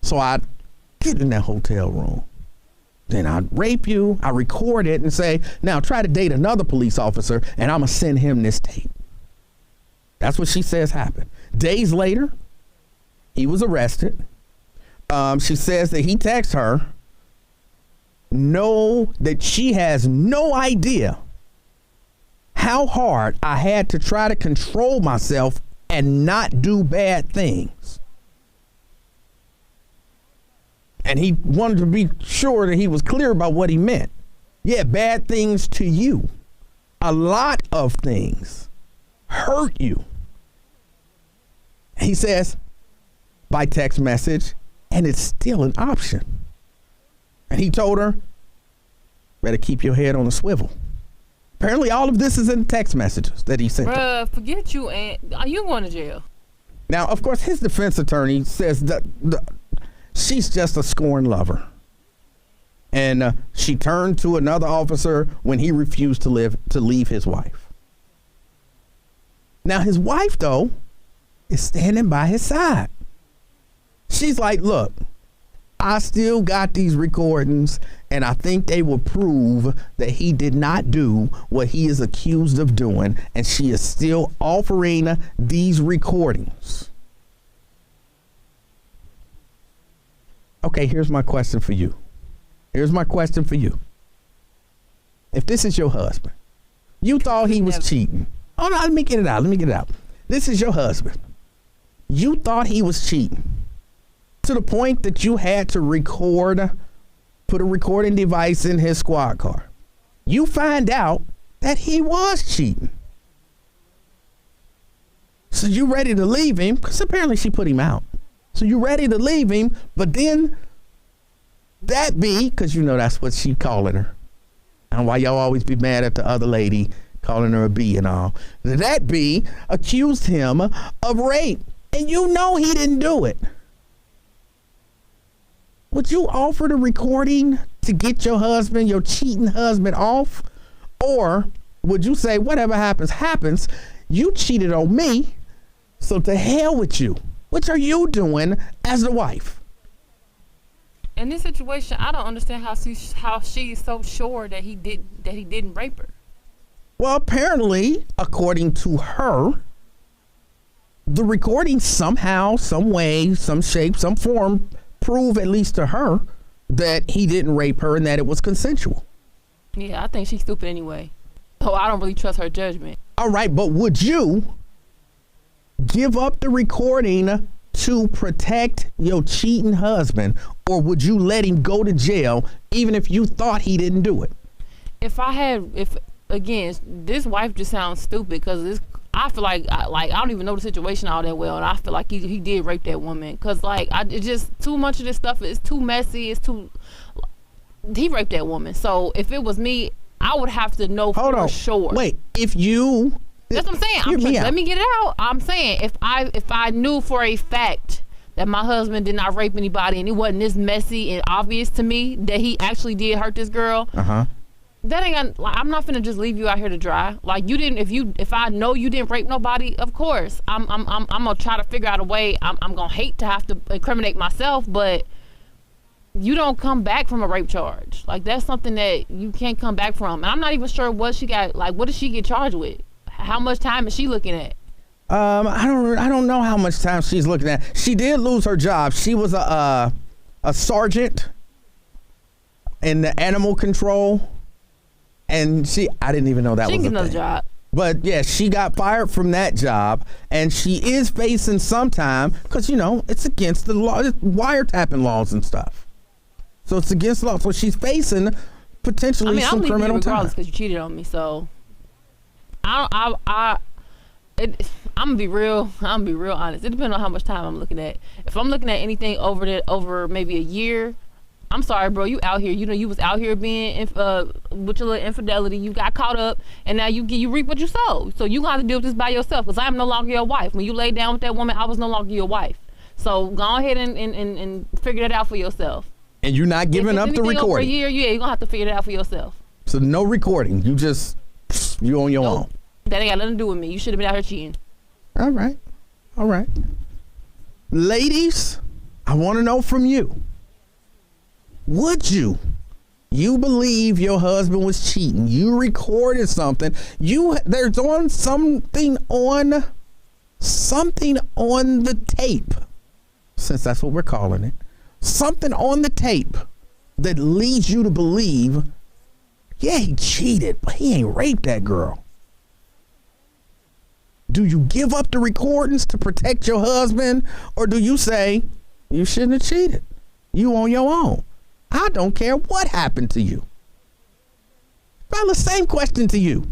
So I'd get in that hotel room. Then I'd rape you. I record it and say, now try to date another police officer and I'm going to send him this tape. That's what she says happened. Days later, he was arrested. She says that he texted her, that she has no idea how hard I had to try to control myself and not do bad things. And he wanted to be sure that he was clear about what he meant. Yeah, bad things to you. A lot of things hurt you. He says by text message, and it's still an option. And he told her, better keep your head on a swivel. Apparently all of this is in text messages that he sent her. Bruh, forget you, Aunt. Are you going to jail? Now, of course, his defense attorney says that she's just a scorned lover. And she turned to another officer when he refused to leave his wife. Now, his wife, though, is standing by his side. She's like, look, I still got these recordings, and I think they will prove that he did not do what he is accused of doing, and she is still offering these recordings. Okay, here's my question for you. If this is your husband, you thought he was cheating. Oh, no, let me get it out. This is your husband. You thought he was cheating to the point that you had to put a recording device in his squad car. You find out that he was cheating. So you ready to leave him, because apparently she put him out. So you ready to leave him, but then that B, because you know that's what she calling her. And why y'all always be mad at the other lady calling her a B and all. That B accused him of rape. And you know he didn't do it. Would you offer the recording to get your husband, your cheating husband, off? Or would you say, whatever happens, you cheated on me, so to hell with you. What are you doing as the wife? In this situation, I don't understand how she's so sure that he didn't rape her. Well, apparently, according to her, the recording somehow, some way, some shape, some form prove, at least to her, that he didn't rape her and that it was consensual. Yeah, I think she's stupid anyway. So I don't really trust her judgment. All right, but would you give up the recording to protect your cheating husband, or would you let him go to jail even if you thought he didn't do it? Again, this wife just sounds stupid because I feel like I don't even know the situation all that well, and I feel like he did rape that woman because it's just too much of this stuff is too messy. He raped that woman. So if it was me, I would have to know for sure. Wait, if you. That's what I'm saying. Let me get it out. I'm saying if I knew for a fact that my husband did not rape anybody and it wasn't this messy and obvious to me that he actually did hurt this girl. That ain't I'm not finna just leave you out here to dry. Like you didn't. If I know you didn't rape nobody, of course I'm gonna try to figure out a way. I'm gonna hate to have to incriminate myself, but you don't come back from a rape charge. Like that's something that you can't come back from. And I'm not even sure what she got. Like what did she get charged with? How much time is she looking at? I don't know how much time she's looking at. She did lose her job. She was a sergeant in the animal control. And I didn't even know that was a thing. She can get another job. But yeah, she got fired from that job, and she is facing some time because it's against the law, it's wiretapping laws and stuff. So it's against the law. So she's facing potentially some criminal time. Regardless, because you cheated on me. So I'm gonna be real honest. It depends on how much time I'm looking at. If I'm looking at anything over maybe a year. I'm sorry, bro. You out here. You was out here being with your little infidelity. You got caught up, and now you reap what you sowed. So you gonna have to deal with this by yourself. Because I am no longer your wife. When you laid down with that woman, I was no longer your wife. So go ahead and figure that out for yourself. And you're not giving up the recording. Over a year, you're gonna have to figure it out for yourself. So no recording. You on your own. That ain't got nothing to do with me. You should have been out here cheating. All right. Ladies, I want to know from you. Would you believe your husband was cheating? You recorded something. There's something on the tape, since that's what we're calling it. Something on the tape that leads you to believe, yeah, he cheated, but he ain't raped that girl. Do you give up the recordings to protect your husband, or do you say you shouldn't have cheated? You on your own. I don't care what happened to you. Fella, same question to you.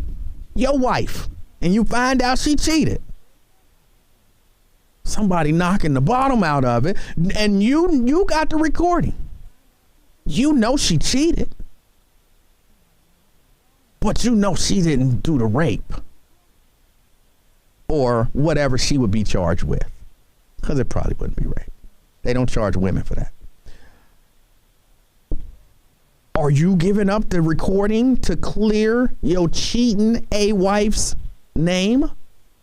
Your wife, and you find out she cheated. Somebody knocking the bottom out of it, and you got the recording. You know she cheated, but you know she didn't do the rape or whatever she would be charged with, because it probably wouldn't be rape. They don't charge women for that. Are you giving up the recording to clear your cheating wife's name?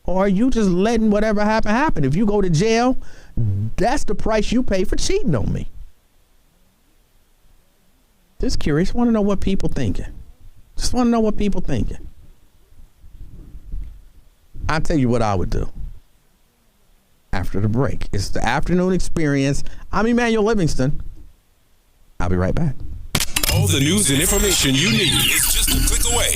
Or are you just letting whatever happen? If you go to jail, that's the price you pay for cheating on me. Just curious. Want to know what people thinking. Just want to know what people thinking. I'll tell you what I would do after the break. It's the afternoon experience. I'm Emanuel Livingston. I'll be right back. All the news and information you need is just a click away.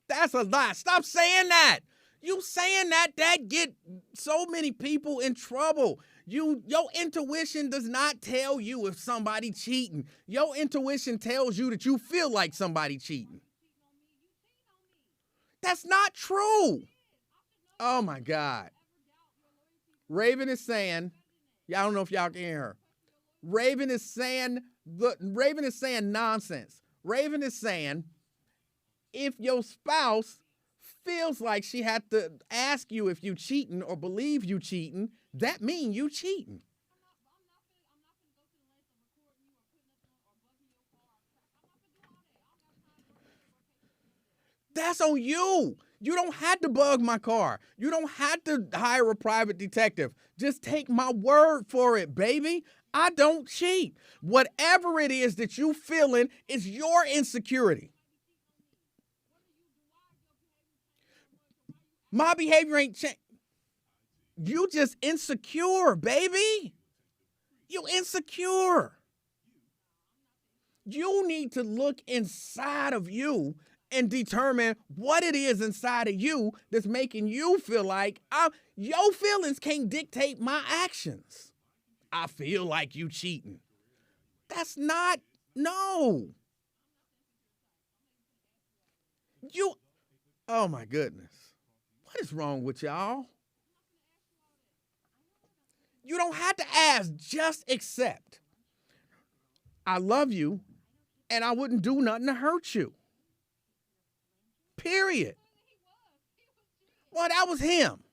That's a lie. Stop saying that. You saying that get so many people in trouble. Your intuition does not tell you if somebody cheating. Your intuition tells you that you feel like somebody cheating. That's not true. Oh my God. Raven is saying, I don't know if y'all can hear her. Raven is saying nonsense. Raven is saying, if your spouse feels like she had to ask you if you cheating or believe you cheating, that mean you cheating. That's on you. You don't have to bug my car. You don't have to hire a private detective. Just take my word for it, baby. I don't cheat. Whatever it is that you feeling is your insecurity. My behavior ain't changed. You just insecure, baby. You insecure. You need to look inside of you and determine what it is inside of you that's making you feel like your feelings can't dictate my actions. I feel like you cheating. That's not, no. Oh my goodness. What is wrong with y'all? You don't have to ask, just accept. I love you, and I wouldn't do nothing to hurt you. Period. Well, that was him.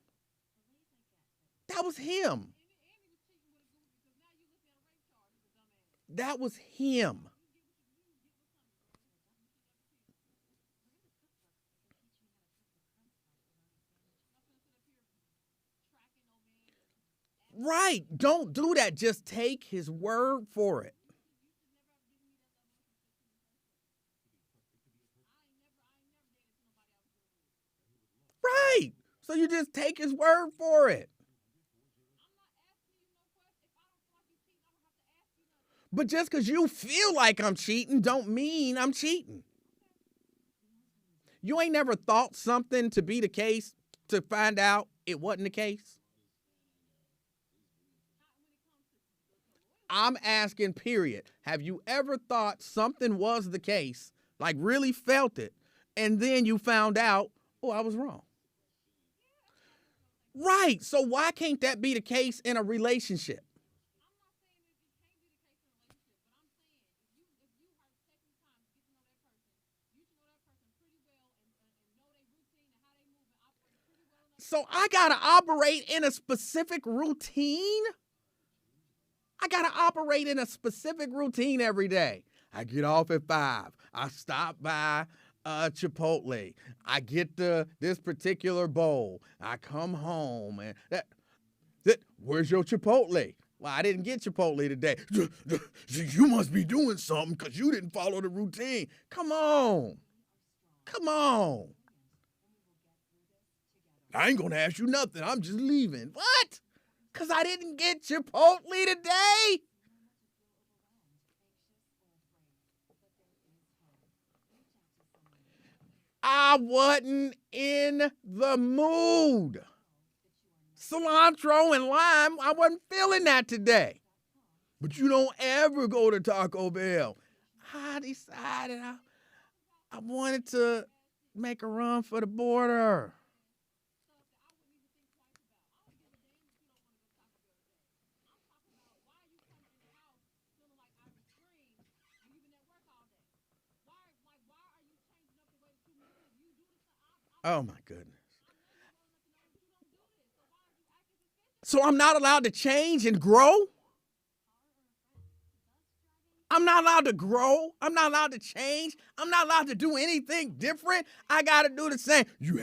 That was him. That was him. Right. Don't do that. Just take his word for it. Right. So you just take his word for it. But just because you feel like I'm cheating don't mean I'm cheating. You ain't never thought something to be the case to find out it wasn't the case? I'm asking, period. Have you ever thought something was the case, like really felt it, and then you found out, oh, I was wrong? Right. So why can't that be the case in a relationship? So I got to operate in a specific routine? I got to operate in a specific routine every day. I get off at 5. I stop by Chipotle. I get this particular bowl. I come home and where's your Chipotle? Well, I didn't get Chipotle today. You must be doing something because you didn't follow the routine. Come on. Come on. I ain't going to ask you nothing. I'm just leaving. What? Because I didn't get Chipotle today? I wasn't in the mood. Cilantro and lime, I wasn't feeling that today. But you don't ever go to Taco Bell. I decided I wanted to make a run for the border. Oh, my goodness. So I'm not allowed to change and grow? I'm not allowed to grow? I'm not allowed to change? I'm not allowed to do anything different? I got to do the same. You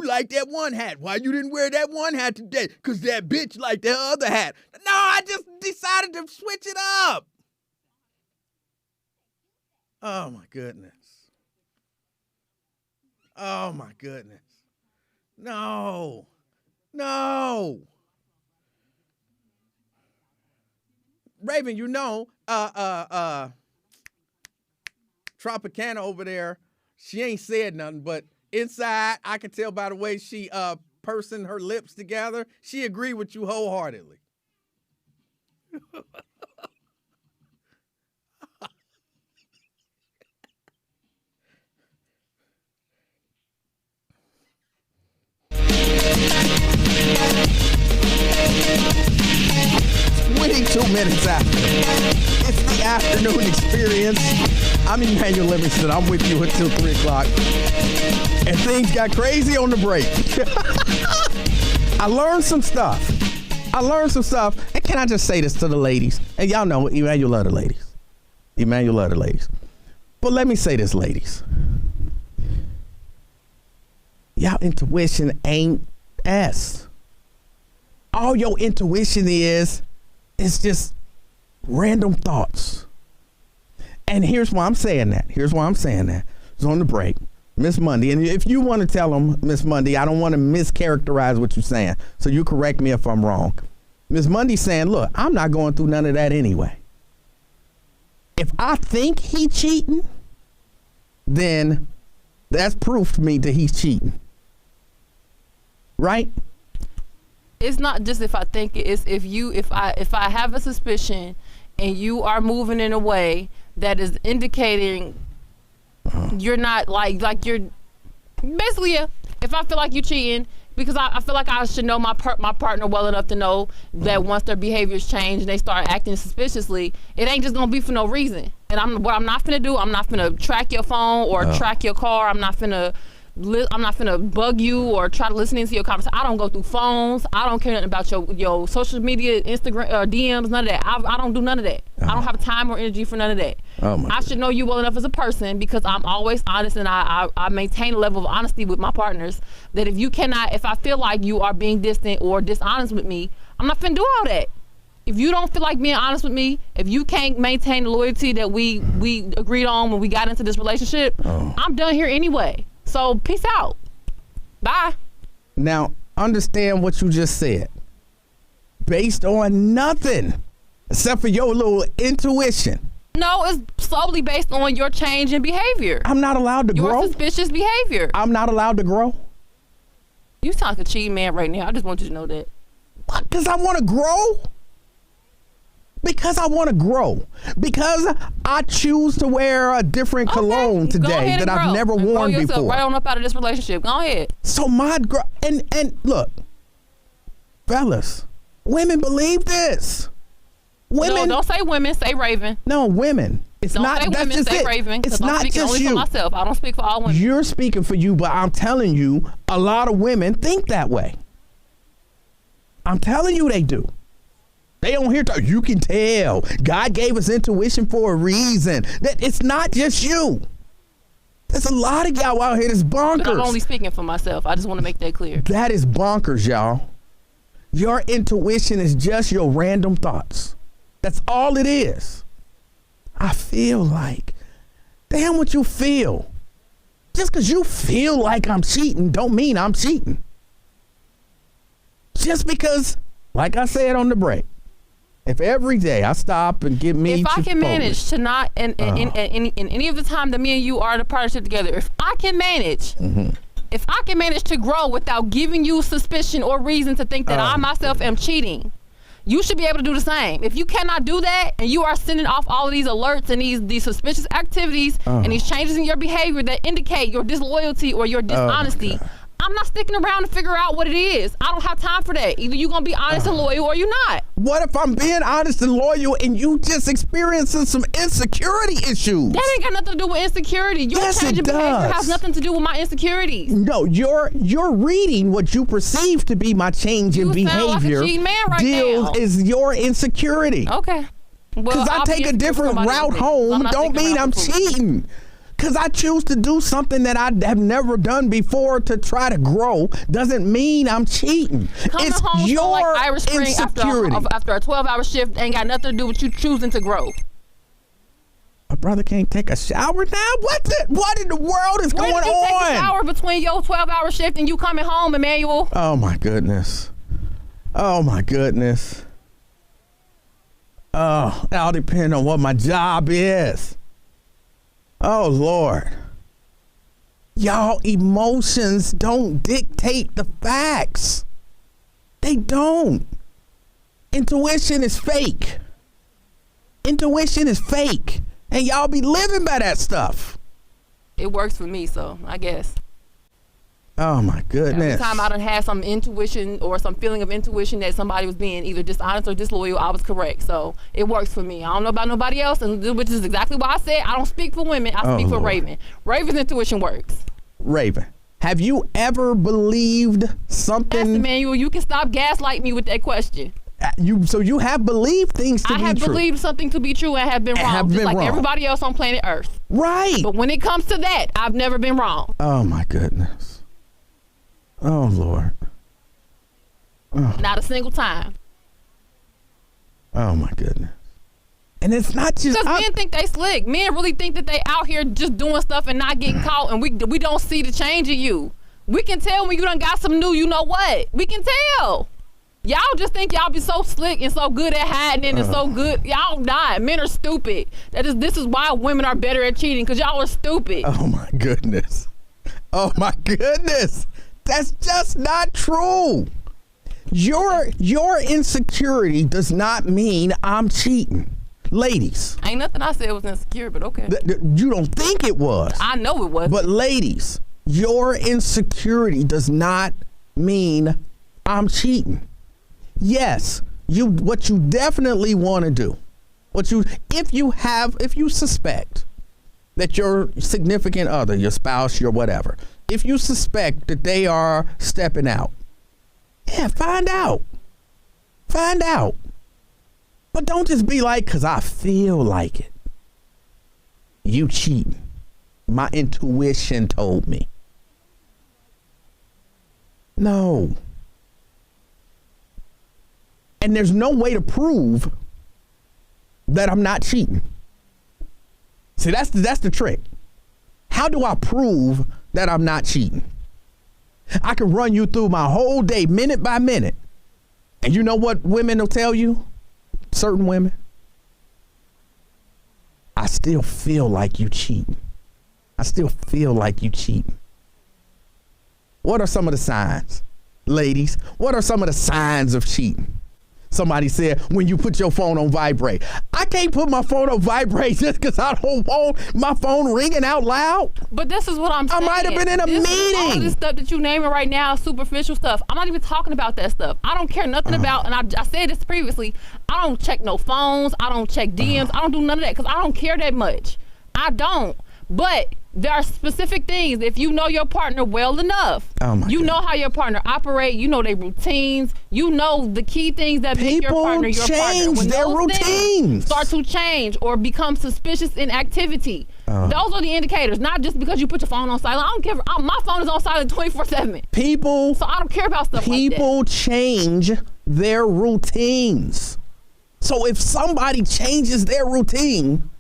like that one hat. Why you didn't wear that one hat today? Because that bitch liked that other hat. No, I just decided to switch it up. Oh, my goodness. Oh, my goodness. No. Raven, you know, Tropicana over there, she ain't said nothing, but inside, I can tell by the way she pursing her lips together, she agreed with you wholeheartedly. Minutes after. It's the afternoon experience. I'm Emanuel Livingston. I'm with you until 3 o'clock. And things got crazy on the break. I learned some stuff. And can I just say this to the ladies? And y'all know Emanuel love the ladies. But let me say this, ladies. Y'all intuition ain't S. All your intuition is, it's just Random thoughts. And here's why I'm saying that. It's on the break. Miss Monday. And if you want to tell them, Miss Monday, I don't want to mischaracterize what you're saying. So you correct me if I'm wrong. Miss Monday saying, look, I'm not going through none of that anyway. If I think he cheating, then that's proof to me that he's cheating. Right? It's not just if I think it, it's if I have a suspicion and you are moving in a way that is indicating you're not like you're basically, if I feel like you're cheating, because I feel like I should know my partner well enough to know that once their behaviors change and they start acting suspiciously, it ain't just gonna be for no reason. And what I'm not finna do, I'm not finna track your phone or track your car. I'm not finna bug you or try to listen into your conversation. I don't go through phones. I don't care nothing about your social media, Instagram, DMs, none of that. I don't do none of that. I don't have time or energy for none of that. I should know you well enough as a person because I'm always honest and I maintain a level of honesty with my partners that if I feel like you are being distant or dishonest with me, I'm not finna do all that. If you don't feel like being honest with me, if you can't maintain the loyalty that we agreed on when we got into this relationship, I'm done here anyway. So peace out. Bye. Now, understand what you just said. Based on nothing except for your little intuition. No, it's solely based on your change in behavior. I'm not allowed to grow. Your suspicious behavior. I'm not allowed to grow. You sound like a cheating man right now. I just want you to know that. What? Because I want to grow? Because I want to grow. Because I choose to wear a different cologne today that I've never worn before. Right on up out of this relationship. Go ahead. So and look, fellas, women believe this. Women. No, don't say women. Say Raven. No, women. It's not. Say That's women. just say it. Raven. It's not I'm just only you. For myself. I don't speak for all women. You're speaking for you, but I'm telling you, a lot of women think that way. I'm telling you, they do. They don't hear talk. You can tell. God gave us intuition for a reason. That it's not just you. There's a lot of y'all out here that's bonkers. But I'm only speaking for myself. I just want to make that clear. That is bonkers, y'all. Your intuition is just your random thoughts. That's all it is. I feel like. Damn what you feel. Just because you feel like I'm cheating don't mean I'm cheating. Just because, like I said on the break, if every day I stop and get me, if I can manage to not, in any of the time that me and you are in a partnership together, if I can manage, if I can manage to grow without giving you suspicion or reason to think that I myself am cheating, you should be able to do the same. If you cannot do that and you are sending off all of these alerts and these suspicious activities and these changes in your behavior that indicate your disloyalty or your dishonesty, I'm not sticking around to figure out what it is. I don't have time for that. Either you're going to be honest and loyal or you're not. What if I'm being honest and loyal and you just experiencing some insecurity issues? That ain't got nothing to do with insecurity. Your change in behavior has nothing to do with my insecurities. No, you're reading what you perceive to be my change in behavior. Like a cheating man right now. Is your insecurity. Okay. Because I take a different route home don't mean I'm cheating. Because I choose to do something that I have never done before to try to grow doesn't mean I'm cheating. It's your like Irish Spring insecurity. After a 12-hour shift ain't got nothing to do with you choosing to grow. A brother can't take a shower now? What in the world is going on? When did you take a shower between your 12-hour shift and you coming home, Emanuel? Oh, my goodness. Oh, my goodness. Oh, it all depends on what my job is. Oh, Lord. Y'all, emotions don't dictate the facts. They don't. Intuition is fake. Intuition is fake. And y'all be living by that stuff. It works for me, so I guess. Oh, my goodness. Every time I done had some intuition or some feeling of intuition that somebody was being either dishonest or disloyal, I was correct. So it works for me. I don't know about nobody else, and which is exactly why I said I don't speak for women. I speak for Raven. Raven's intuition works. Raven, have you ever believed something? Yes, Emanuel, you can stop gaslighting me with that question. So you have believed things to be true. I have believed something to be true and have been wrong, just like everybody else on planet Earth. Right. But when it comes to that, I've never been wrong. Oh, my goodness. Oh, Lord. Oh. Not a single time. Oh, my goodness. And it's not just because men think they slick. Men really think that they out here just doing stuff and not getting caught, and we don't see the change in you. We can tell when you done got some new, you know what? We can tell. Y'all just think y'all be so slick and so good at hiding it and so good. Y'all not. Men are stupid. This is why women are better at cheating, because y'all are stupid. Oh my goodness. Oh my goodness. That's just not true. Your insecurity does not mean I'm cheating. Ladies. Ain't nothing I said was insecure, but okay. You don't think it was. I know it was. But ladies, your insecurity does not mean I'm cheating. Yes, what you definitely want to do, if you suspect that your significant other, your spouse, your whatever, if you suspect that they are stepping out, yeah, find out. But don't just be like, because I feel like it. You cheating. My intuition told me. No. And there's no way to prove that I'm not cheating. See, that's the trick. How do I prove that I'm not cheating? I can run you through my whole day, minute by minute. And you know what women will tell you? Certain women. I still feel like you cheating. What are some of the signs? Ladies, what are some of the signs of cheating? Somebody said, when you put your phone on vibrate. I can't put my phone on vibrate just because I don't want my phone ringing out loud. But this is what I'm saying. I might have been in a meeting. All this stuff that you naming right now is superficial stuff. I'm not even talking about that stuff. I don't care nothing about, and I said this previously, I don't check no phones. I don't check DMs. I don't do none of that because I don't care that much. I don't. But there are specific things. If you know your partner well enough, you know how your partner operate. You know their routines. You know the key things that make your partner your partner. Change their routines. Start to change or become suspicious in activity. Those are the indicators. Not just because you put your phone on silent. I don't care. My phone is on silent 24/7. So I don't care about stuff like that. People change their routines. So if somebody changes their routine,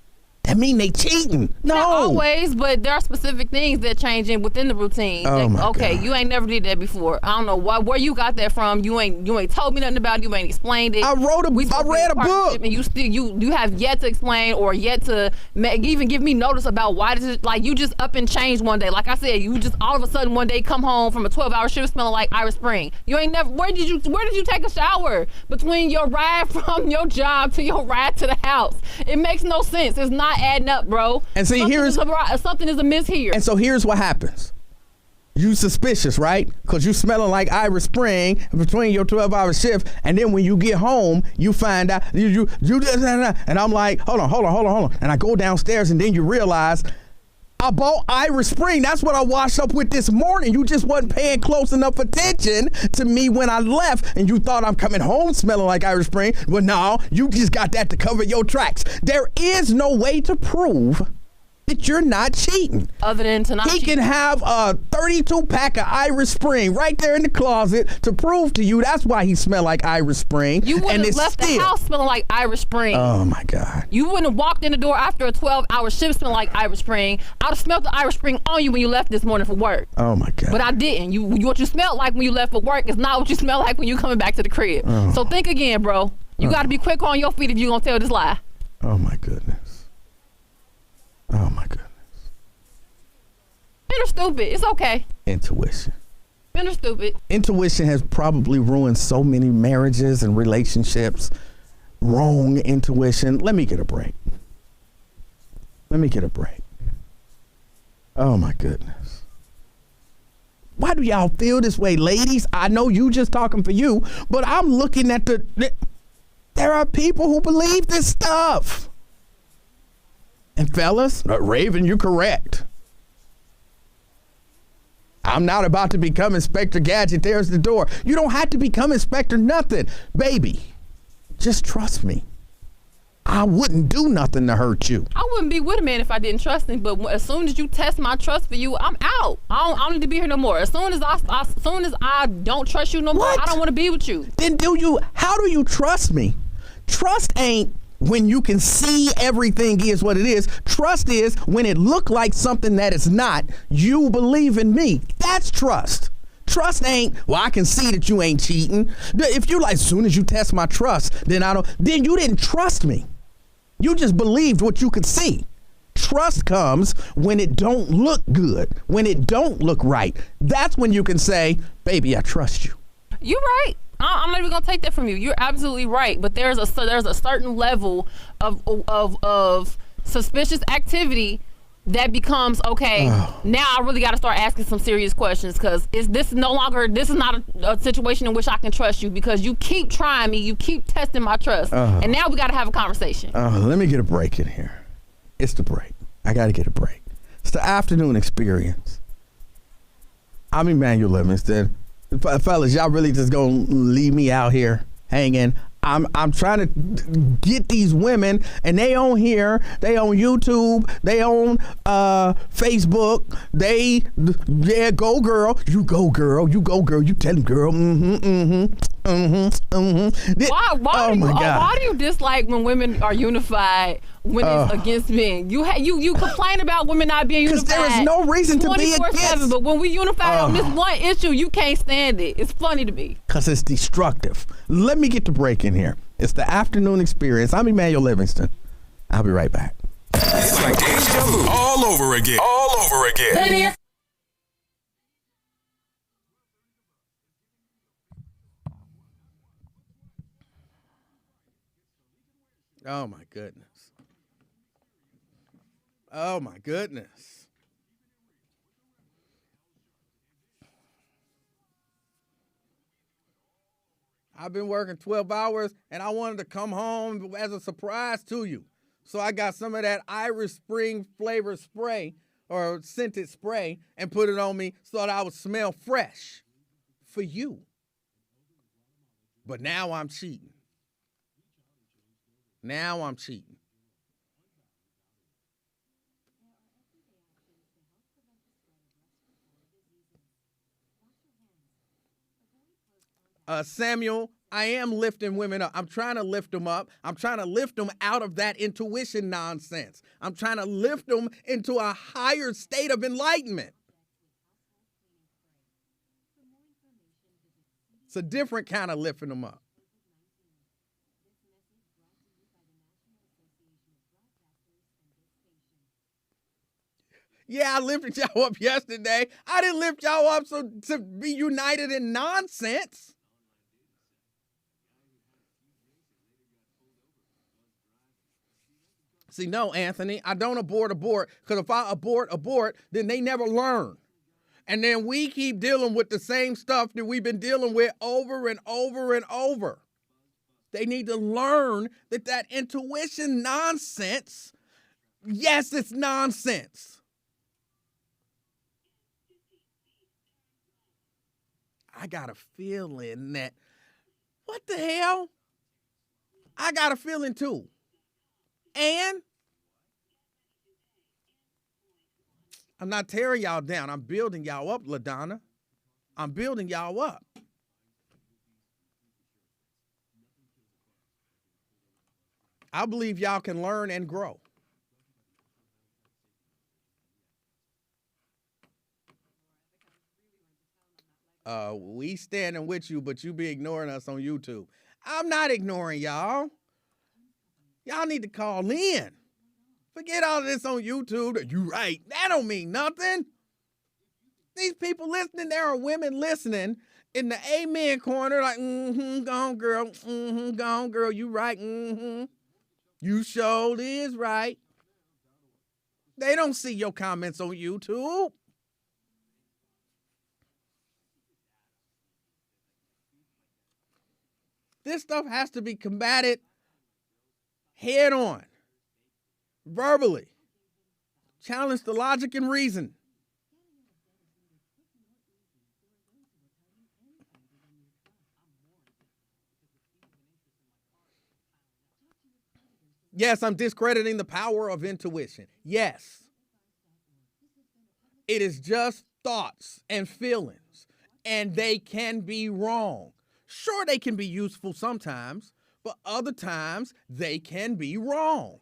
that mean they cheating. No. Not always, but there are specific things that change within the routine. Okay, you ain't never did that before. I don't know where you got that from. You ain't told me nothing about it. You ain't explained it. I read a book. And you have yet to explain or yet to even give me notice about why this is like you just up and changed one day. Like I said, you just all of a sudden one day come home from a 12-hour shift smelling like Irish Spring. You ain't never. Where did you take a shower between your ride from your job to your ride to the house? It makes no sense. It's not adding up, bro. And see, something is amiss here. And so here's what happens. You suspicious, right? Because you smelling like Irish Spring between your 12-hour shift, and then when you get home, you find out you and I'm like, hold on. And I go downstairs, and then you realize I bought Irish Spring. That's what I washed up with this morning. You just wasn't paying close enough attention to me when I left, and you thought I'm coming home smelling like Irish Spring. Well, no, you just got that to cover your tracks. There is no way to prove that you're not cheating. Other than to not He cheat. can have a 32-pack of Irish Spring right there in the closet to prove to you that's why he smelled like Irish Spring. You wouldn't have left the house smelling like Irish Spring. Oh, my God. You wouldn't have walked in the door after a 12-hour shift smelling like Irish Spring. I would have smelled the Irish Spring on you when you left this morning for work. Oh, my God. But I didn't. What you smelled like when you left for work is not what you smell like when you coming back to the crib. So think again, bro. You got to be quick on your feet if you're going to tell this lie. Oh, my goodness. Oh, my goodness. Men are stupid. It's okay. Intuition. Men are stupid. Intuition has probably ruined so many marriages and relationships. Wrong intuition. Let me get a break. Oh, my goodness. Why do y'all feel this way, ladies? I know you just talking for you, but I'm looking at there are people who believe this stuff. And fellas, Raven, you're correct. I'm not about to become Inspector Gadget. There's the door. You don't have to become Inspector nothing. Baby, just trust me. I wouldn't do nothing to hurt you. I wouldn't be with a man if I didn't trust him. But as soon as you test my trust for you, I'm out. I don't need to be here no more. As soon as I don't trust you no more, I don't want to be with you. Then how do you trust me? Trust ain't when you can see everything is what it is. Trust is when it look like something that it's not. You believe in me. That's trust. Trust ain't, well, I can see that you ain't cheating. If you like, as soon as you test my trust, then you didn't trust me. You just believed what you could see. Trust comes when it don't look good, when it don't look right. That's when you can say, baby, I trust you. You're right. I'm not even gonna take that from you. You're absolutely right. But there's a certain level of suspicious activity that becomes okay. Now I really got to start asking some serious questions, because this is not a situation in which I can trust you, because you keep trying me, you keep testing my trust, and now we got to have a conversation. Let me get a break in here. It's the break. I got to get a break. It's the afternoon experience. I'm Emanuel Livingston. Fellas, y'all really just gonna leave me out here hanging? I'm trying to get these women, and they on here, they on YouTube, they on Facebook. Go girl, you go girl, you go girl, you tell them girl. Why do you dislike when women are unified when it's against men? You complain about women not being unified. Because there is no reason to be against. But when we unify on this one issue, you can't stand it. It's funny to me. Because it's destructive. Let me get the break in here. It's the afternoon experience. I'm Emanuel Livingston. I'll be right back. It's like deja vu all over again. All over again. Oh, my goodness. Oh, my goodness. I've been working 12 hours, and I wanted to come home as a surprise to you. So I got some of that Irish Spring flavor spray, or scented spray, and put it on me so that I would smell fresh for you. But now I'm cheating. Now I'm cheating. Samuel, I am lifting women up. I'm trying to lift them up. I'm trying to lift them out of that intuition nonsense. I'm trying to lift them into a higher state of enlightenment. It's a different kind of lifting them up. Yeah, I lifted y'all up yesterday. I didn't lift y'all up to be united in nonsense. See, no, Anthony, I don't abort, because if I abort, then they never learn. And then we keep dealing with the same stuff that we've been dealing with over and over and over. They need to learn that intuition nonsense, yes, it's nonsense. I got a feeling that, what the hell? I got a feeling too. And I'm not tearing y'all down. I'm building y'all up, LaDonna. I'm building y'all up. I believe y'all can learn and grow. We standing with you, but you be ignoring us on YouTube. I'm not ignoring y'all. Y'all need to call in. Forget all of this on YouTube. You right. That don't mean nothing. These people listening, there are women listening in the amen corner like, go on, girl. Go on, girl. You right. You sure is right. They don't see your comments on YouTube. This stuff has to be combated head on, verbally. Challenge the logic and reason. Yes, I'm discrediting the power of intuition. Yes. It is just thoughts and feelings, and they can be wrong. Sure, they can be useful sometimes, but other times they can be wrong.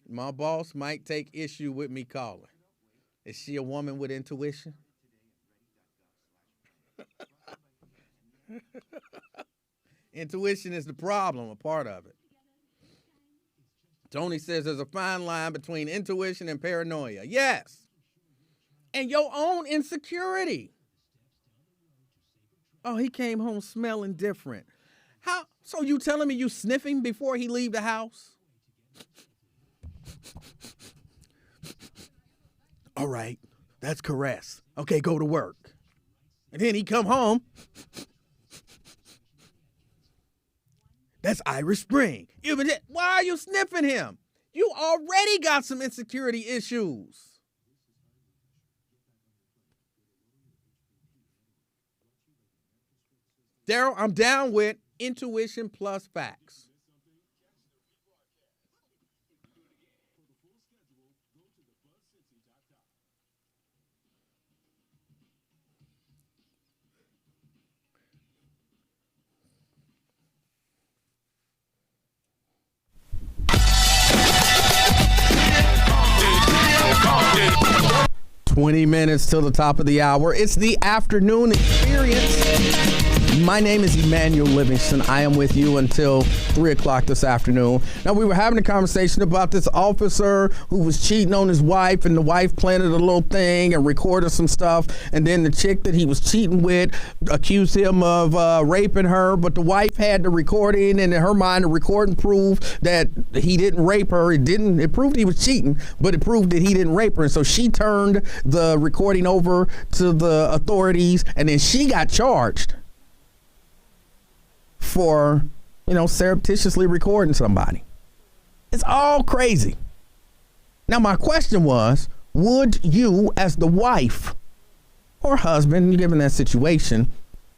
My boss might take issue with me calling. Is she a woman with intuition? Intuition is the problem, a part of it. Tony says there's a fine line between intuition and paranoia. Yes. And your own insecurity. Oh, he came home smelling different. How? So you telling me you sniffing before he leave the house? All right, that's caress. Okay, go to work. And then he come home. That's Irish Spring. Why are you sniffing him? You already got some insecurity issues. Daryl, I'm down with intuition plus facts. Yeah. 20 minutes till the top of the hour. It's the afternoon experience. My name is Emanuel Livingston. I am with you until 3 o'clock this afternoon. Now, we were having a conversation about this officer who was cheating on his wife, and the wife planted a little thing and recorded some stuff, and then the chick that he was cheating with accused him of raping her, but the wife had the recording, and in her mind, the recording proved that he didn't rape her. It proved he was cheating, but it proved that he didn't rape her, and so she turned the recording over to the authorities, and then she got charged for, surreptitiously recording somebody. It's all crazy. Now, my question was, would you, as the wife or husband, given that situation,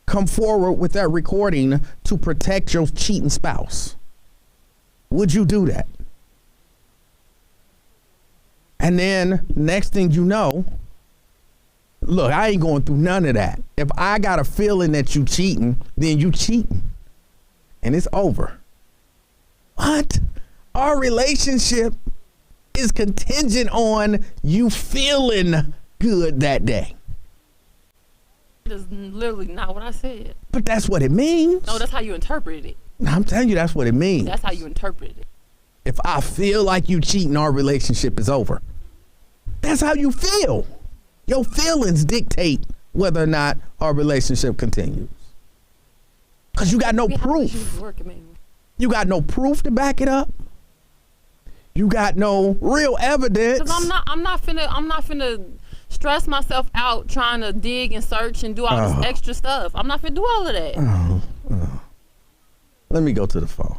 come forward with that recording to protect your cheating spouse? Would you do that? And then next thing you know, look, I ain't going through none of that. If I got a feeling that you cheating, then you cheating. And it's over. What? Our relationship is contingent on you feeling good that day. That's literally not what I said. But that's what it means. No, that's how you interpret it. I'm telling you, that's what it means. That's how you interpret it. If I feel like you cheating, our relationship is over. That's how you feel. Your feelings dictate whether or not our relationship continues. Because you got no proof. You got no proof to back it up. You got no real evidence. Because I'm not finna stress myself out trying to dig and search and do all this extra stuff. I'm not finna do all of that. Let me go to the phone.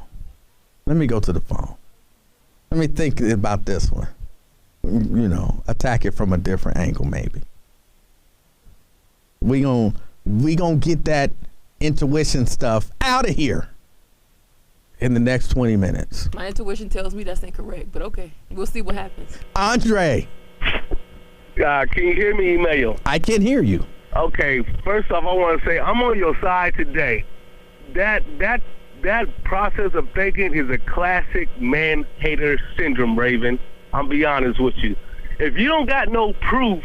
Let me think about this one. Attack it from a different angle, maybe. We gonna get that intuition stuff out of here in the next 20 minutes. My intuition tells me that's incorrect, but okay. We'll see what happens. Andre. Can you hear me, Emanuel? I can hear you. Okay, first off, I want to say I'm on your side today. That process of thinking is a classic man-hater syndrome, Raven. I'm be honest with you. If you don't got no proof,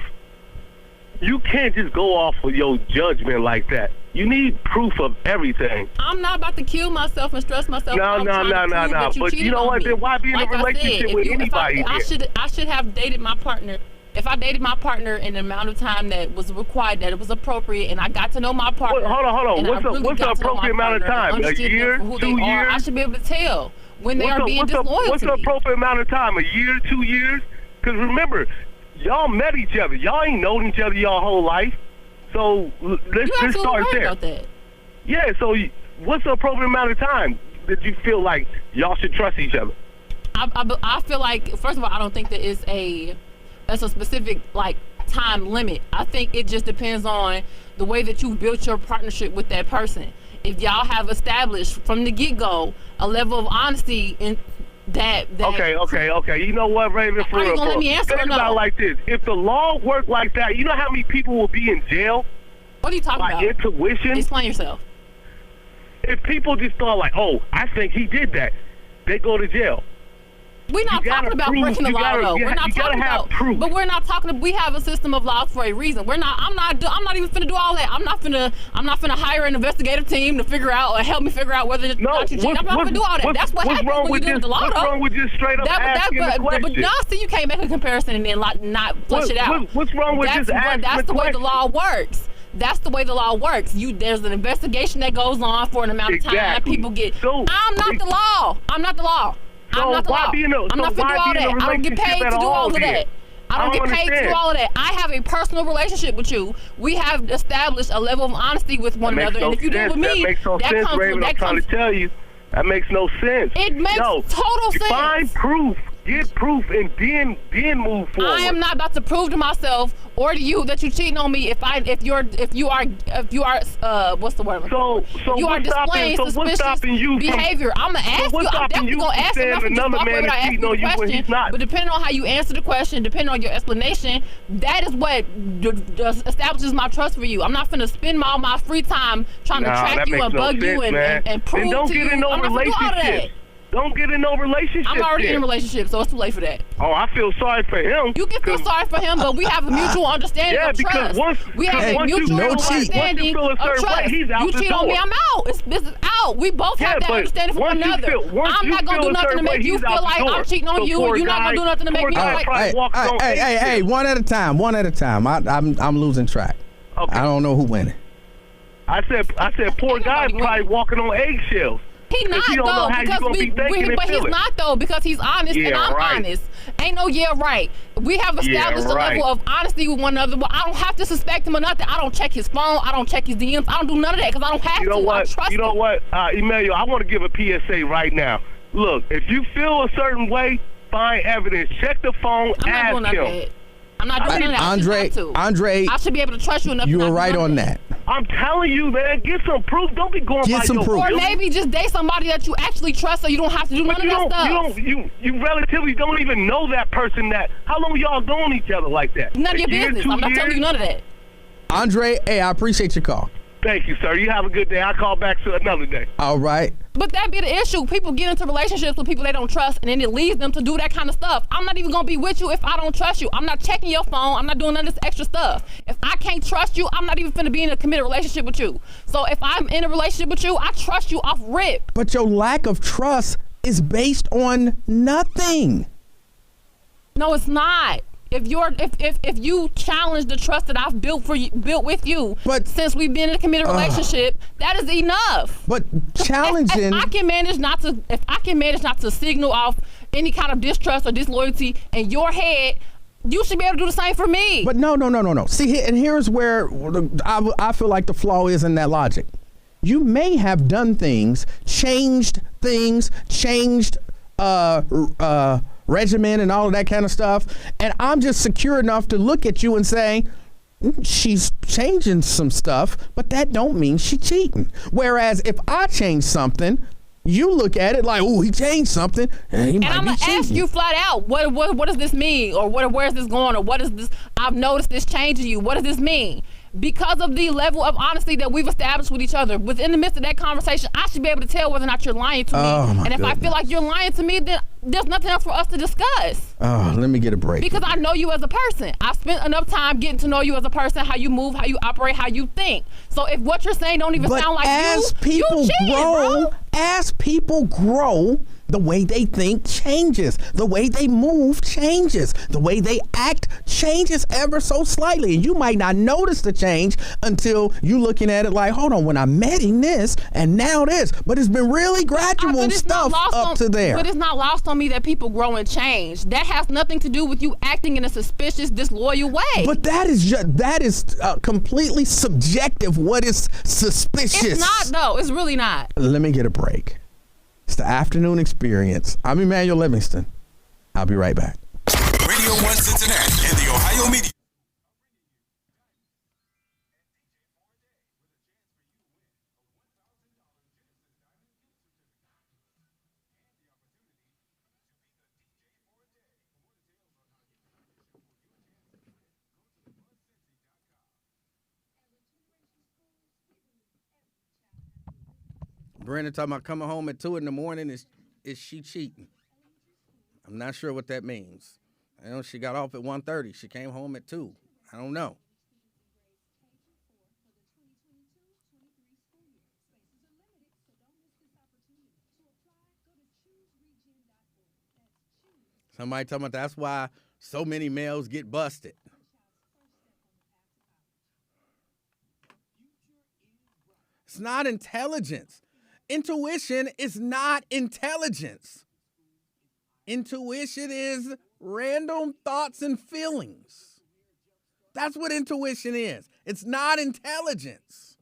you can't just go off of your judgment like that. You need proof of everything. I'm not about to kill myself and stress myself out. No. But you know what? Then why be in a relationship with anybody? I should have dated my partner. If I dated my partner in the amount of time that was required, that it was appropriate, and I got to know my partner. Hold on. What's the appropriate amount of time? A year? 2 years? I should be able to tell when they are being disloyal What's to the me. appropriate amount of time? A year, 2 years? Because remember, y'all met each other. Y'all ain't known each other y'all whole life. So let's start there. About that. Yeah, so what's the appropriate amount of time that you feel like y'all should trust each other? I feel like, first of all, I don't think that that's a specific time limit. I think it just depends on the way that you built your partnership with that person. If y'all have established from the get-go a level of honesty Okay. You know what, Raven? Are you gonna let me answer or Think no? about it like this. If the law worked like that, you know how many people will be in jail? What are you talking about? Intuition? Explain yourself. If people just thought like, oh, I think he did that, they go to jail. We're not talking about breaking the law, though. We're not talking about proof. But we're not talking. We have a system of laws for a reason. I'm not even finna do all that. I'm not finna hire an investigative team to figure out or help me figure out whether or not you cheat. I'm not gonna do all that. That's what happens when you do the law, though. What's wrong with just straight up asking the question? But now, see, you can't make a comparison and then not flush it out. What's wrong with just asking the question? That's the way the law works. That's the way the law works. There's an investigation that goes on for an amount of time. People get. I'm not the law. I'm not the law. I'm not finna do all that. I don't get paid to do all of that. I don't get paid to do all of that. I have a personal relationship with you. We have established a level of honesty with one another. And if you do it with me, that makes no sense, Raven. I'm trying to tell you. That makes no sense. It makes total sense. Find proof. Get proof and then move forward. I am not about to prove to myself or to you that you cheating on me if you are what's the word? So you are displaying suspicious behavior. I'm gonna ask you. I'm definitely gonna ask you. I'm not gonna just without asking you the question. But depending on how you answer the question, depending on your explanation, that is what establishes my trust for you. I'm not gonna spend all my free time trying to track you and bug you and prove to you. I'm not gonna do all of that. Don't get in no relationship. I'm already in a relationship, so it's too late for that. Oh, I feel sorry for him. You can feel sorry for him, but we have a mutual understanding of trust. We have a mutual understanding of trust. You cheat on me, I'm out. This is out. We both have that understanding for one another. I'm not gonna do nothing to make you feel like I'm cheating on you, and you're not gonna do nothing to make me feel like. Hey, one at a time. I'm losing track. Okay. I don't know who winning. I said, poor guy's probably walking on eggshells. He's not though, but he's not though because he's honest and I'm honest. Ain't no right. We have established a level of honesty with one another. But I don't have to suspect him or nothing. I don't check his phone. I don't check his DMs. I don't do none of that because I don't have to. I trust him. You know what, Emanuel? I want to give a PSA right now. Look, if you feel a certain way, find evidence. Check the phone. Ask him. I'm not doing that. Andre, I should be able to trust you enough. You were right on that. I'm telling you, man, get some proof. Don't be going by your proof. Or maybe just date somebody that you actually trust so you don't have to do none of that stuff. You relatively don't even know that person. How long y'all known each other like that? None of your business. I'm not telling you none of that. Andre, hey, I appreciate your call. Thank you, sir. You have a good day. I'll call back another day. All right. But that be the issue. People get into relationships with people they don't trust, and then it leads them to do that kind of stuff. I'm not even going to be with you if I don't trust you. I'm not checking your phone. I'm not doing none of this extra stuff. If I can't trust you, I'm not even finna be in a committed relationship with you. So if I'm in a relationship with you, I trust you off rip. But your lack of trust is based on nothing. No, it's not. If you challenge the trust that I've built with you, but since we've been in a committed relationship, that is enough. But challenging, if I can manage not to signal off any kind of distrust or disloyalty in your head, you should be able to do the same for me. But no. See, and here's where I feel like the flaw is in that logic. You may have done things, changed regimen and all of that kind of stuff, and I'm just secure enough to look at you and say she's changing some stuff, but that don't mean she cheating. Whereas if I change something, you look at it like, oh, he changed something, and I'm gonna ask you flat out, what does this mean, or where is this going, or what is this? I've noticed this change in you. What does this mean? Because of the level of honesty that we've established with each other, within the midst of that conversation, I should be able to tell whether or not you're lying to me. And if I feel like you're lying to me, then there's nothing else for us to discuss. Oh, let me get a break. Because I know you as a person. I've spent enough time getting to know you as a person, how you move, how you operate, how you think. So if what you're saying don't even sound like as people grow, the way they think changes. The way they move changes. The way they act changes ever so slightly. And you might not notice the change until you're looking at it like, hold on, when I met him this and now this. But it's been really gradual stuff up to there. But it's not lost on me that people grow and change. That has nothing to do with you acting in a suspicious, disloyal way. But that is completely subjective. What is suspicious? It's not, though. It's really not. Let me get a break. It's the afternoon experience. I'm Emanuel Livingston. I'll be right back. Radio 1 Cincinnati and the Ohio Media. Brenda talking about coming home at 2 in the morning. Is she cheating? I'm not sure what that means. I know she got off at 1:30. She came home at 2. I don't know. Somebody talking about that's why so many males get busted. It's not intelligence. Intuition is not intelligence. Intuition is random thoughts and feelings. That's what intuition is. It's not intelligence.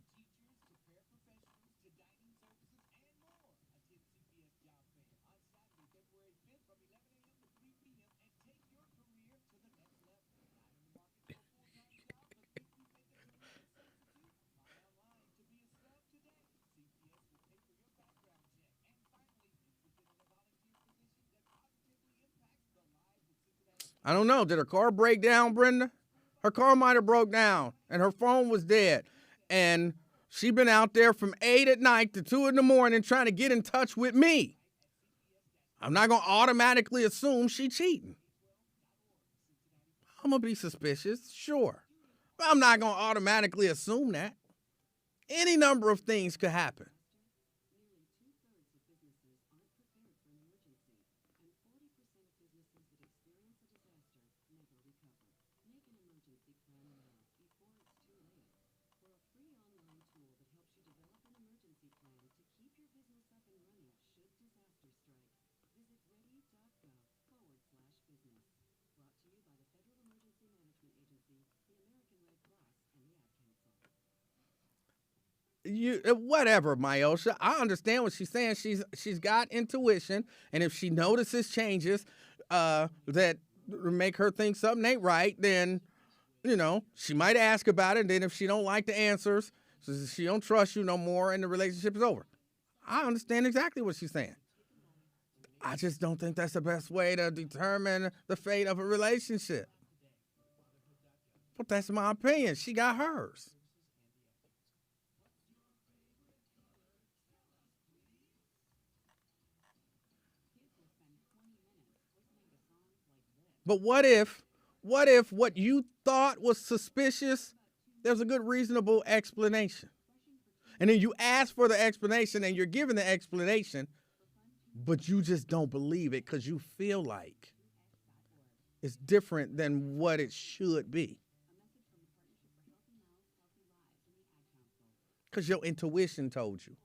I don't know. Did her car break down, Brenda? Her car might have broke down, and her phone was dead. And she been out there from 8 at night to 2 in the morning trying to get in touch with me. I'm not going to automatically assume she cheating. I'm going to be suspicious, sure. But I'm not going to automatically assume that. Any number of things could happen. Whatever, Myosha. I understand what she's saying. She's got intuition, and if she notices changes that make her think something ain't right, then she might ask about it. And then if she don't like the answers, she don't trust you no more, and the relationship is over. I understand exactly what she's saying. I just don't think that's the best way to determine the fate of a relationship. But that's my opinion. She got hers. But what if what you thought was suspicious, there's a good reasonable explanation? And then you ask for the explanation and you're given the explanation, but you just don't believe it because you feel like it's different than what it should be. Because your intuition told you.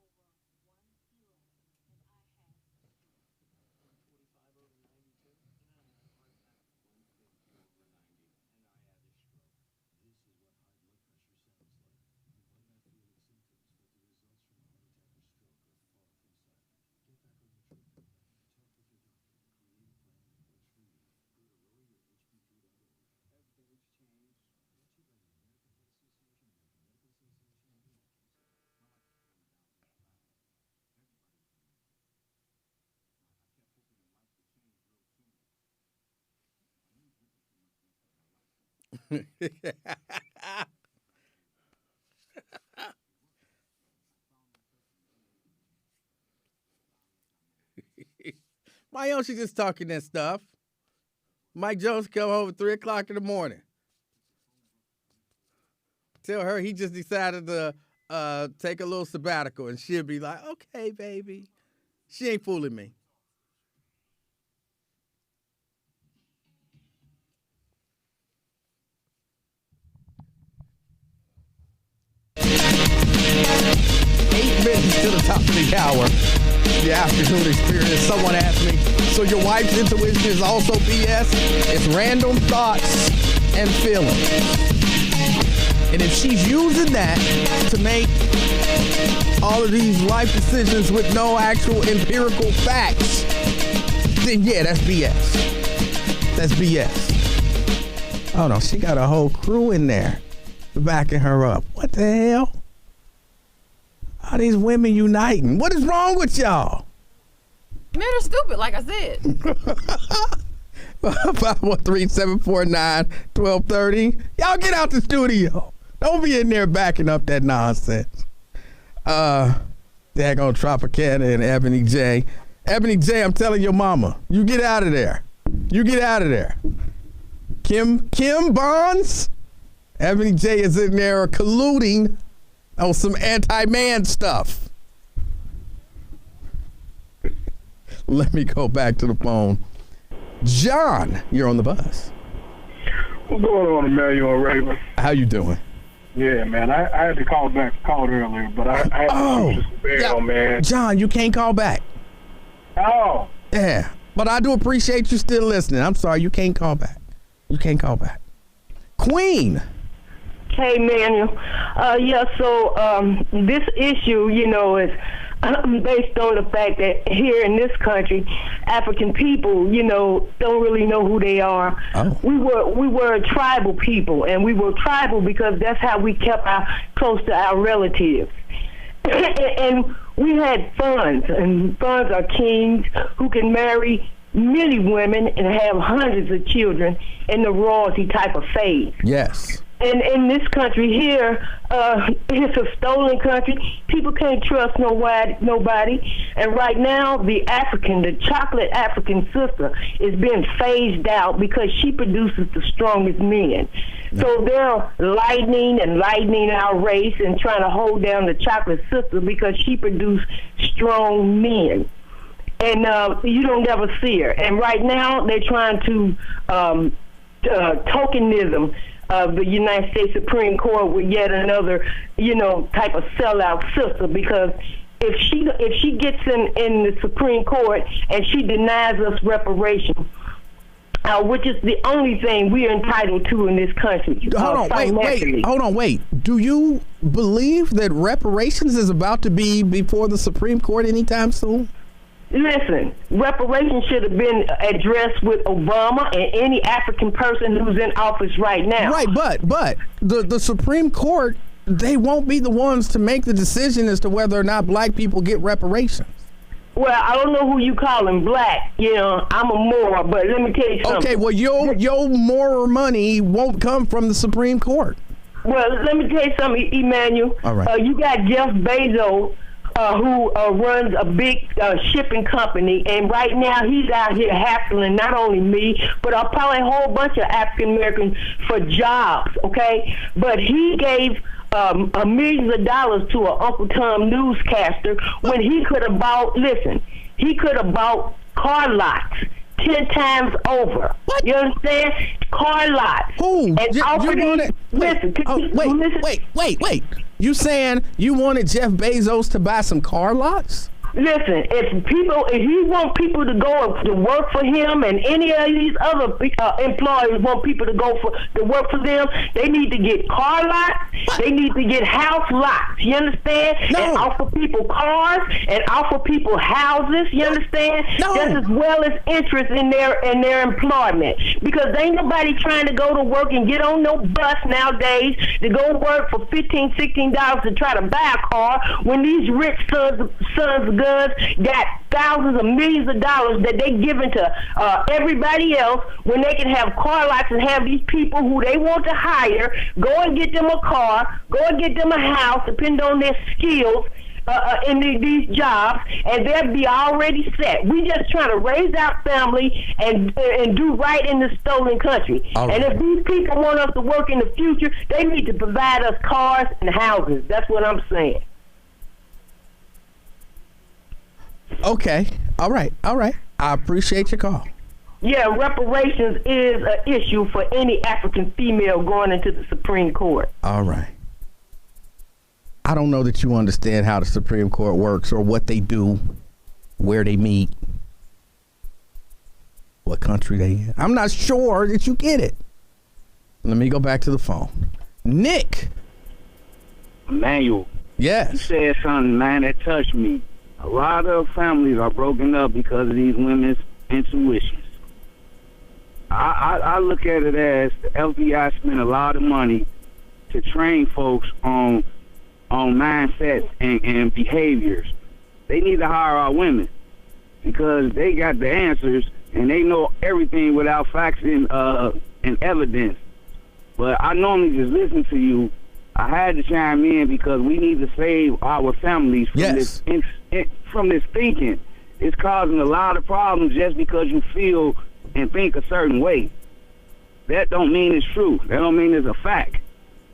My own, she's just talking that stuff. Mike Jones come home at 3 o'clock in the morning. Tell her he just decided to take a little sabbatical, and she'll be like, okay, baby. She ain't fooling me. To the top of the hour, the afternoon experience. Someone asked me, so your wife's intuition is also BS? It's random thoughts and feelings. And if she's using that to make all of these life decisions with no actual empirical facts, then yeah, that's BS. That's BS. Oh no, she got a whole crew in there backing her up. What the hell? All these women uniting. What is wrong with y'all? Men are stupid, like I said. 513-749-1230. Y'all get out the studio. Don't be in there backing up that nonsense. Daggone Tropicana and Ebony J. Ebony J, I'm telling your mama, you get out of there. You get out of there. Kim Bonds, Ebony J is in there colluding on some anti-man stuff. Let me go back to the phone. John, you're on the bus. What's going on, Emanuel Raven? How you doing? Yeah, man. I had to call earlier, but I had to man. John, you can't call back. Oh. Yeah, but I do appreciate you still listening. I'm sorry, you can't call back. You can't call back. Queen. Hey, Manuel. So this issue, is based on the fact that here in this country, African people, don't really know who they are. Oh. We were a tribal people, and we were tribal because that's how we kept close to our relatives. And we had funds, and funds are kings who can marry many women and have hundreds of children in the royalty type of phase. Yes. And in this country here, it's a stolen country. People can't trust nobody. And right now, the chocolate African sister is being phased out because she produces the strongest men. So they're lightening our race and trying to hold down the chocolate sister because she produces strong men. And you don't ever see her. And right now, they're trying to tokenism of the United States Supreme Court with yet another, type of sellout sister, because if she gets in the Supreme Court and she denies us reparations, which is the only thing we are entitled to in this country. Hold on, wait. Do you believe that reparations is about to be before the Supreme Court anytime soon? Listen, reparations should have been addressed with Obama and any African person who's in office right now. Right, but the Supreme Court, they won't be the ones to make the decision as to whether or not black people get reparations. Well, I don't know who you calling black. I'm a Moor, but let me tell you something. Okay, well, your more money won't come from the Supreme Court. Well, let me tell you something, Emanuel. All right. You got Jeff Bezos, who runs a big shipping company, and right now he's out here hassling not only me, but probably a whole bunch of African Americans for jobs, okay? But he gave millions of dollars to an Uncle Tom newscaster when he could have bought car lots 10 times over. What? You understand? Car lots. Who? Wait. You saying you wanted Jeff Bezos to buy some car lots? Listen, if he want people to go to work for him, and any of these other employers want people to go to work for them, they need to get car lots. What? They need to get house lots. You understand? No. And offer people cars and offer people houses. You understand? No. Just as well as interest in their employment, because ain't nobody trying to go to work and get on no bus nowadays to go work for $15, $16 to try to buy a car when these rich sons of guns got thousands of millions of dollars that they giving to everybody else when they can have car lots and have these people who they want to hire go and get them a car, go and get them a house, depending on their skills in these jobs, and they'll be already set. We just trying to raise our family and do right in the stolen country. All right. And if these people want us to work in the future, they need to provide us cars and houses. That's what I'm saying. Okay. All right. I appreciate your call. Yeah, reparations is an issue for any African female going into the Supreme Court. All right. I don't know that you understand how the Supreme Court works or what they do, where they meet, what country they in. I'm not sure that you get it. Let me go back to the phone. Nick. Emanuel. Yes. You said something, man, that touched me. A lot of families are broken up because of these women's intuitions. I look at it as the FBI spent a lot of money to train folks on mindsets and behaviors. They need to hire our women because they got the answers and they know everything without facts and evidence. But I normally just listen to you I had to chime in because we need to save our families from from this thinking. It's causing a lot of problems just because you feel and think a certain way. That don't mean it's true. That don't mean it's a fact.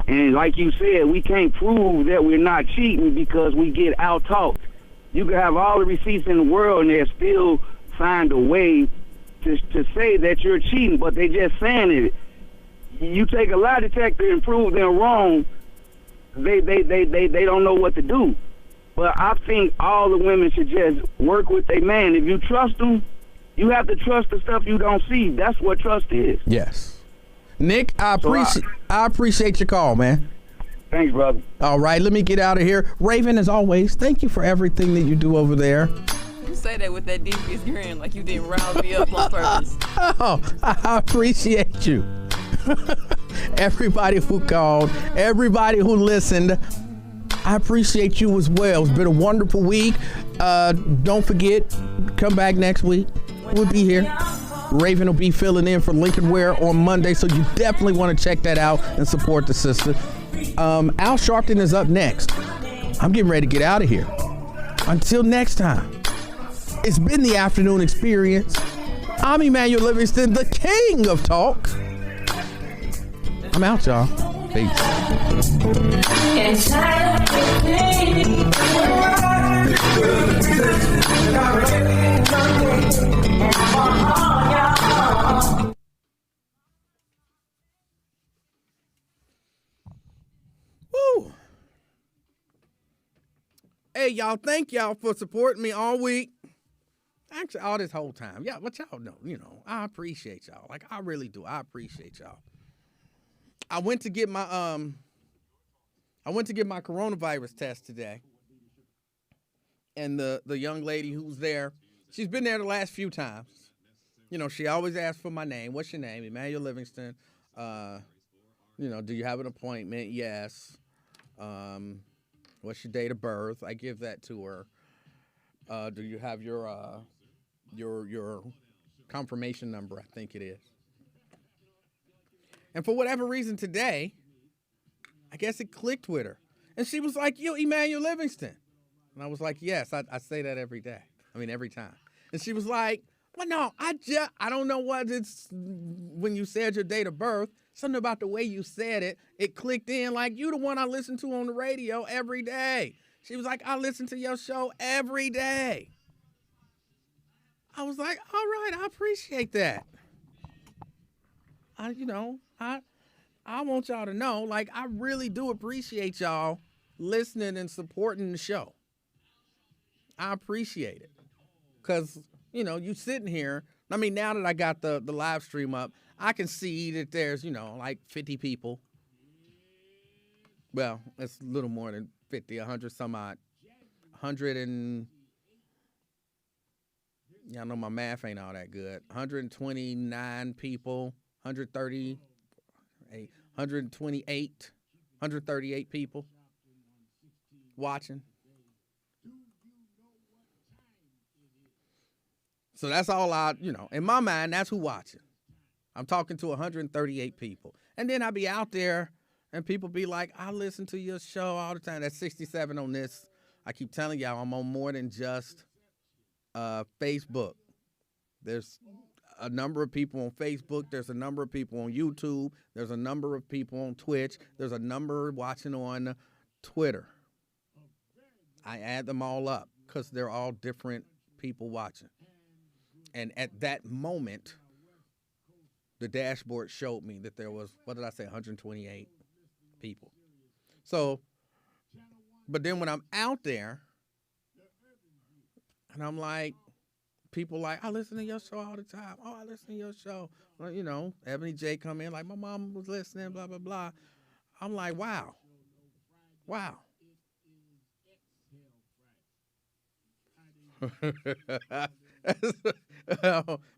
And like you said, we can't prove that we're not cheating because we get out-talked. You can have all the receipts in the world and they'll still find a way to say that you're cheating, but they just saying it. You take a lie detector and prove them wrong, they don't know what to do. But I think all the women should just work with their man. If you trust them, you have to trust the stuff you don't see. That's what trust is. Yes. Nick, I appreciate your call, man. Thanks, brother. All right, let me get out of here. Raven, as always, thank you for everything that you do over there. You say that with that devious grin like you didn't rouse me up on purpose. Oh, I appreciate you. Everybody who called, everybody who listened, I appreciate you as well. It's been a wonderful week. Don't forget, come back next week. We'll be here. Raven will be filling in for Lincoln Ware on Monday, so you definitely want to check that out and support the sister. Al Sharpton is up next. I'm getting ready to get out of here. Until next time, it's been the Afternoon Experience. I'm Emanuel Livingston, the king of talk. I'm out, y'all. Peace. Woo. Hey, y'all, thank y'all for supporting me all week. Actually, all this whole time. Yeah, but y'all know, I appreciate y'all. Like, I really do. I appreciate y'all. I went to get my coronavirus test today. And the young lady who's there, she's been there the last few times. She always asks for my name. What's your name? Emanuel Livingston. Do you have an appointment? Yes. What's your date of birth? I give that to her. Do you have your confirmation number? I think it is. And for whatever reason today, I guess it clicked with her. And she was like, "You Emanuel Livingston." And I was like, "Yes, I say that every day. Every time." And she was like, "Well, no, I don't know what it's when you said your date of birth. Something about the way you said it, it clicked in like you the one I listen to on the radio every day." She was like, "I listen to your show every day." I was like, "All right, I appreciate that." I want y'all to know, like, I really do appreciate y'all listening and supporting the show. I appreciate it. Because, you sitting here, now that I got the live stream up, I can see that there's, like 50 people. Well, it's a little more than 50, 100 some odd. 100 and, y'all know my math ain't all that good. 129 people, 138, 138 people watching. So that's all in my mind, that's who watching. I'm talking to 138 people. And then I be out there and people be like, "I listen to your show all the time." That's 67 on this. I keep telling y'all I'm on more than just Facebook. There's a number of people on Facebook. There's a number of people on YouTube. There's a number of people on Twitch. There's a number watching on Twitter. I add them all up because they're all different people watching. And at that moment, the dashboard showed me that there was, 128 people. So, but then when I'm out there, and I'm like, people like, "I listen to your show all the time. Oh, I listen to your show." Well, Ebony J come in like, "My mom was listening, blah, blah, blah." I'm like, wow. Wow.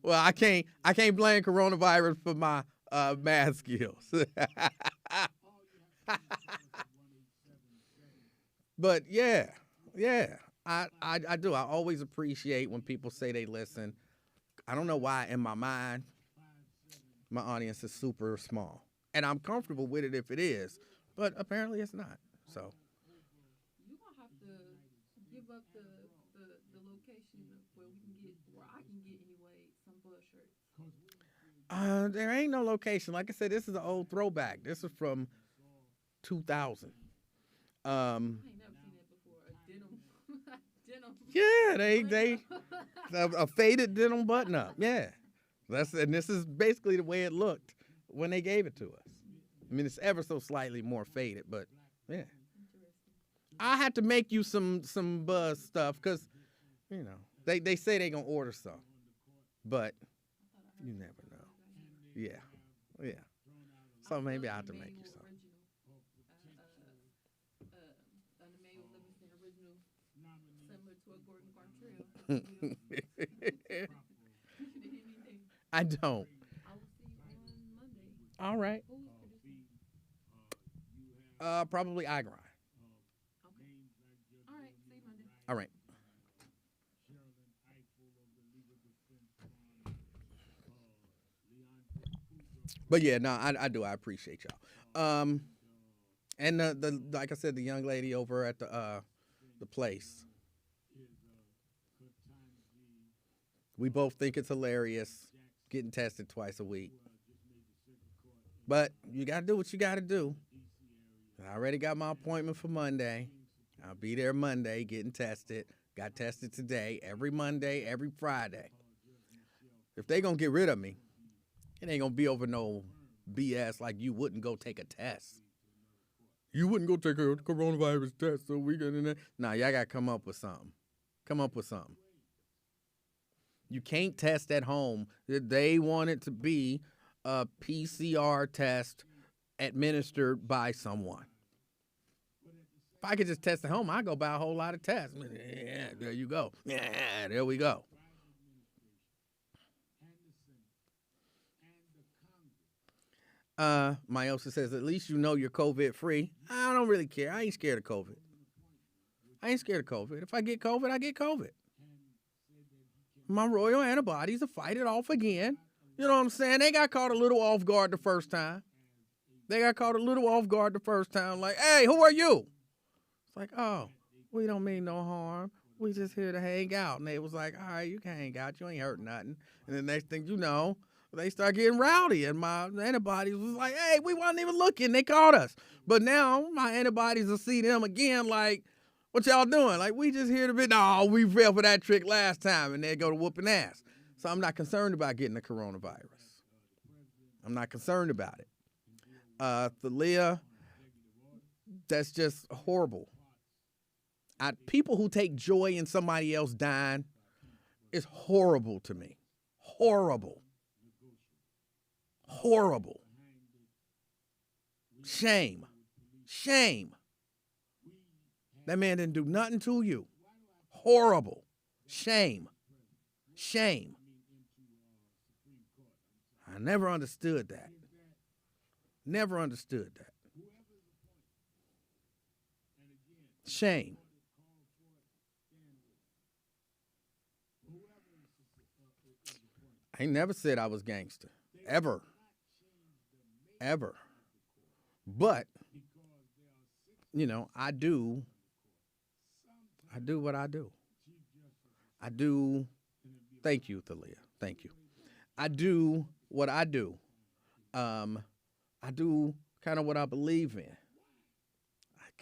Well, I can't blame coronavirus for my math skills. But yeah, I do. I always appreciate when people say they listen. I don't know why in my mind, my audience is super small. And I'm comfortable with it if it is. But apparently it's not. So. You're going to have to give up the location where I can get anyway some bus shirts. There ain't no location. Like I said, this is an old throwback. This is from 2000. I ain't never seen that before. A denim. Yeah, they a faded denim button up. Yeah, and this is basically the way it looked when they gave it to us. I mean, it's ever so slightly more faded, but yeah. I had to make you some Buzz stuff because, you know, they say they gonna order some, but you never know. Yeah. So maybe I have to make you some. Emanuel Livingston original, similar to a Gordon Gartrell. I don't. I will see you on Monday. All right. Probably I grind. Okay. All right. See you Monday. All right. But yeah, no, I do. I appreciate y'all. And the like I said, the young lady over at the place. We both think it's hilarious getting tested twice a week. But you got to do what you got to do. I already got my appointment for Monday. I'll be there Monday getting tested. Got tested today, every Monday, every Friday. If they going to get rid of me, it ain't going to be over no BS like you wouldn't go take a test. You wouldn't go take a coronavirus test so we can... Nah, y'all got to come up with something. Come up with something. You can't test at home. They want it to be a PCR test administered by someone. If I could just test at home, I'd go buy a whole lot of tests. Yeah, there you go. Yeah, there we go. Myosa says, at least you know you're COVID free. I don't really care. I ain't scared of COVID. If I get COVID, I get COVID. My royal antibodies will fight it off again. You know what I'm saying? They got caught a little off guard the first time. Like, hey, who are you? It's like, oh, we don't mean no harm. We just here to hang out. And they was like, all right, you can hang out. You ain't hurt nothing. And the next thing you know, they start getting rowdy. And my antibodies was like, hey, we wasn't even looking. They caught us. But now my antibodies will see them again like, what y'all doing? Like, we just here to be, no, we fell for that trick last time. And they go to whooping ass. So I'm not concerned about getting the coronavirus. I'm not concerned about it. Thalia, that's just horrible. People who take joy in somebody else dying is horrible to me. Horrible. Shame. That man didn't do nothing to you. Horrible. Shame. I never understood that. Shame. I ain't never said I was gangster. Ever. But, you know, I do what I do. Thank you, Thalia. Thank you. I do what I do. I do kind of what I believe in.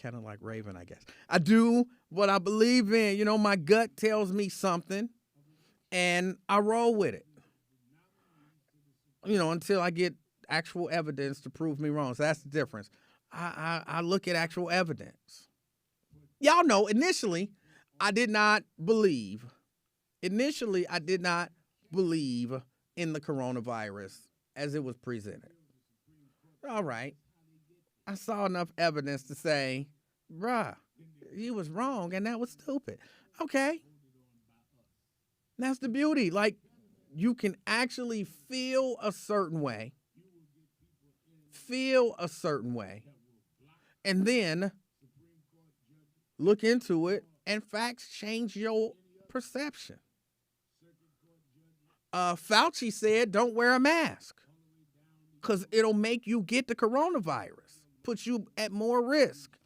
Kind of like Raven, I guess. I do what I believe in. You know, my gut tells me something, and I roll with it. You know, until I get actual evidence to prove me wrong. So that's the difference. I look at actual evidence. Y'all know, initially, I did not believe in the coronavirus as it was presented. All right. I saw enough evidence to say, bruh, he was wrong and that was stupid. Okay. That's the beauty. Like, you can actually feel a certain way, and then look into it, and facts change your perception. Fauci said, don't wear a mask because it'll make you get the coronavirus. puts you at more risk.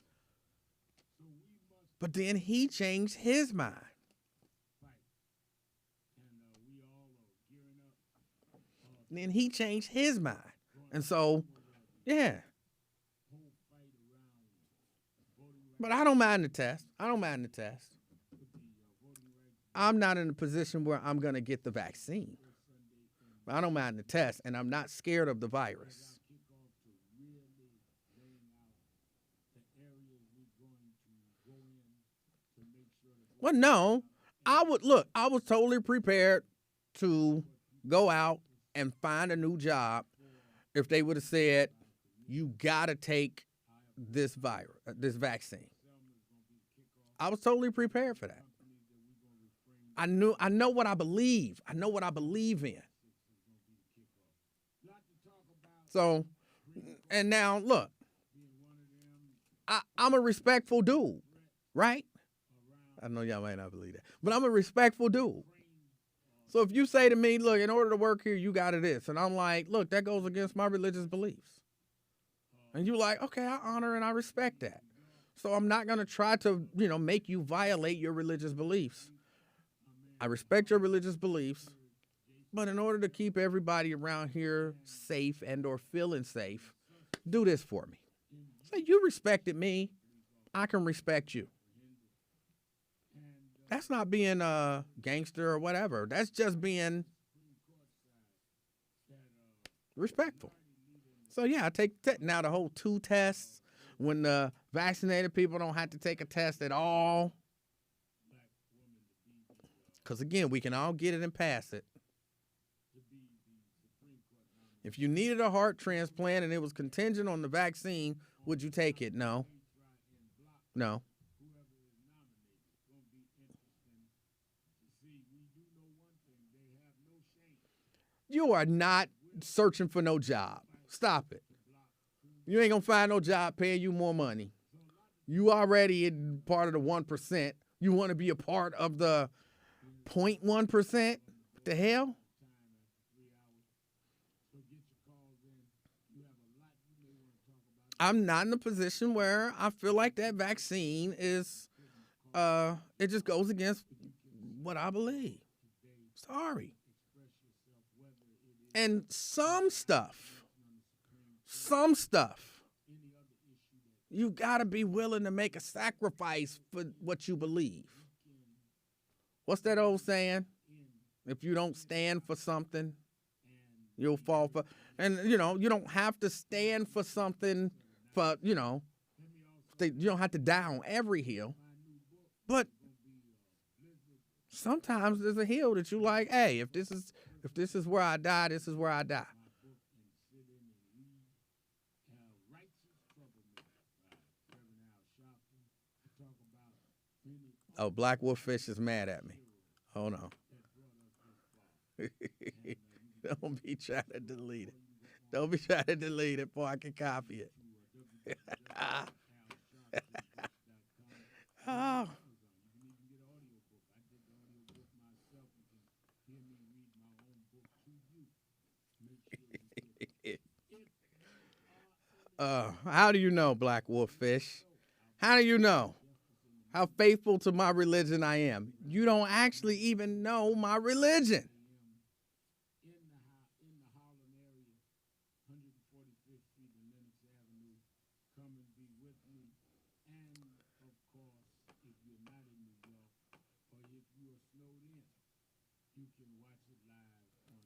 But then he changed his mind. Then he changed his mind. And so, yeah. But I don't mind the test. I'm not in a position where I'm going to get the vaccine. I don't mind the test, and I'm not scared of the virus. Well, no. I was totally prepared to go out and find a new job if they would have said, you got to take this vaccine. I was totally prepared for that. I know what I believe. I know what I believe in. So, and now look, I'm a respectful dude, right? I know y'all might not believe that, but I'm a respectful dude. So if you say to me, look, in order to work here, you got to this. And I'm like, look, that goes against my religious beliefs. And you're like, okay, I honor and I respect that. So I'm not going to try to, make you violate your religious beliefs. I respect your religious beliefs, but in order to keep everybody around here safe and or feeling safe, do this for me. So you respected me, I can respect you. That's not being a gangster or whatever. That's just being respectful. So yeah, I take now the whole 2 tests when the vaccinated people don't have to take a test at all. Because, again, we can all get it and pass it. If you needed a heart transplant and it was contingent on the vaccine, would you take it? No. No. You are not searching for no job. Stop it. You ain't going to find no job paying you more money. You already in part of the 1%. You want to be a part of the 0.1%? What the hell? I'm not in a position where I feel like that vaccine is, it just goes against what I believe. Sorry. And some stuff, you got to be willing to make a sacrifice for what you believe. What's that old saying? If you don't stand for something, you'll fall for. And, you don't have to stand for something for, you don't have to die on every hill. But sometimes there's a hill that you like, hey, if this is where I die, this is where I die. Oh, Black Wolffish is mad at me. Hold on. Don't be trying to delete it. Don't be trying to delete it before I can copy it. Oh. How do you know, Black Wolffish? How do you know how faithful to my religion I am? You don't actually even know my religion.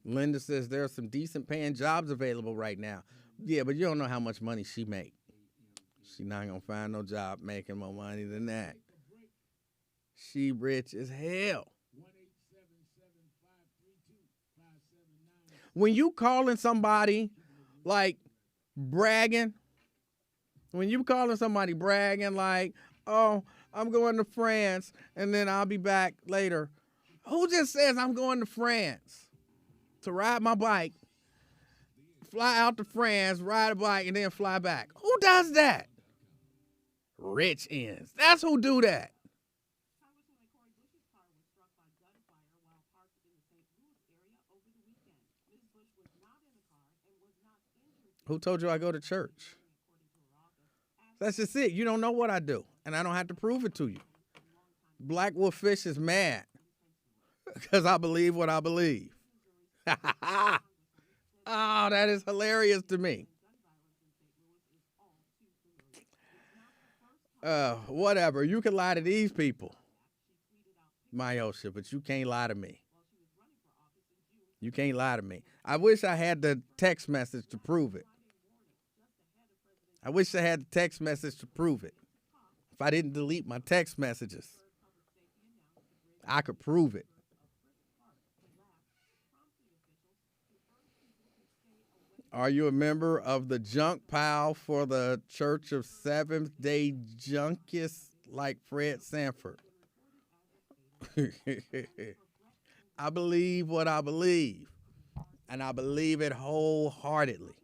Linda says there are some decent paying jobs available right now. Yeah, but you don't know how much money she make. She not gonna find no job making more money than that. She rich as hell. When you calling somebody like bragging, like, oh, I'm going to France and then I'll be back later. Who just says I'm going to France to ride my bike, fly out to France, ride a bike, and then fly back? Who does that? Rich ends. That's who do that. Who told you I go to church? That's just it. You don't know what I do, and I don't have to prove it to you. Black Wolf Fish is mad because I believe what I believe. Oh, that is hilarious to me. Whatever. You can lie to these people, Myosha, but you can't lie to me. You can't lie to me. I wish I had the text message to prove it. I wish I had the text message to prove it. If I didn't delete my text messages, I could prove it. Are you a member of the junk pile for the Church of Seventh-day Junkists like Fred Sanford? I believe what I believe, and I believe it wholeheartedly.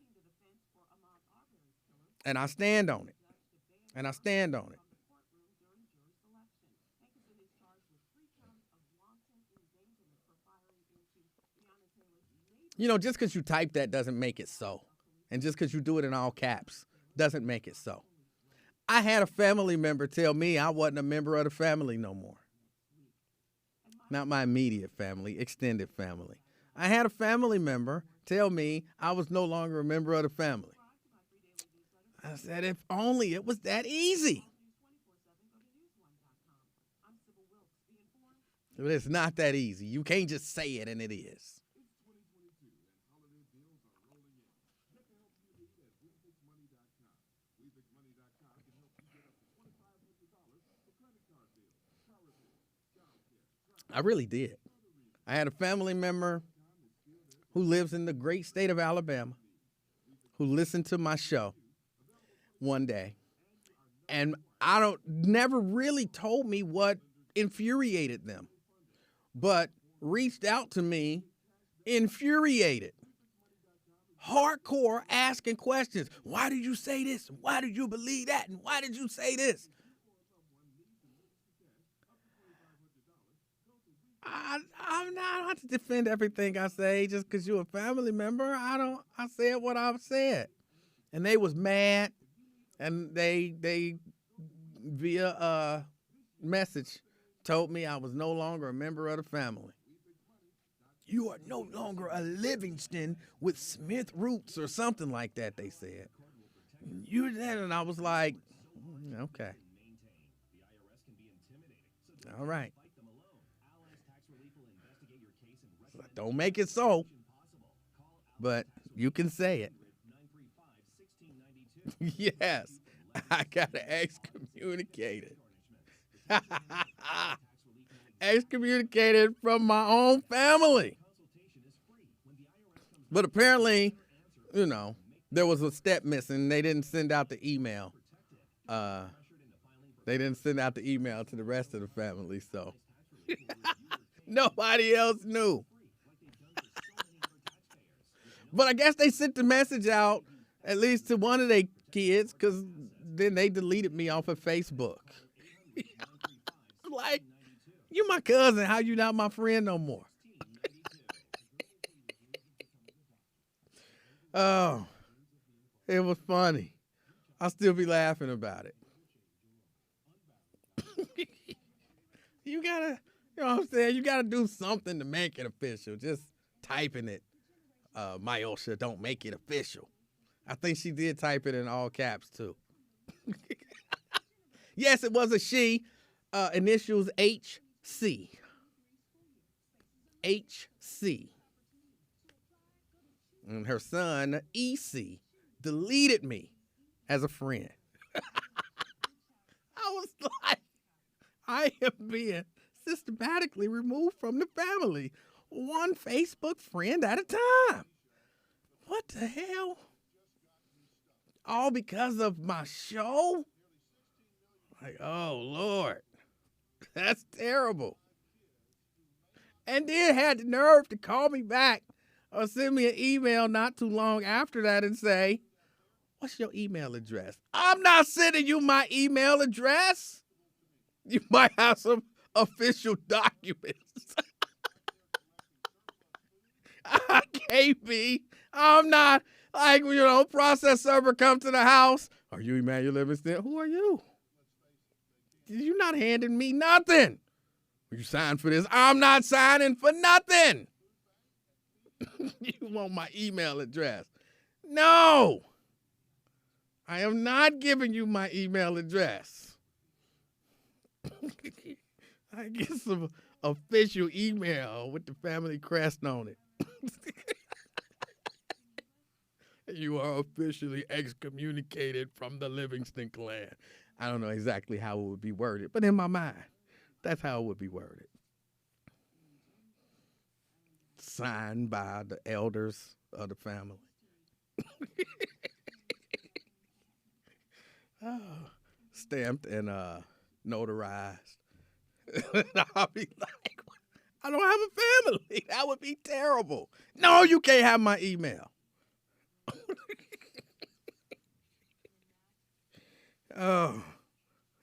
And I stand on it. And I stand on it. You know, just because you type that doesn't make it so. And just because you do it in all caps doesn't make it so. I had a family member tell me I wasn't a member of the family no more. Not my immediate family, extended family. I had a family member tell me I was no longer a member of the family. I said, if only it was that easy. But it's not that easy. You can't just say it and it is. I really did. I had a family member who lives in the great state of Alabama who listened to my show one day, and never really told me what infuriated them, but reached out to me infuriated, hardcore, asking questions. Why did you say this? Why did you believe that? And why did you say this? I don't have to defend everything I say just because you're a family member. I said what I've said. And they was mad, and they via message told me I was no longer a member of the family. You are no longer a Livingston with Smith roots or something like that, they said. You did, and I was like, okay. All right. Don't make it so, but you can say it. Yes, I got excommunicated. Excommunicated from my own family. But apparently, you know, there was a step missing. They didn't send out the email. They didn't send out the email to the rest of the family, so nobody else knew. But I guess they sent the message out, at least to one of their kids, because then they deleted me off of Facebook. Like, you my cousin, how you not my friend no more? Oh, it was funny. I'll still be laughing about it. You gotta, you know what I'm saying? You gotta do something to make it official. Just typing it. Myosha, don't make it official. I think she did type it in all caps, too. Yes, it was a she. Initials HC. HC. And her son, EC, deleted me as a friend. I was like, I am being systematically removed from the family. One Facebook friend at a time. What the hell? All because of my show? Like, oh, Lord. That's terrible. And then had the nerve to call me back or send me an email not too long after that and say, what's your email address? I'm not sending you my email address. You might have some official documents. I KB. I'm not like, process server come to the house. Are you Emanuel Livingston? Who are you? You're not handing me nothing. You signed for this. I'm not signing for nothing. You want my email address? No. I am not giving you my email address. I get some official email with the family crest on it. You are officially excommunicated from the Livingston clan. I don't know exactly how it would be worded, but in my mind, that's how it would be worded. Signed by the elders of the family. Stamped and notarized. I'll be like, I don't have a family. That would be terrible. No, you can't have my email. Oh,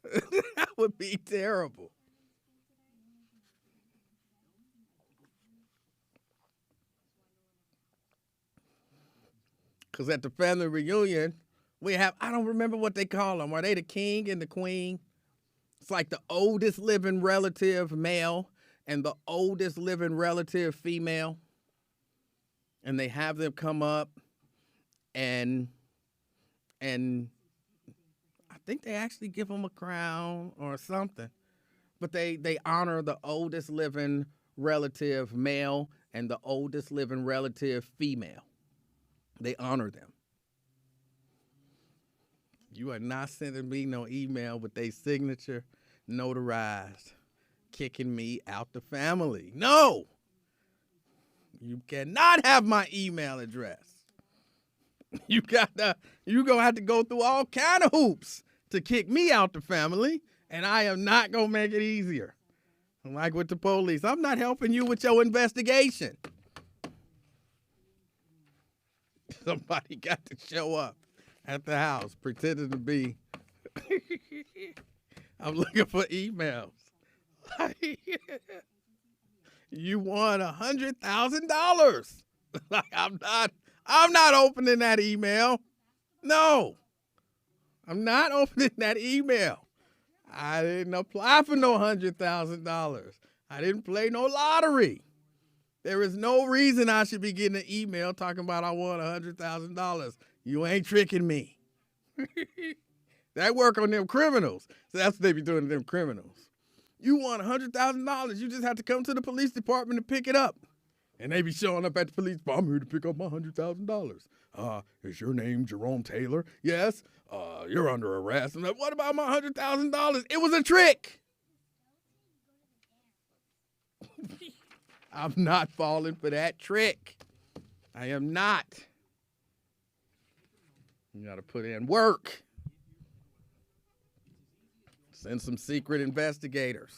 that would be terrible. Because at the family reunion, we have, I don't remember what they call them. Are they the king and the queen? It's like the oldest living relative male and the oldest living relative female. And they have them come up and I think they actually give them a crown or something. But they honor the oldest living relative male and the oldest living relative female. They honor them. You are not sending me no email with their signature notarized, kicking me out the family. No! You cannot have my email address. You're gonna have to go through all kind of hoops to kick me out the family, and I am not gonna make it easier. I'm like with the police. I'm not helping you with your investigation. Somebody got to show up at the house pretending to be. I'm looking for emails. You won $100,000. Like I'm not opening that email. No. I'm not opening that email. I didn't apply for no $100,000. I didn't play no lottery. There is no reason I should be getting an email talking about I won $100,000. You ain't tricking me. That work on them criminals. So that's what they be doing to them criminals. You won $100,000. You just have to come to the police department to pick it up. And they be showing up at the police. I'm here to pick up my $100,000. Is your name Jerome Taylor? Yes. You're under arrest. I'm like, what about my $100,000? It was a trick. I'm not falling for that trick. I am not. You got to put in work. Send some secret investigators.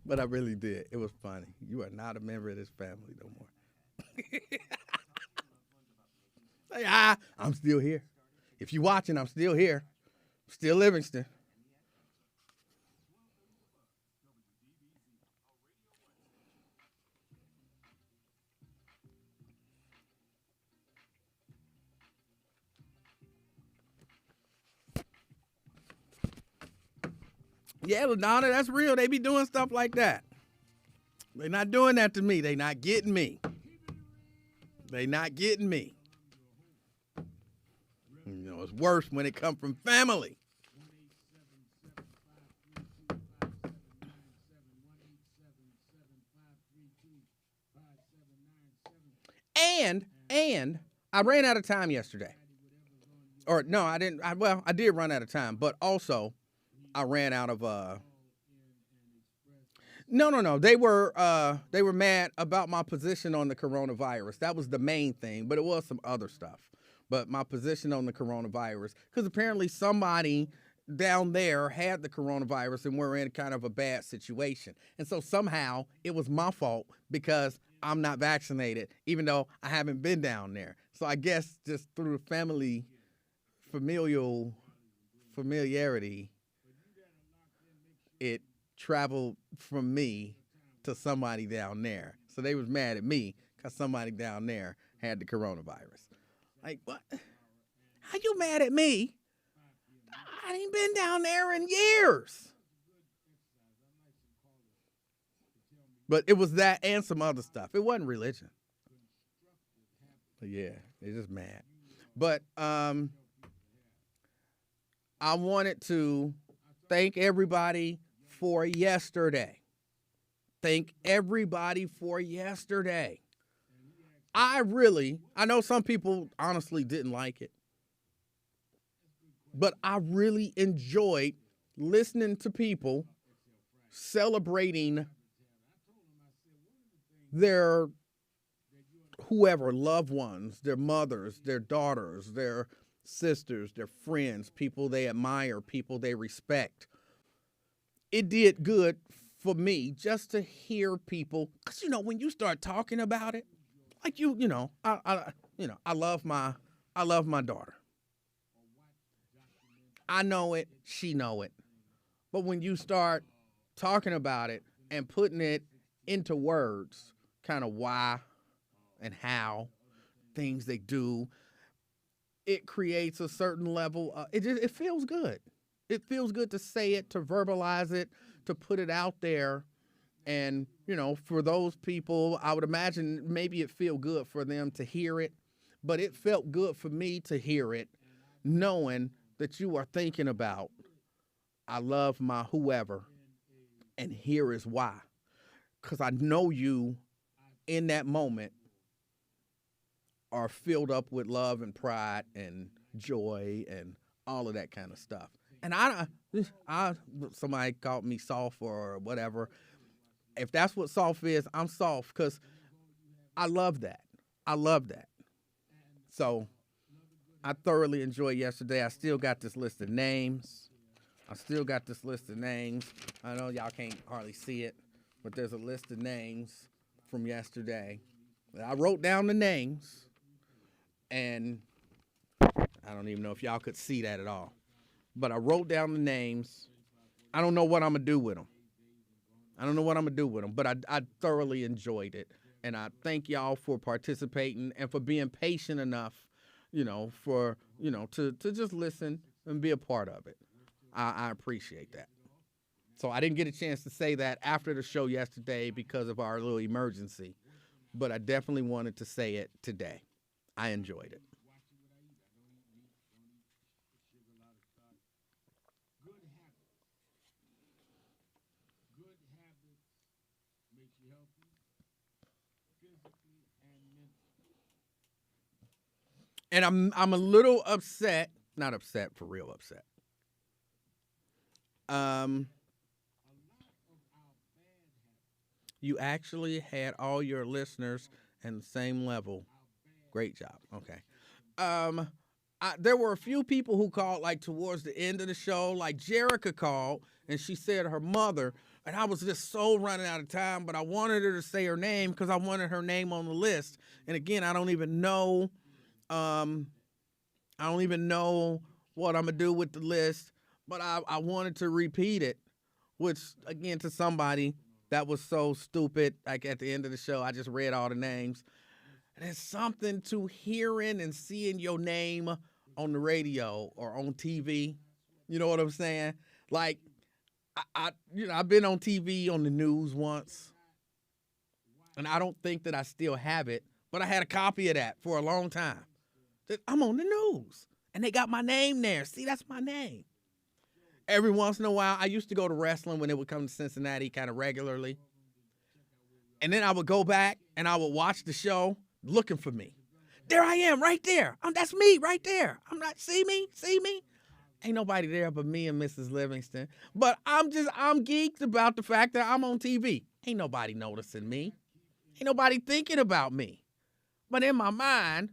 But I really did. It was funny. You are not a member of this family no more. Hey, I'm still here. If you're watching, I'm still here. Still Livingston. Yeah, LaDonna, that's real. They be doing stuff like that. They're not doing that to me. They not getting me. They not getting me. You know, it's worse when it comes from family. And I ran out of time yesterday. Or no, I didn't. I did run out of time, but also I ran out of No. They were mad about my position on the coronavirus. That was the main thing, but it was some other stuff. But my position on the coronavirus, because apparently somebody down there had the coronavirus and we're in kind of a bad situation. And so somehow it was my fault because I'm not vaccinated, even though I haven't been down there. So I guess just through familiarity, it traveled from me to somebody down there. So they was mad at me because somebody down there had the coronavirus. Like, what? How you mad at me? I ain't been down there in years. But it was that and some other stuff. It wasn't religion. But yeah, they're just mad. But I wanted to thank everybody for yesterday. Thank everybody for yesterday. I know some people honestly didn't like it, but I really enjoyed listening to people celebrating their whoever, loved ones, their mothers, their daughters, their sisters, their friends, people they admire, people they respect. It did good for me just to hear people, because when you start talking about it, like I love my daughter. I know it, she know it. But when you start talking about it and putting it into words, kind of why and how, things they do, it creates a certain level. It feels good. It feels good to say it, to verbalize it, to put it out there. And, for those people, I would imagine maybe it feel good for them to hear it, but it felt good for me to hear it, knowing that you are thinking about, I love my whoever, and here is why. Because I know you in that moment are filled up with love and pride and joy and all of that kind of stuff. And somebody called me soft or whatever. If that's what soft is, I'm soft because I love that. I love that. So I thoroughly enjoyed yesterday. I still got this list of names. I know y'all can't hardly see it, but there's a list of names from yesterday. I wrote down the names, and I don't even know if y'all could see that at all. But I wrote down the names. I don't know what I'm going to do with them. But I thoroughly enjoyed it. And I thank y'all for participating and for being patient enough, to just listen and be a part of it. I appreciate that. So I didn't get a chance to say that after the show yesterday because of our little emergency, but I definitely wanted to say it today. I enjoyed it. And I'm a little upset, not upset, for real upset. You actually had all your listeners in the same level. Great job. Okay. There were a few people who called like towards the end of the show, like Jerica called and she said her mother, and I was just so running out of time, but I wanted her to say her name because I wanted her name on the list. And again, I don't even know what I'm going to do with the list, but I wanted to repeat it, which, again, to somebody that was so stupid, like at the end of the show, I just read all the names. And there's something to hearing and seeing your name on the radio or on TV. You know what I'm saying? Like, I've been on TV on the news once, and I don't think that I still have it, but I had a copy of that for a long time. I'm on the news, and they got my name there. See, that's my name. Every once in a while, I used to go to wrestling when it would come to Cincinnati kind of regularly. And then I would go back, and I would watch the show looking for me. There I am, right there. That's me, right there. See me? Ain't nobody there but me and Mrs. Livingston. But I'm geeked about the fact that I'm on TV. Ain't nobody noticing me. Ain't nobody thinking about me. But in my mind,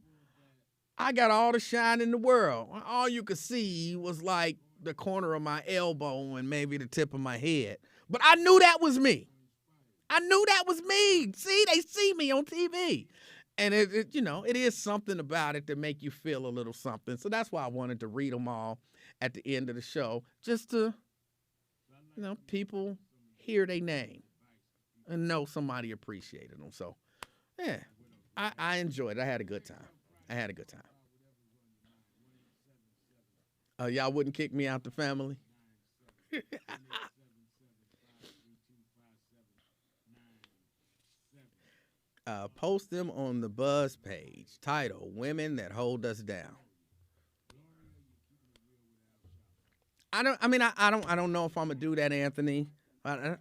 I got all the shine in the world. All you could see was like the corner of my elbow and maybe the tip of my head. But I knew that was me. See, they see me on TV. And it is something about it that make you feel a little something. So that's why I wanted to read them all at the end of the show, just to people hear their name and know somebody appreciated them. So, yeah, I enjoyed it. I had a good time. Y'all wouldn't kick me out the family? Post them on the Buzz page. Title: Women That Hold Us Down. I don't know if I'm gonna do that, Anthony. I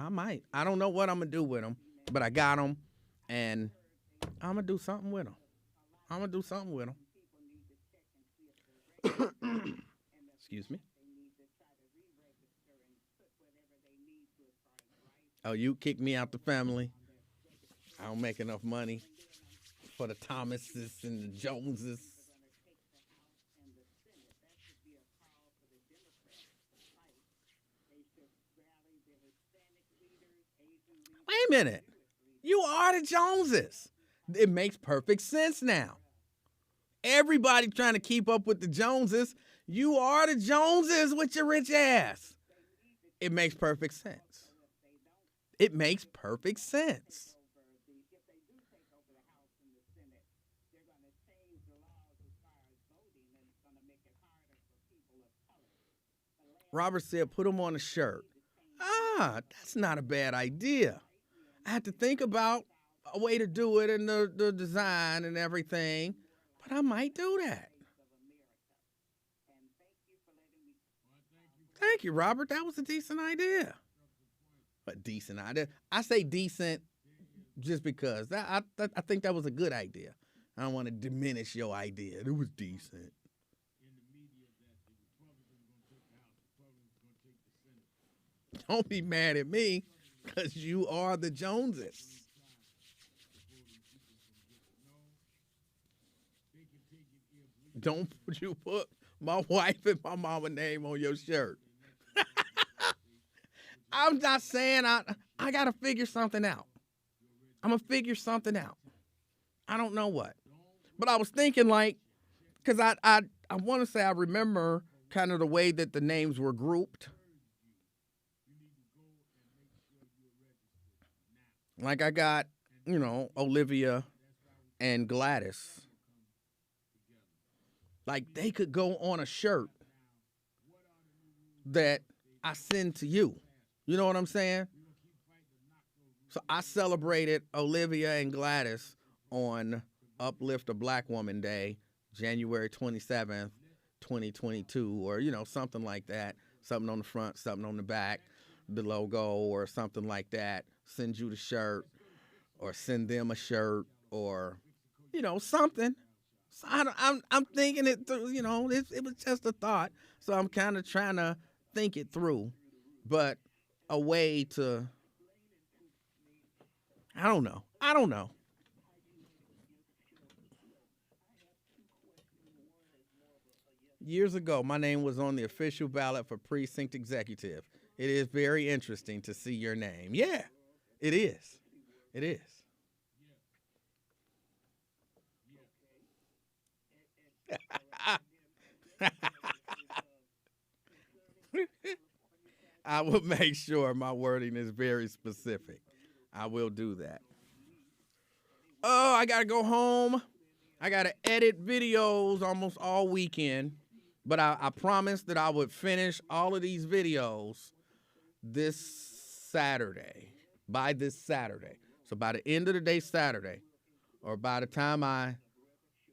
might. I don't know what I'm gonna do with them, but I got them, and I'm gonna do something with them. Excuse me. Oh, you kicked me out the family. I don't make enough money for the Thomases and the Joneses. Wait a minute. You are the Joneses. It makes perfect sense now. Everybody trying to keep up with the Joneses. You are the Joneses with your rich ass. It makes perfect sense. Robert said, put them on a shirt. That's not a bad idea. I had to think about a way to do it and the design and everything, but I might do that. Thank you, Robert. That was a decent idea. A decent idea. I say decent just because I think that was a good idea. I don't want to diminish your idea. It was decent. Don't be mad at me because you are the Joneses. Don't you put my wife and my mama name on your shirt. I'm not saying I got to figure something out. I'm going to figure something out. I don't know what. But I was thinking because I want to say I remember kind of the way that the names were grouped. Like I got, Olivia and Gladys. Like they could go on a shirt that I send to you. You know what I'm saying? So I celebrated Olivia and Gladys on Uplift a Black Woman Day, January 27th, 2022, or, something like that. Something on the front, something on the back, the logo or something like that. Send you the shirt or send them a shirt or, something. So I'm thinking it through, it was just a thought. So I'm kind of trying to think it through. But a way to, I don't know. Years ago, my name was on the official ballot for precinct executive. It is very interesting to see your name. Yeah, it is. I will make sure my wording is very specific. I will do that. Oh, I got to go home. I got to edit videos almost all weekend. But I promised that I would finish all of these videos this Saturday. By this Saturday. So by the end of the day Saturday, or by the time I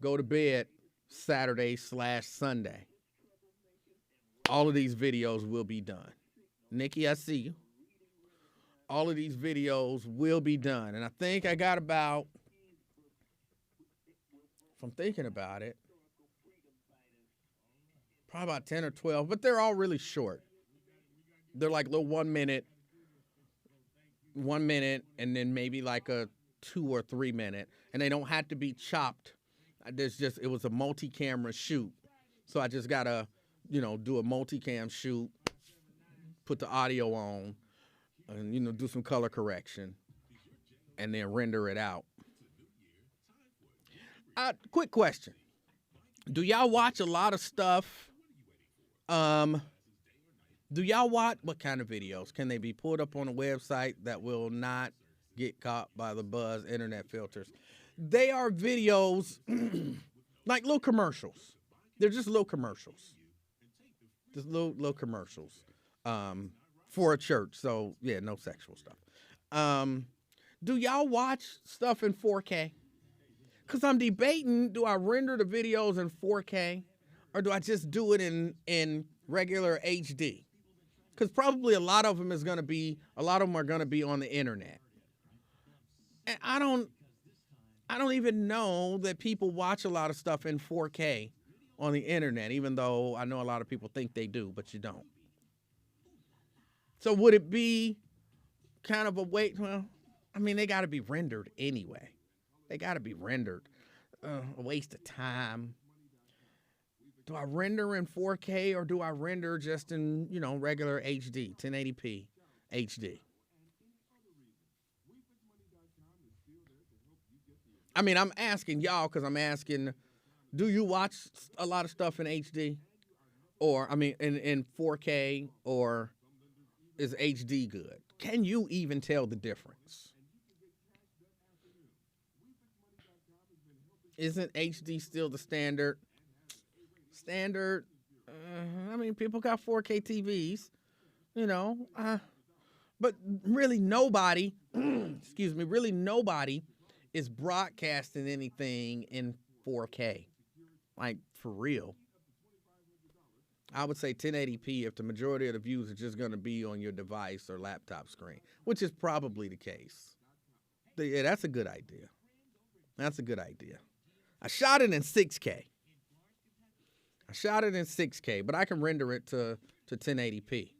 go to bed Saturday/Sunday, all of these videos will be done. Nikki, I see you. All of these videos will be done. And I think I got about, if I'm thinking about it, probably about 10 or 12, but they're all really short. They're like little 1 minute, and then maybe like a 2 or 3 minute. And they don't have to be chopped. It was a multi-camera shoot. So I just got to, do a multi-cam shoot, put the audio on, and, do some color correction, and then render it out. Quick question. Do y'all watch a lot of stuff Do y'all watch what kind of videos? Can they be pulled up on a website that will not get caught by the Buzz internet filters? They are videos like little commercials. They're just little commercials. Just little commercials for a church. So, yeah, no sexual stuff. Do y'all watch stuff in 4K? Because I'm debating, do I render the videos in 4K or do I just do it in regular HD? Because probably a lot of them are going to be on the internet. And I don't even know that people watch a lot of stuff in 4K on the internet, even though I know a lot of people think they do, but you don't. So would it be kind of a well, I mean, they got to be rendered anyway. They got to be rendered. A waste of time. Do I render in 4K or do I render just in, regular HD, 1080p HD? I mean, I'm asking y'all because I'm asking, do you watch a lot of stuff in HD? Or, in 4K, or is HD good? Can you even tell the difference? Isn't HD still the standard? People got 4K TVs, but really nobody, really nobody is broadcasting anything in 4K, like for real. I would say 1080p if the majority of the views are just going to be on your device or laptop screen, which is probably the case. Yeah, that's a good idea. That's a good idea. I shot it in 6K. But I can render it to 1080p.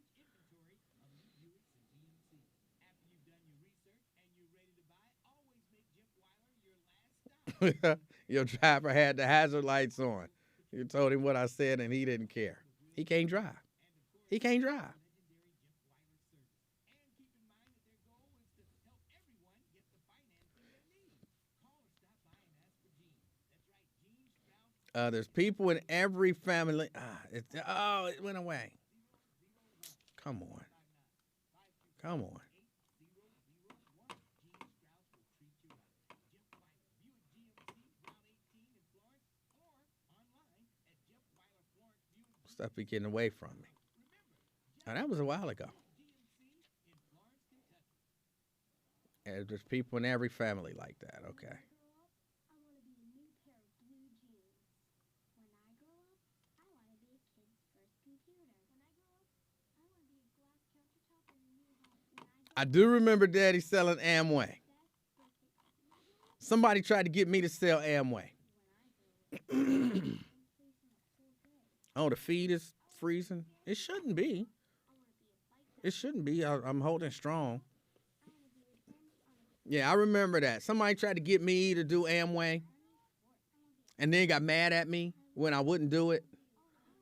Your driver had the hazard lights on. You told him what I said and he didn't care. He can't drive. There's people in every family. It went away. Come on. Stuff be getting away from me. Now, that was a while ago. And there's people in every family like that. Okay. I do remember Daddy selling Amway. Somebody tried to get me to sell Amway. Oh, the feed is freezing? It shouldn't be. I'm holding strong. Yeah, I remember that. Somebody tried to get me to do Amway and then got mad at me when I wouldn't do it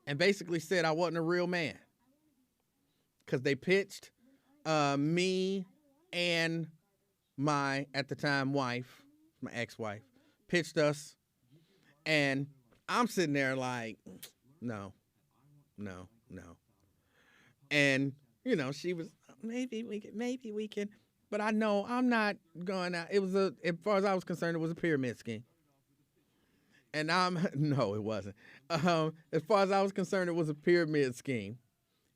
and basically said I wasn't a real man because they pitched me and my, at the time, wife, my ex-wife, pitched us, and I'm sitting there like, no. And, she was, maybe we can, but I know I'm not going out. It was as far as I was concerned, it was a pyramid scheme. And no, it wasn't. As far as I was concerned, it was a pyramid scheme.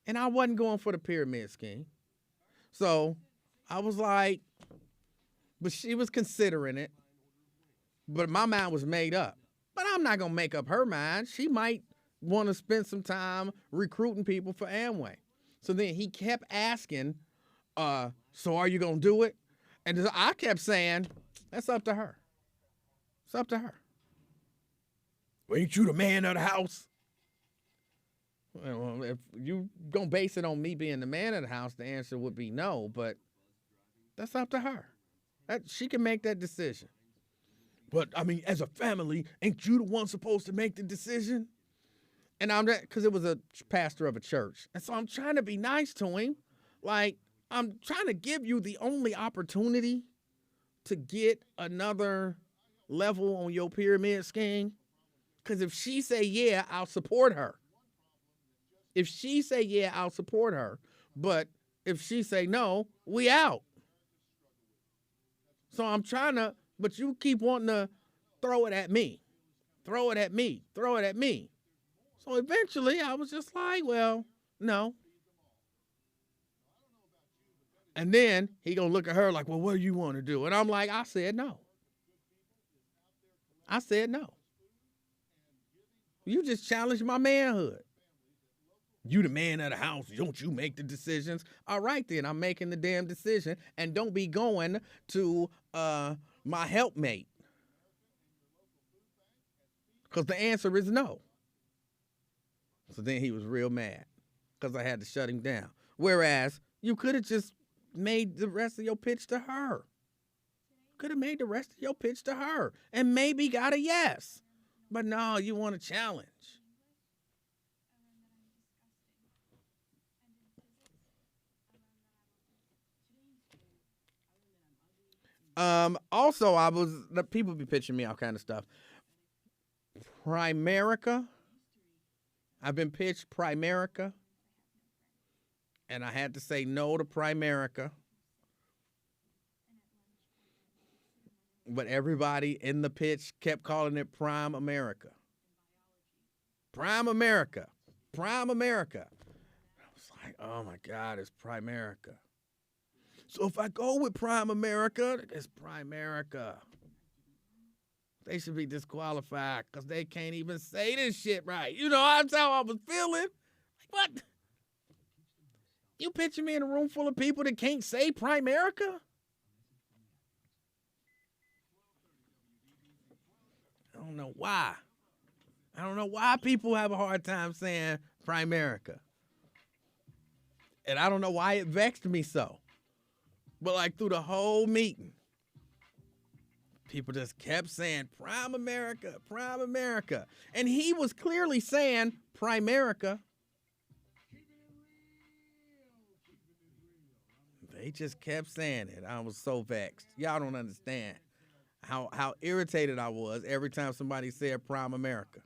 And I wasn't going for the pyramid scheme. So I was like, but she was considering it. But my mind was made up. But I'm not going to make up her mind. She might want to spend some time recruiting people for Amway. So then he kept asking, so are you going to do it? And I kept saying, that's up to her. It's up to her. Well, ain't you the man of the house? Well, if you going to base it on me being the man of the house, the answer would be no, but that's up to her. She can make that decision. But, as a family, ain't you the one supposed to make the decision? And because it was a pastor of a church. And so I'm trying to be nice to him. Like, I'm trying to give you the only opportunity to get another level on your pyramid scheme. Because if she say, yeah, I'll support her. If she say, yeah, I'll support her. But if she say no, we out. So I'm trying to, but you keep wanting to throw it at me. Throw it at me. Throw it at me. So eventually I was just like, well, no. And then he gonna look at her like, well, what do you want to do? And I'm like, I said no. I said no. You just challenged my manhood. You the man of the house. Don't you make the decisions? All right, then. I'm making the damn decision. And don't be going to my helpmate. Because the answer is no. So then he was real mad because I had to shut him down. Whereas you could have just made the rest of your pitch to her. Could have made the rest of your pitch to her and maybe got a yes. But no, you want a challenge. Also, the people be pitching me all kind of stuff. Primerica. I've been pitched Primerica. And I had to say no to Primerica. But everybody in the pitch kept calling it Prime America. Prime America. Prime America. I was like, oh my God, it's Primerica. So if I go with Prime America, it's Primerica. They should be disqualified because they can't even say this shit right. You know, that's how I was feeling. Like, what? You picture me in a room full of people that can't say Primerica? I don't know why. I don't know why people have a hard time saying Primerica. And I don't know why it vexed me so. But like through the whole meeting, people just kept saying Prime America, Prime America. And he was clearly saying Primerica. They just kept saying it. I was so vexed. Y'all don't understand how irritated I was every time somebody said Prime America.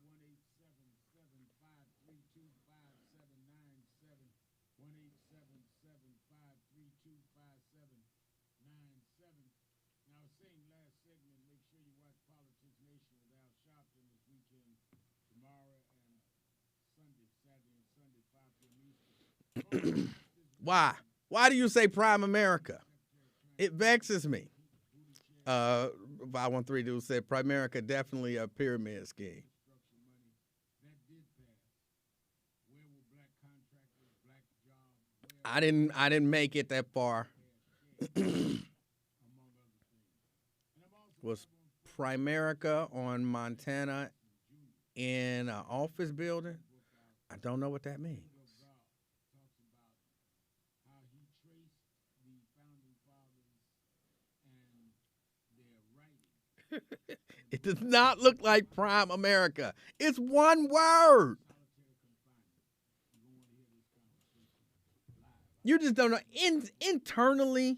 Why? Why do you say Prime America? It vexes me. 513 dude said Primerica definitely a pyramid scheme. I didn't make it that far. Was Primerica on Montana in an office building? I don't know what that means. It does not look like Prime America. It's one word. You just don't know. Internally,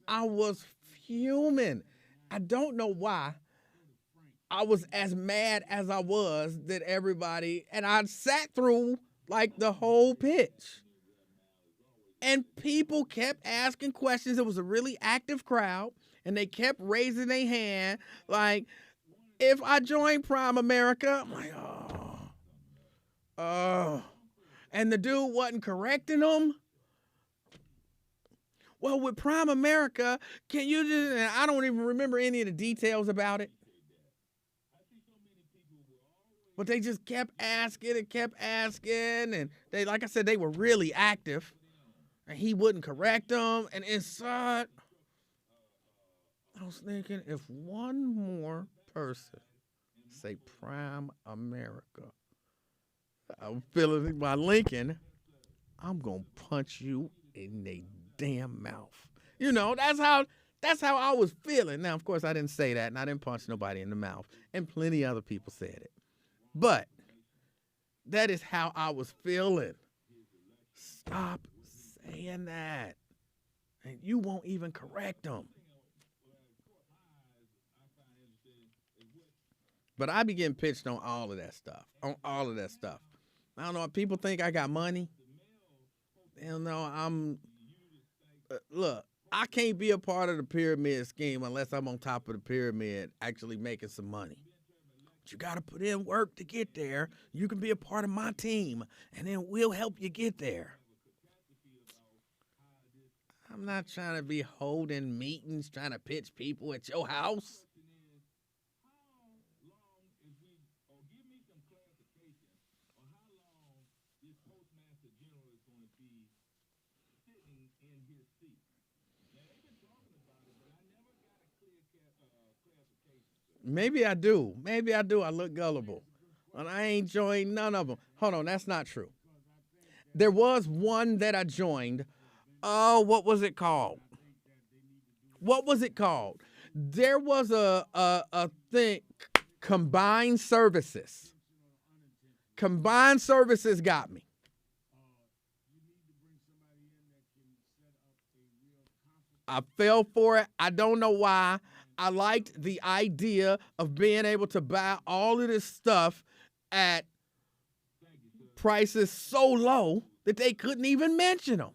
I was fuming. I don't know why. I was as mad as I was that everybody, and I sat through like the whole pitch. And people kept asking questions. It was a really active crowd. And they kept raising their hand like, if I join Prime America, I'm like, oh. And the dude wasn't correcting them. Well, with Prime America, can you just, and I don't even remember any of the details about it. But they just kept asking and kept asking. And they, like I said, they were really active. And he wouldn't correct them. And inside, I was thinking, if one more person say Prime America, I'm feeling my Lincoln, I'm going to punch you in the damn mouth. You know, that's how I was feeling. Now, of course, I didn't say that, and I didn't punch nobody in the mouth. And plenty of other people said it. But that is how I was feeling. Stop saying that. And you won't even correct them. But I be getting pitched on all of that stuff. I don't know. People think I got money. They don't know look, I can't be a part of the pyramid scheme unless I'm on top of the pyramid actually making some money. But you got to put in work to get there. You can be a part of my team, and then we'll help you get there. I'm not trying to be holding meetings, trying to pitch people at your house. Maybe I do. I look gullible. And I ain't joined none of them. Hold on, that's not true. There was one that I joined. Oh, what was it called? There was a thing, combined services. Combined services got me. I fell for it. I don't know why. I liked the idea of being able to buy all of this stuff at prices so low that they couldn't even mention them.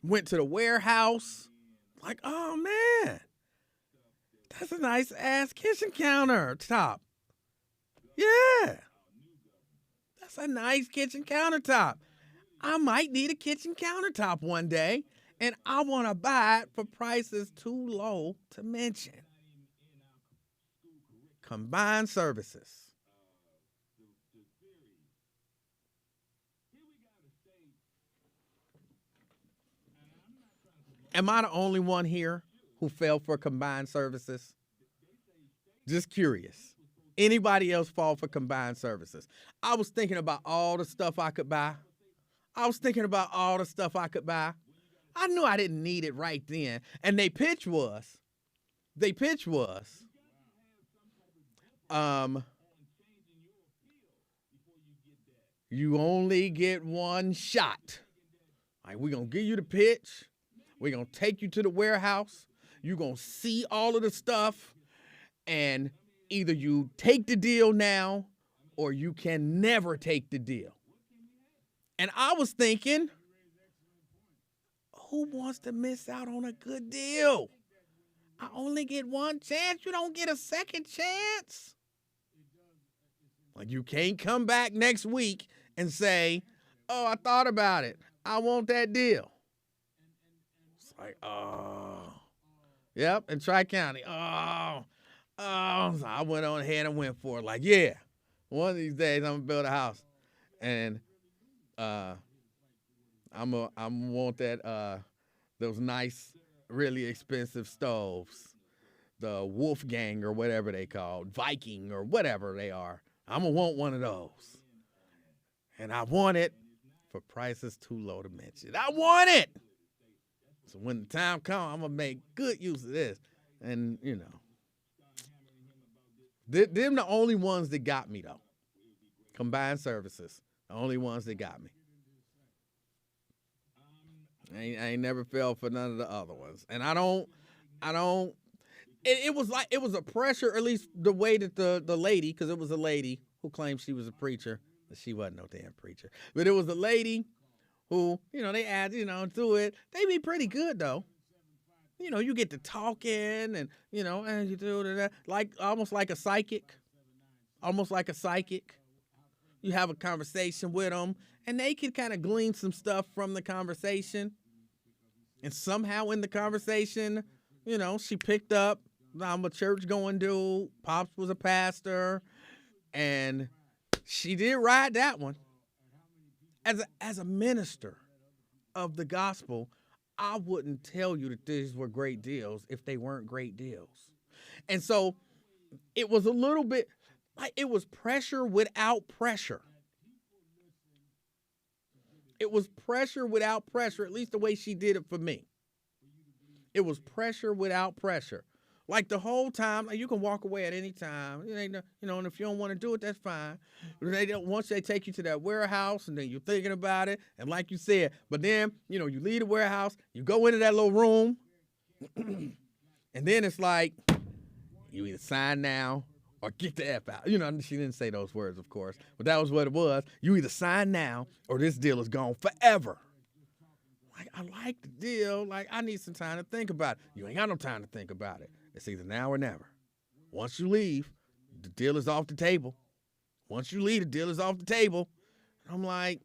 Went to the warehouse. Like, oh, man, that's a nice ass kitchen countertop. Yeah, that's a nice kitchen countertop. I might need a kitchen countertop one day, and I want to buy it for prices too low to mention. Combined services. Am I the only one here who fell for combined services? Just curious. Anybody else fall for combined services? I was thinking about all the stuff I could buy. I knew I didn't need it right then. And their pitch was, you only get one shot. Like, we're going to give you the pitch. We're going to take you to the warehouse. You're going to see all of the stuff. And either you take the deal now or you can never take the deal. And I was thinking, who wants to miss out on a good deal? I only get one chance. You don't get a second chance. Like, you can't come back next week and say, oh, I thought about it. I want that deal. It's like, oh. Yep, in Tri-County. Oh. So I went on ahead and went for it. Like, yeah, one of these days I'm going to build a house. And I'm want that those nice, really expensive stoves, the Wolfgang or whatever they call, Viking or whatever they are. I'm gonna want one of those, and I want it for prices too low to mention. I want it. So when the time comes, I'm gonna make good use of this, and you know, them the only ones that got me though. Combined services. The only ones that got me. I ain't never fell for none of the other ones. And I don't, it was a pressure, at least the way that the lady, because it was a lady who claimed she was a preacher. She wasn't no damn preacher. But it was a lady who, they add, to it. They be pretty good though. You get to talking and, and you do that, like almost like a psychic. You have a conversation with them, and they can kind of glean some stuff from the conversation. And somehow in the conversation, she picked up, I'm a church-going dude, Pops was a pastor, and she did ride that one. As a minister of the gospel, I wouldn't tell you that these were great deals if they weren't great deals. And so it was a little bit, like it was pressure without pressure. It was pressure without pressure, at least the way she did it for me. It was pressure without pressure. Like the whole time, you can walk away at any time. And if you don't want to do it, that's fine. Once they take you to that warehouse and then you're thinking about it, and like you said, but then, you leave the warehouse, you go into that little room, and then it's like, you either sign now or get the F out. You know, she didn't say those words, of course, but that was what it was. You either sign now or this deal is gone forever. Like, I like the deal. Like, I need some time to think about it. You ain't got no time to think about it. It's either now or never. Once you leave, the deal is off the table. Once you leave, the deal is off the table. I'm like,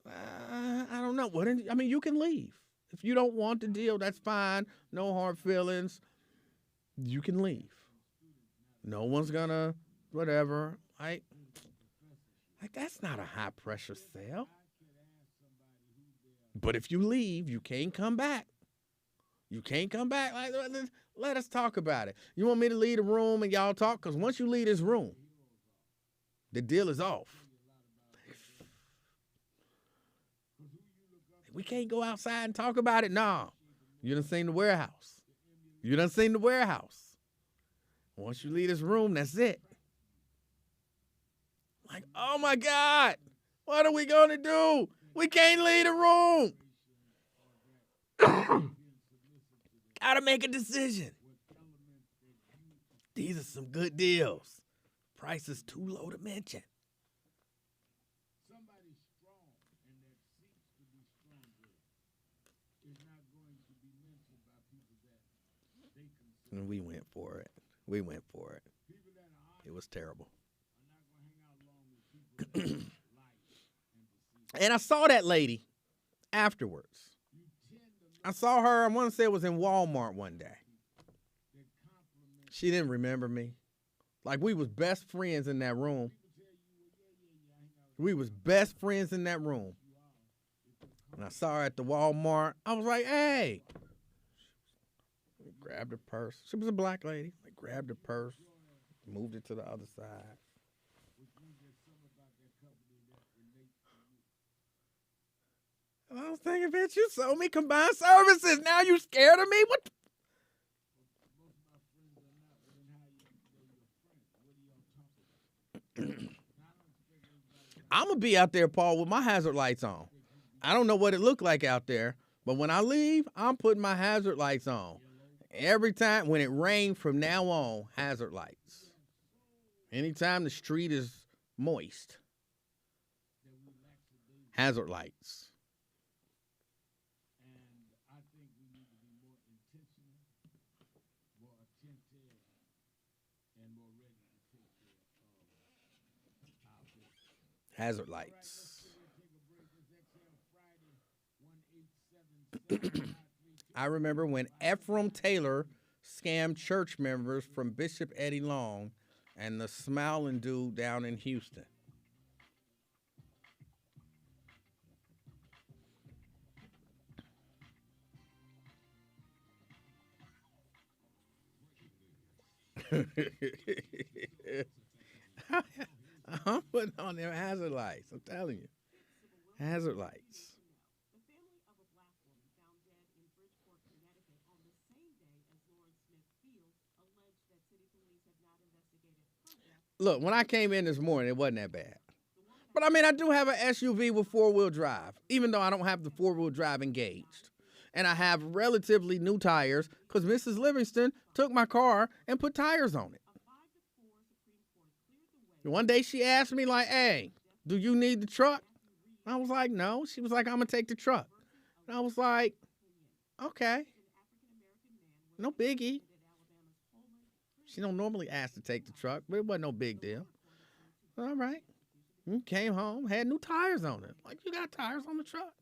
I don't know. I mean, you can leave. If you don't want the deal, that's fine. No hard feelings. You can leave. No one's gonna, whatever. Like that's not a high pressure sale. But if you leave, you can't come back. You can't come back. Like, let us talk about it. You want me to leave the room and y'all talk? Because once you leave this room, the deal is off. We can't go outside and talk about it. No. You done seen the warehouse. You done seen the warehouse. Once you leave this room, that's it. Like, oh my God, what are we going to do? We can't leave the room. Gotta make a decision. These are some good deals. Price is too low to mention. And we went for it. We went for it. It was terrible. And I saw that lady afterwards. I saw her, I want to say it was in Walmart one day. She didn't remember me. Like, we was best friends in that room. We was best friends in that room. And I saw her at the Walmart. I was like, hey. Grabbed her purse. She was a black lady. I grabbed her purse, moved it to the other side. And I was thinking, bitch, you sold me combined services. Now you scared of me? What? I'm going to be out there, Paul, with my hazard lights on. I don't know what it looked like out there, but when I leave, I'm putting my hazard lights on. Every time, when it rains from now on, hazard lights. Anytime the street is moist, hazard lights. Hazard lights. I remember when Ephraim Taylor scammed church members from Bishop Eddie Long and the smiling dude down in Houston. I'm putting on them hazard lights. I'm telling you. Hazard lights. Look, when I came in this morning, it wasn't that bad. But, I mean, I do have an SUV with four-wheel drive, even though I don't have the four-wheel drive engaged. And I have relatively new tires because Mrs. Livingston took my car and put tires on it. One day she asked me, like, hey, do you need the truck? I was like, no. She was like, I'm going to take the truck. And I was like, okay. No biggie. She don't normally ask to take the truck, but it wasn't no big deal. All right. Came home, had new tires on it. Like, you got tires on the truck?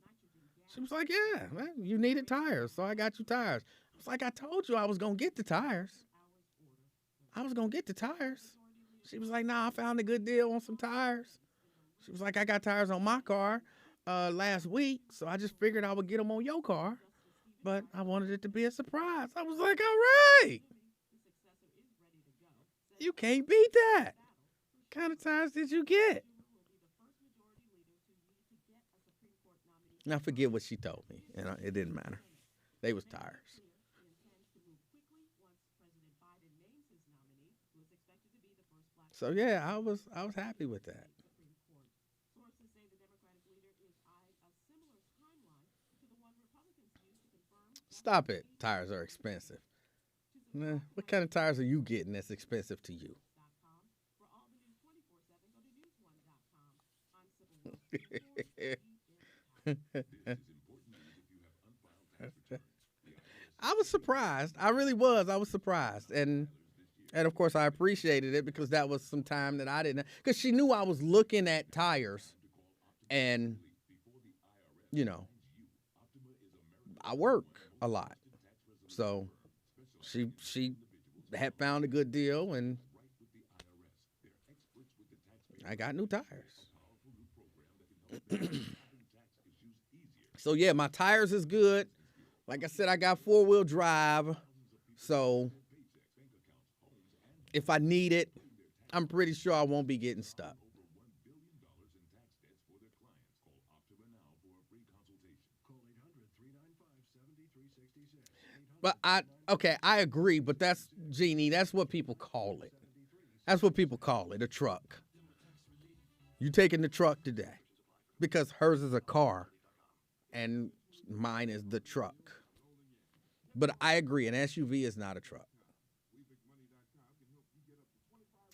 She was like, yeah, man, you needed tires, so I got you tires. I was like, I told you I was going to get the tires. I was going to get the tires. She was like, nah, I found a good deal on some tires. She was like, I got tires on my car last week, so I just figured I would get them on your car. But I wanted it to be a surprise. I was like, all right. You can't beat that. What kind of tires did you get? And I forget what she told me, and it didn't matter. They was tires. So yeah, I was happy with that. Stop it. Tires are expensive. What kind of tires are you getting that's expensive to you? I was surprised. I really was. I was surprised. And of course I appreciated it because that was some time that I didn't, because she knew I was looking at tires and, you know, I work a lot. So she had found a good deal and I got new tires. So yeah, my tires is good. Like I said, I got 4-wheel drive. So if I need it, I'm pretty sure I won't be getting stuck. But I agree, but that's, Jeannie, that's what people call it. That's what people call it, a truck. You taking the truck today because hers is a car and mine is the truck. But I agree, an SUV is not a truck.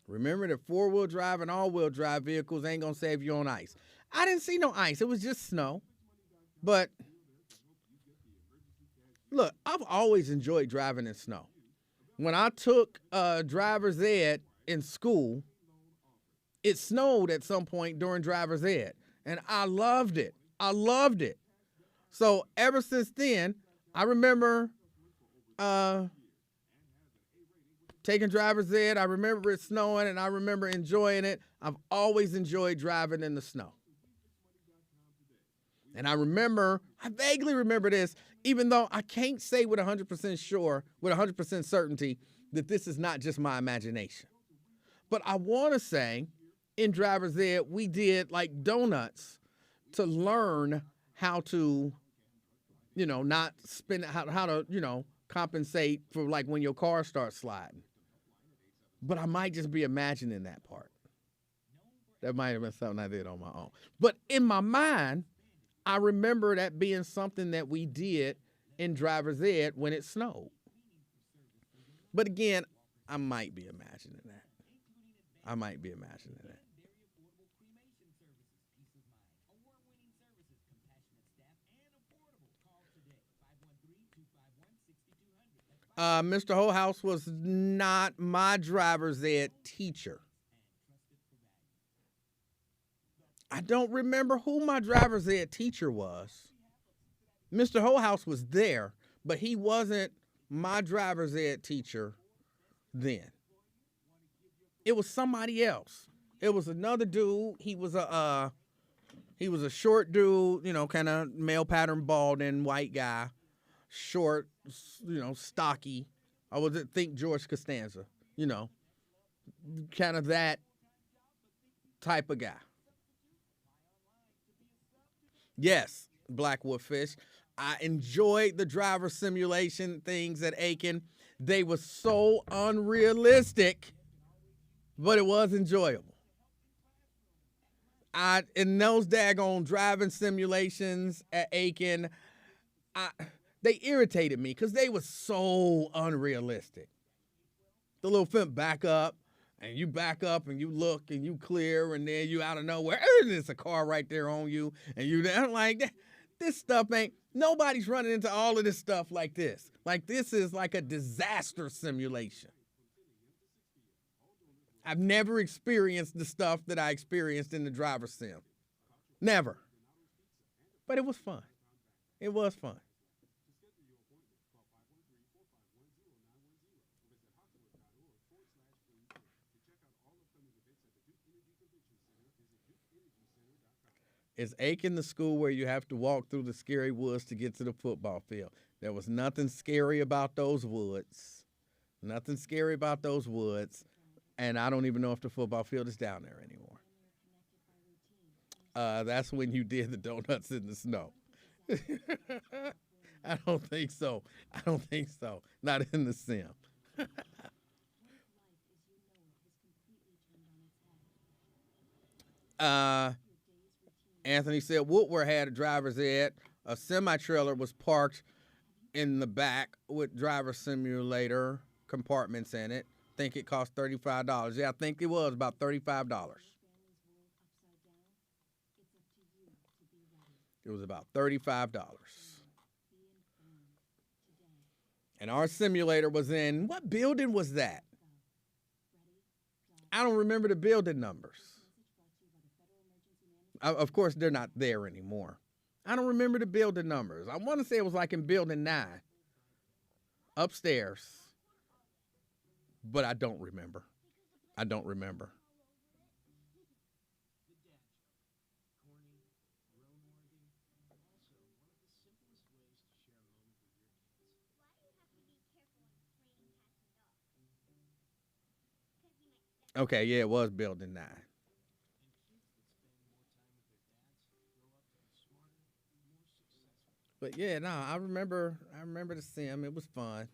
Remember that 4-wheel drive and all-wheel drive vehicles ain't going to save you on ice. I didn't see no ice. It was just snow. But look, I've always enjoyed driving in snow. When I took driver's ed in school, it snowed at some point during driver's ed, and I loved it. I loved it. So ever since then, I remember taking driver's ed. I remember it snowing, and I remember enjoying it. I've always enjoyed driving in the snow. And I vaguely remember this, even though I can't say with 100% sure, with 100% certainty, that this is not just my imagination. But I want to say, in driver's ed, we did like donuts to learn how to, not spin, how to, compensate for like when your car starts sliding. But I might just be imagining that part. That might have been something I did on my own. But in my mind, I remember that being something that we did in driver's ed when it snowed. But again, I might be imagining that. Mr. Holehouse was not my driver's ed teacher. I don't remember who my driver's ed teacher was. Mr. Holehouse was there, but he wasn't my driver's ed teacher then. It was somebody else. It was another dude. He was a short dude, kind of male pattern balding white guy, short, stocky. I would think George Costanza, kind of that type of guy. Yes, Blackwood Fish. I enjoyed the driver simulation things at Aiken. They were so unrealistic, but it was enjoyable. In those daggone driving simulations at Aiken, they irritated me because they were so unrealistic. The little fence back up, and you back up, and you look, and you clear, and then you out of nowhere, there's a car right there on you, and you like, this stuff ain't, nobody's running into all of this stuff like this. Like, this is like a disaster simulation. I've never experienced the stuff that I experienced in the driver's sim. Never. But it was fun. It was fun. Is Aiken the school where you have to walk through the scary woods to get to the football field? There was nothing scary about those woods. Nothing scary about those woods. And I don't even know if the football field is down there anymore. That's when you did the donuts in the snow. I don't think so. Not in the sim. Anthony said Woodward had a driver's ed. A semi-trailer was parked in the back with driver simulator compartments in it. I think it cost $35. Yeah, I think it was about $35. It was about $35. And our simulator was in, what building was that? I don't remember the building numbers. Of course, they're not there anymore. I don't remember the building numbers. I want to say it was like in building 9, upstairs. But I don't remember. I don't remember. Okay, yeah, it was building 9. But yeah, no, I remember the sim. It was fun.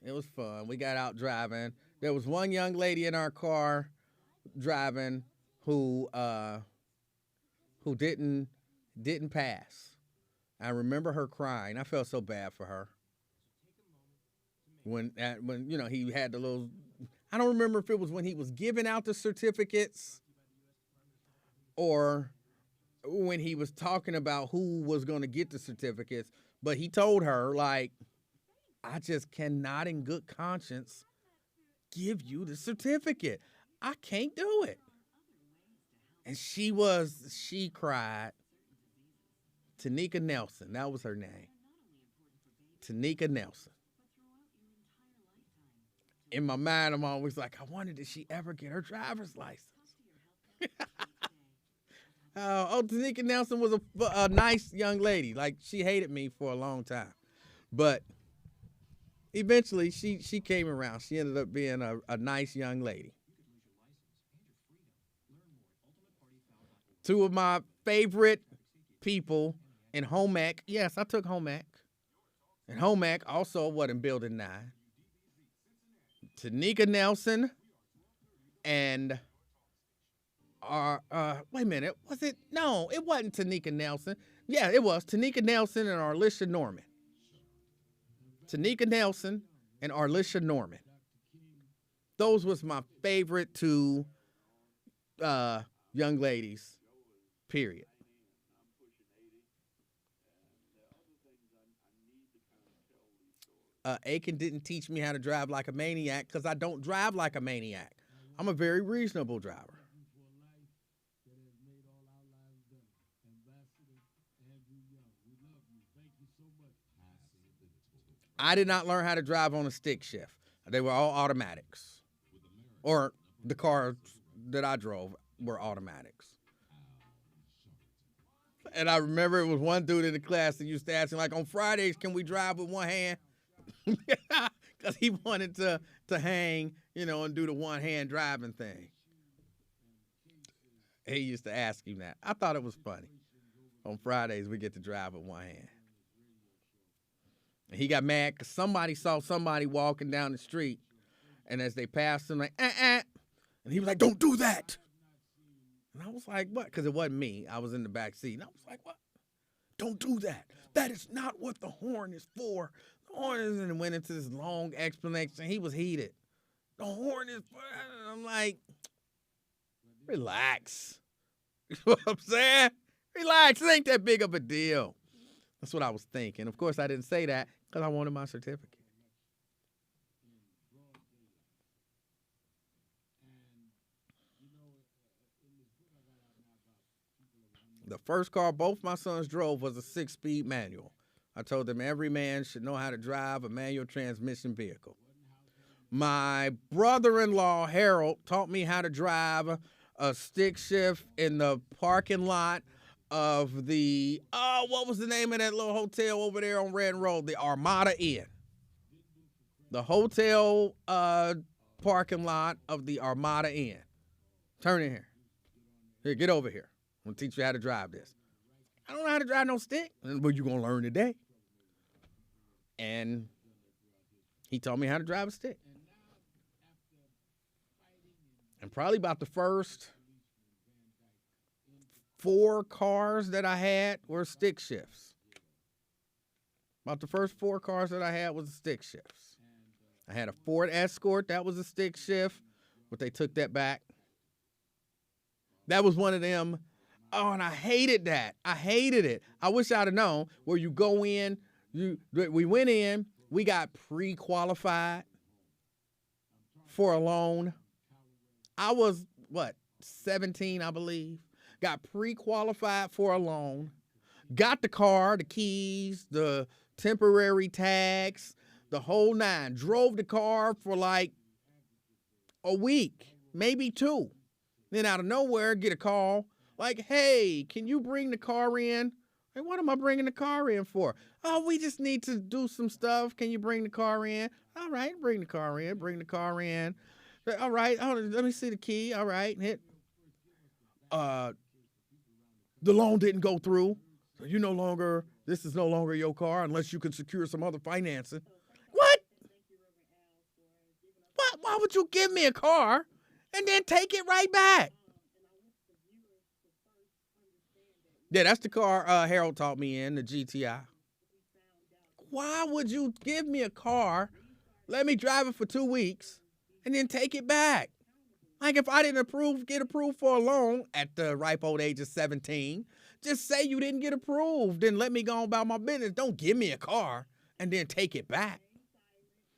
It was fun. We got out driving. There was one young lady in our car driving who didn't pass. I remember her crying. I felt so bad for her. When you know, he had the little, I don't remember if it was when he was giving out the certificates or when he was talking about who was going to get the certificates, but he told her, like, I just cannot in good conscience give you the certificate. I can't do it. And she cried. Tanika Nelson, that was her name. Tanika Nelson. In my mind, I'm always like, I wonder, did she ever get her driver's license? Tanika Nelson was a nice young lady. Like, she hated me for a long time. But eventually, she came around. She ended up being a nice young lady. Two of my favorite people in home ec. Yes, I took home ec. And home ec also, in Building 9? Tanika Nelson and wait a minute, was it? No, it wasn't Tanika Nelson. Yeah, it was Tanika Nelson and Arlisha Norman. Tanika Nelson and Arlisha Norman. Those was my favorite two young ladies, period. Aiken didn't teach me how to drive like a maniac because I don't drive like a maniac. I'm a very reasonable driver. I did not learn how to drive on a stick shift. They were all automatics. Or the cars that I drove were automatics. And I remember it was one dude in the class that used to ask me, like, on Fridays, can we drive with one hand? Because he wanted to hang, and do the one-hand driving thing. He used to ask him that. I thought it was funny. On Fridays, we get to drive with one hand. And he got mad because somebody saw somebody walking down the street, and as they passed him, like, and he was like, don't do that. And I was like, what? Because it wasn't me. I was in the back seat. And I was like, what? Don't do that. That is not what the horn is for. The horn is, and went into this long explanation. He was heated. The horn is for, and I'm like, relax. You know what I'm saying? Relax. It ain't that big of a deal. That's what I was thinking. Of course, I didn't say that because I wanted my certificate. The first car both my sons drove was a 6-speed manual. I told them every man should know how to drive a manual transmission vehicle. My brother-in-law, Harold, taught me how to drive a stick shift in the parking lot of the, what was the name of that little hotel over there on Red Road? The Armada Inn. The hotel parking lot of the Armada Inn. Turn in here. Here, get over here. I'm going to teach you how to drive this. I don't know how to drive no stick. But you're going to learn today. And he taught me how to drive a stick. And probably about the first 4 cars that I had were stick shifts. About the first 4 cars that I had was stick shifts. I had a Ford Escort. That was a stick shift, but they took that back. That was one of them. Oh, and I hated that. I hated it. I wish I'd have known where you go in. We went in. We got pre-qualified for a loan. I was, 17, I believe. Got pre-qualified for a loan. Got the car, the keys, the temporary tags, the whole nine. Drove the car for like a week, maybe 2. Then out of nowhere, get a call like, hey, can you bring the car in? Hey, what am I bringing the car in for? Oh, we just need to do some stuff. Can you bring the car in? All right, bring the car in. Bring the car in. All right, let me see the key. All right, hit. The loan didn't go through. So this is no longer your car unless you can secure some other financing. What? Why would you give me a car and then take it right back? Yeah, that's the car Harold taught me in, the GTI. Why would you give me a car, let me drive it for 2 weeks, and then take it back? Like if I didn't get approved for a loan at the ripe old age of 17, just say you didn't get approved and let me go on about my business. Don't give me a car and then take it back.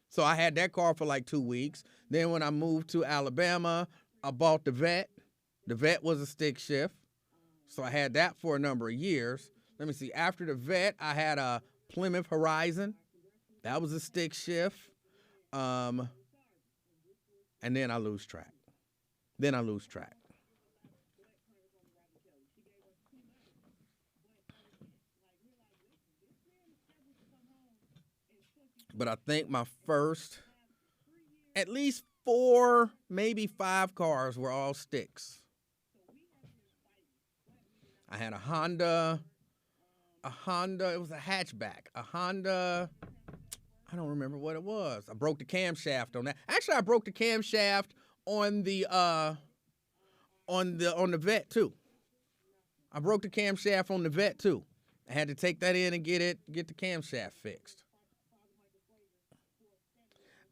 So I had that car for like 2 weeks. Then when I moved to Alabama, I bought the Vet. The Vet was a stick shift. So I had that for a number of years. Let me see. After the Vet, I had a Plymouth Horizon. That was a stick shift. And then I lose track. But I think my first, at least 4, maybe 5 cars were all sticks. I had a Honda, it was a hatchback. A Honda, I don't remember what it was. I broke the camshaft on that. Actually, I broke the camshaft on the Vet too. I broke the camshaft on the Vet too. I had to take that in and get the camshaft fixed.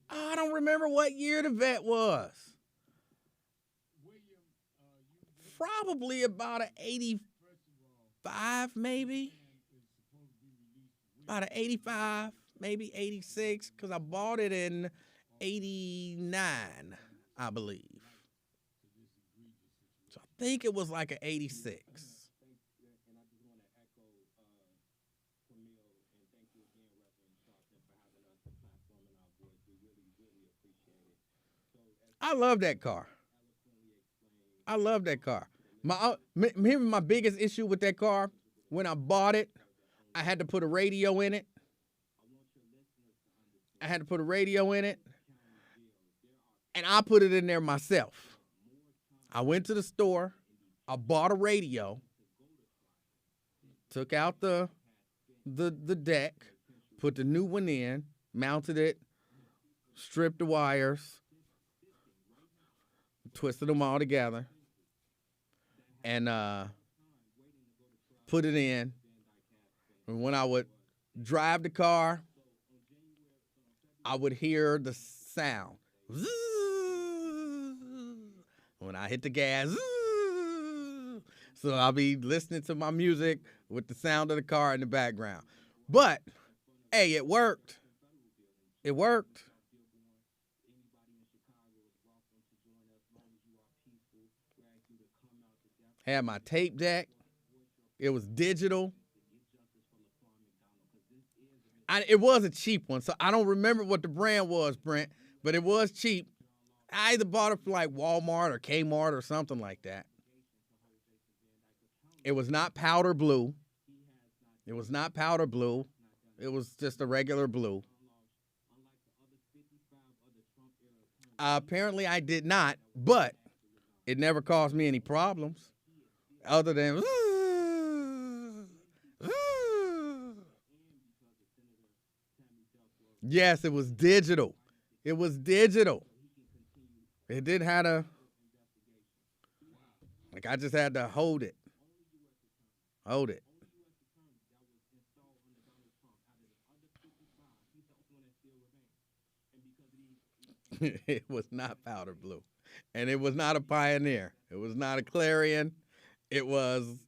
I don't remember what year the Vet was. Probably about an 85, maybe. About an 85, maybe 86, because I bought it in 89, I believe. So I think it was like an 86. I love that car. My biggest issue with that car, when I bought it, I had to put a radio in it. And I put it in there myself. I went to the store. I bought a radio. Took out the deck. Put the new one in. Mounted it. Stripped the wires. Twisted them all together. And put it in. And when I would drive the car, I would hear the sound. When I hit the gas. So I'll be listening to my music with the sound of the car in the background. But, hey, it worked. It worked. Had my tape deck. It was digital. It was a cheap one, so I don't remember what the brand was, Brent, but it was cheap. I either bought it for like Walmart or Kmart or something like that. It was not powder blue. It was just a regular blue. Apparently I did not, but it never caused me any problems other than yes, it was digital. It didn't have I just had to hold it. It was not powder blue. And it was not a Pioneer. It was not a Kerrigan. It was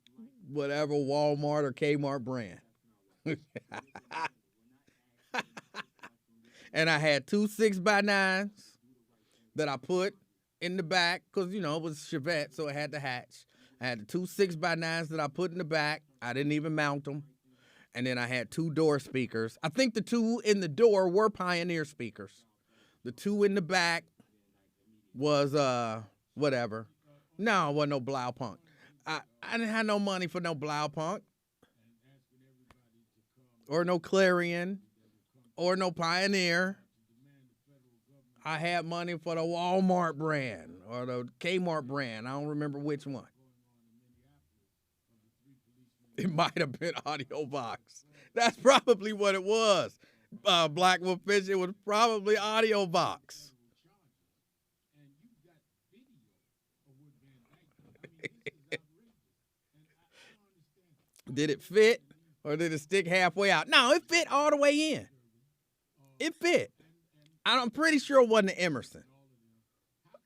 whatever Walmart or Kmart brand. And I had 2 6x9s that I put in the back because, you know, it was Chevette, so it had to hatch. I had the 2 6x9s that I put in the back. I didn't even mount them. And then I had 2 door speakers. I think the 2 in the door were Pioneer speakers. The 2 in the back was whatever. No, it wasn't no Blaupunk. I didn't have no money for no Blaupunk. Or no Kerrigan. Or no Pioneer. I had money for the Walmart brand or the Kmart brand. I don't remember which one. It might have been Audio Box. That's probably what it was. Black Wolf Fish, it was probably Audio Box. Did it fit or did it stick halfway out? No, it fit all the way in. It fit. I'm pretty sure it wasn't an Emerson.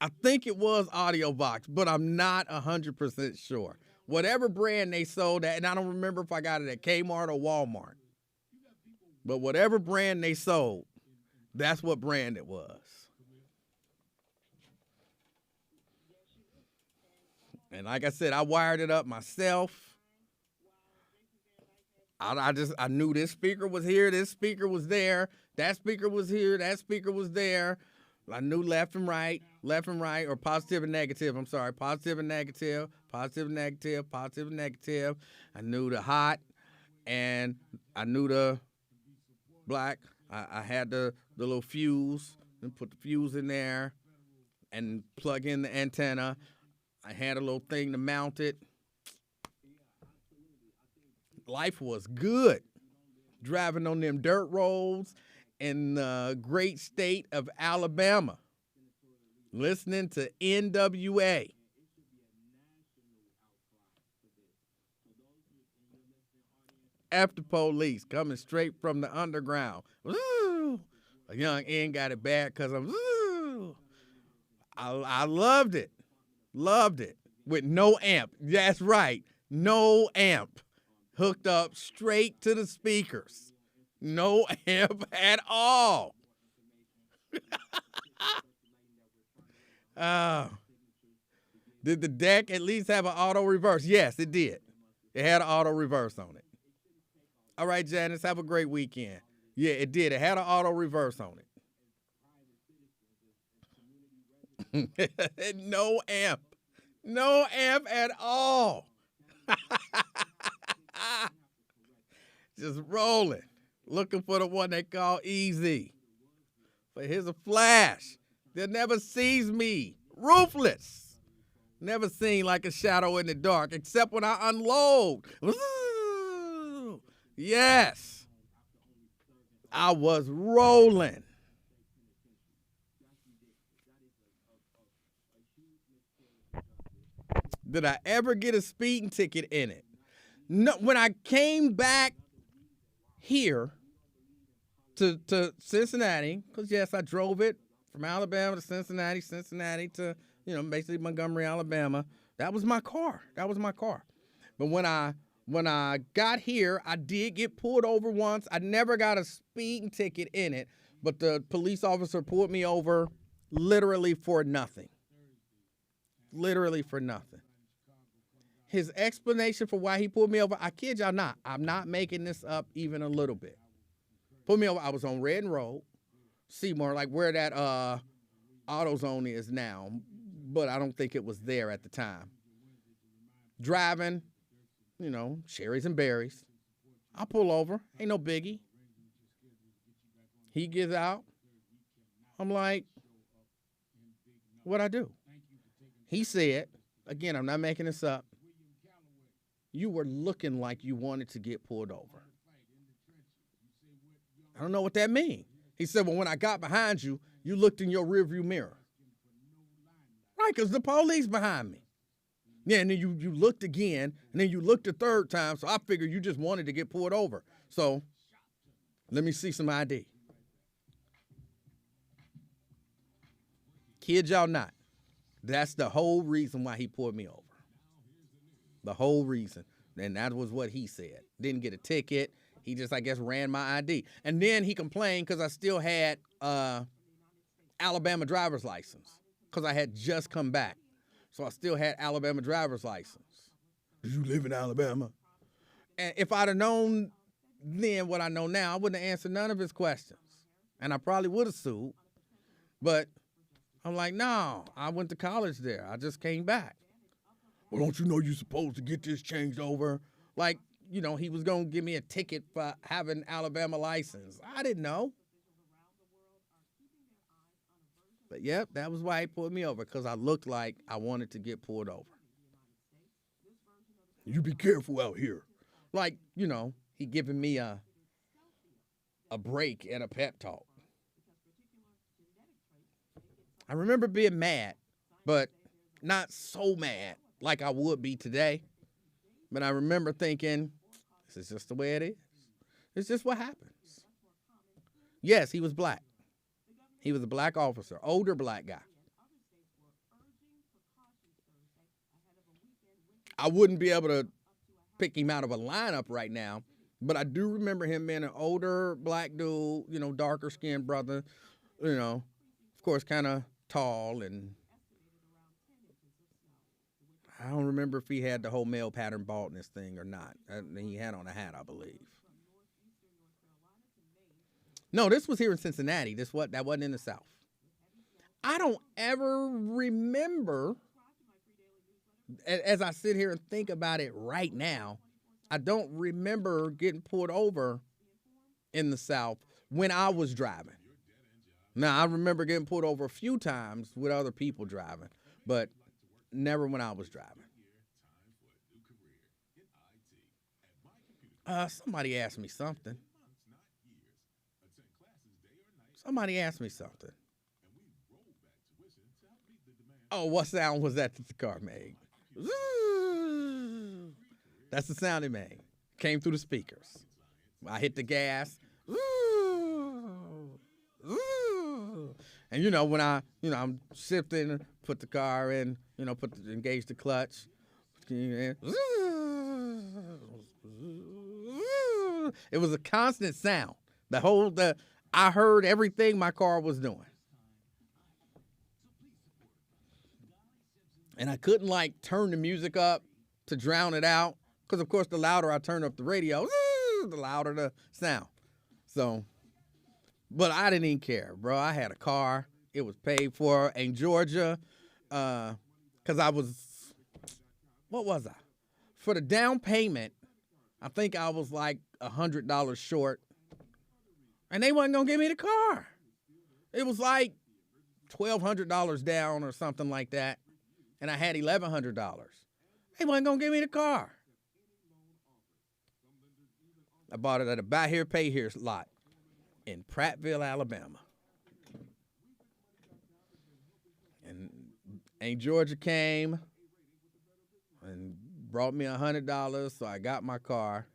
I think it was Audio Box, but I'm not 100% sure. Whatever brand they sold at, and I don't remember if I got it at Kmart or Walmart. But whatever brand they sold, that's what brand it was. And like I said, I wired it up myself. I knew this speaker was here, this speaker was there, that speaker was here, that speaker was there. I knew left and right, or positive and negative. I'm sorry, positive and negative, positive and negative, positive and negative. I knew the hot, and I knew the black. I had the little fuse, and put the fuse in there, and plug in the antenna. I had a little thing to mount it. Life was good. Driving on them dirt roads in the great state of Alabama, listening to NWA. F the Police, coming straight from the underground. Woo! A young N got it bad because I'm, woo! I loved it. Loved it. With no amp. That's right. No amp. Hooked up straight to the speakers. No amp at all. Did the deck at least have an auto reverse? Yes, it did. It had an auto reverse on it. All right, Janice, have a great weekend. Yeah, it did. It had an auto reverse on it. No amp. No amp at all. Just rolling. Looking for the one they call Easy. But here's a flash. They'll never sees me. Ruthless. Never seen like a shadow in the dark, except when I unload. Woo! Yes. I was rolling. Did I ever get a speeding ticket in it? No. When I came back here to Cincinnati, because yes, I drove it from Alabama to Cincinnati to, basically Montgomery, Alabama. That was my car. But when I got here, I did get pulled over once. I never got a speeding ticket in it, but the police officer pulled me over literally for nothing. Literally for nothing. His explanation for why he pulled me over, I kid y'all not, I'm not making this up even a little bit. Pulled me over, I was on Redden Road, Seymour, like where that AutoZone is now, but I don't think it was there at the time. Driving, cherries and berries. I pull over, ain't no biggie. He gets out. I'm like, what'd I do? He said, again, I'm not making this up, you were looking like you wanted to get pulled over. I don't know what that means. He said, well, when I got behind you, you looked in your rearview mirror. Right, because the police behind me. Yeah, and then you looked again, and then you looked a third time, so I figured you just wanted to get pulled over. So let me see some ID. Kid y'all not. That's the whole reason why he pulled me over. The whole reason. And that was what he said. Didn't get a ticket. He just, I guess, ran my ID. And then he complained because I still had Alabama driver's license because I had just come back. So I still had Alabama driver's license. Do you live in Alabama? And if I'd have known then what I know now, I wouldn't have answered none of his questions. And I probably would have sued. But I'm like, no, I went to college there. I just came back. Well, don't you know you're supposed to get this changed over? Like, you know, he was going to give me a ticket for having Alabama license. I didn't know. But, yep, that was why he pulled me over, because I looked like I wanted to get pulled over. You be careful out here. Like, you know, he giving me a break and a pep talk. I remember being mad, but not so mad like I would be today. But I remember thinking, this is just the way it is. It's just what happens. Yes, he was black. He was a black officer, older black guy. I wouldn't be able to pick him out of a lineup right now, but I do remember him being an older black dude, you know, darker skinned brother, you know, of course, kind of tall, and I don't remember if he had the whole male pattern baldness thing or not. He had on a hat, I believe. No, this was here in Cincinnati. That wasn't in the South. I don't ever remember, as I sit here and think about it right now, I don't remember getting pulled over in the South when I was driving. Now, I remember getting pulled over a few times with other people driving, but never when I was driving. Somebody asked me something. Oh, what sound was that the car made? That's the sound it made. Came through the speakers. I hit the gas. And, you know, when I'm shifting, put the car in, you know, engage the clutch. It was a constant sound. I heard everything my car was doing. And I couldn't, like, turn the music up to drown it out. Because, of course, the louder I turn up the radio, the louder the sound. So, but I didn't even care, bro. I had a car. It was paid for in Georgia. Because what was I? For the down payment, I think I was like $100 short. And they wasn't going to give me the car. It was like $1,200 down or something like that. And I had $1,100. They wasn't going to give me the car. I bought it at a buy here, pay here lot in Prattville, Alabama. And Aunt Georgia came and brought me $100, so I got my car.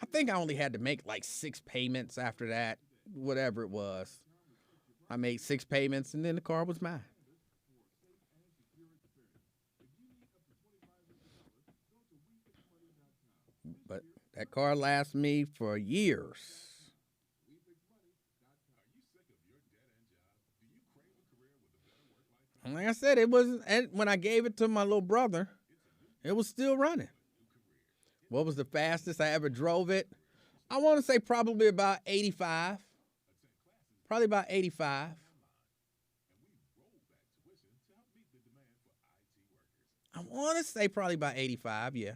I think I only had to make like 6 payments after that, whatever it was. I made 6 payments, and then the car was mine. But that car lasted me for years. And like I said, it wasn't. And when I gave it to my little brother, it was still running. What was the fastest I ever drove it? I want to say probably about 85. Probably about 85. I want to say probably about 85, yeah.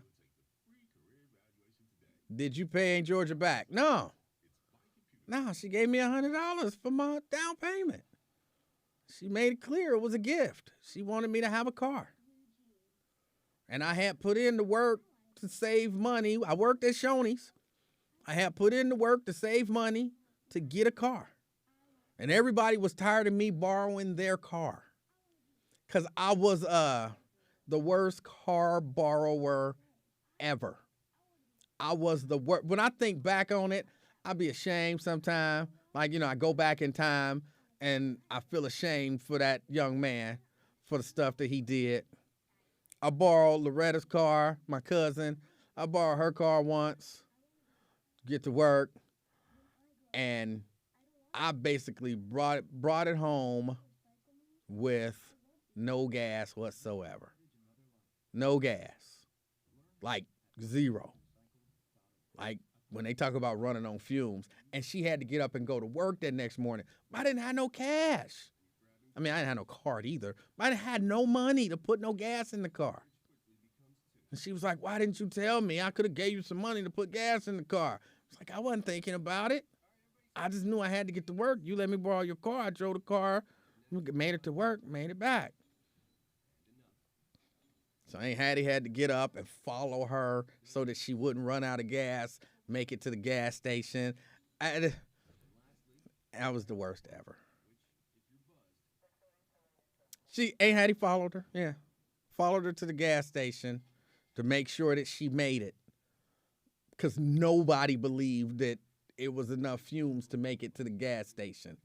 Did you pay Aunt Georgia back? No. No, she gave me $100 for my down payment. She made it clear it was a gift. She wanted me to have a car. And I had put in the work to save money. I worked at Shoney's. I had put in the work to save money to get a car. And everybody was tired of me borrowing their car. Because I was the worst car borrower ever. I was the worst. When I think back on it, I'd be ashamed sometimes. Like, you know, I go back in time And I feel ashamed for that young man for the stuff that he did. I borrowed Loretta's car, my cousin. I borrowed her car once to get to work. And I basically brought it home with no gas whatsoever. No gas. Like zero. Like when they talk about running on fumes. And she had to get up and go to work that next morning. I didn't have no cash. I mean, I didn't have no card either. But I had no money to put no gas in the car. And she was like, why didn't you tell me? I could have gave you some money to put gas in the car. It's like, I wasn't thinking about it. I just knew I had to get to work. You let me borrow your car. I drove the car, made it to work, made it back. So Aunt Hattie had to get up and follow her so that she wouldn't run out of gas, make it to the gas station. That was the worst ever. Aunt Hattie followed her, yeah. Followed her to the gas station to make sure that she made it. Because nobody believed that it was enough fumes to make it to the gas station.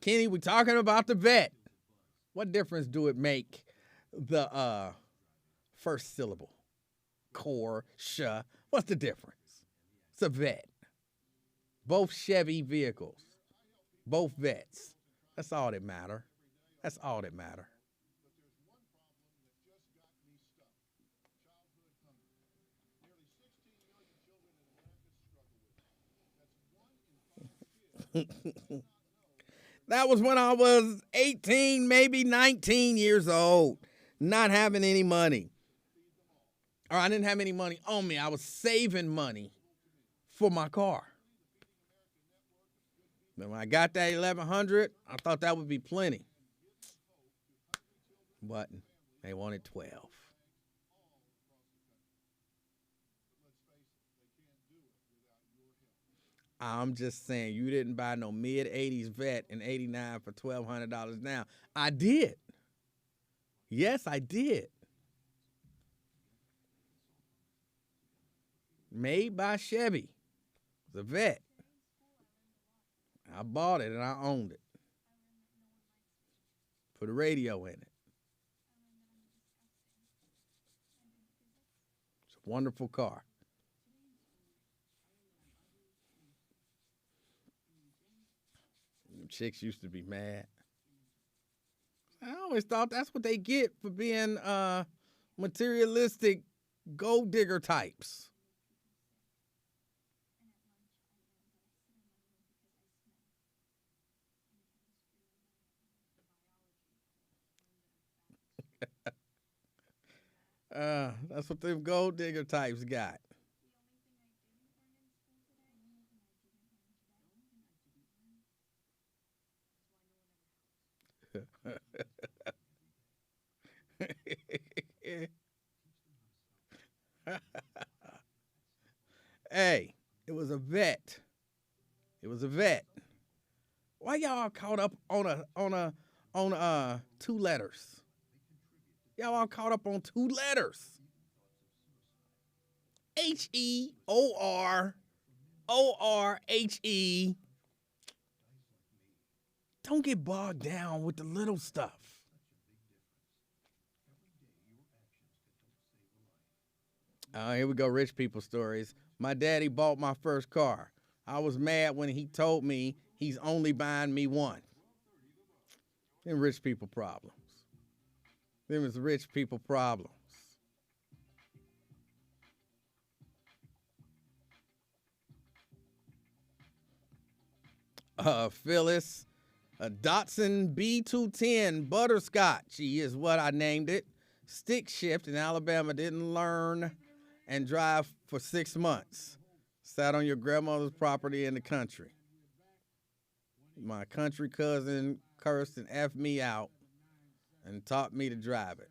Kenny, we're talking about the vet. What difference do it make the first syllable? Core, sh. What's the difference? It's a vet. Both Chevy vehicles. Both vets. That's all that matter. That's all that matter. That was when I was 18, maybe 19 years old, not having any money. Or I didn't have any money on me. I was saving money for my car. But when I got that 1100, I thought that would be plenty. But they wanted 12. I'm just saying, you didn't buy no mid-80s vet in 89 for $1,200 now. I did. Yes, I did. Made by Chevy. It's a vet. I bought it and I owned it. Put a radio in it. It's a wonderful car. Chicks used to be mad. I always thought that's what they get for being materialistic gold digger types. That's what them gold digger types got. Hey, it was a vet. It was a vet. Why y'all caught up on two letters? Y'all all caught up on two letters. HEORORHE. Don't get bogged down with the little stuff. Here we go, rich people stories. My daddy bought my first car. I was mad when he told me he's only buying me one. Them rich people problems. Them is rich people problems. Phyllis, a Datsun B210 Butterscotch is what I named it. Stick shift in Alabama, didn't learn and drive for 6 months. Sat on your grandmother's property in the country. My country cousin cursed and effed me out and taught me to drive it.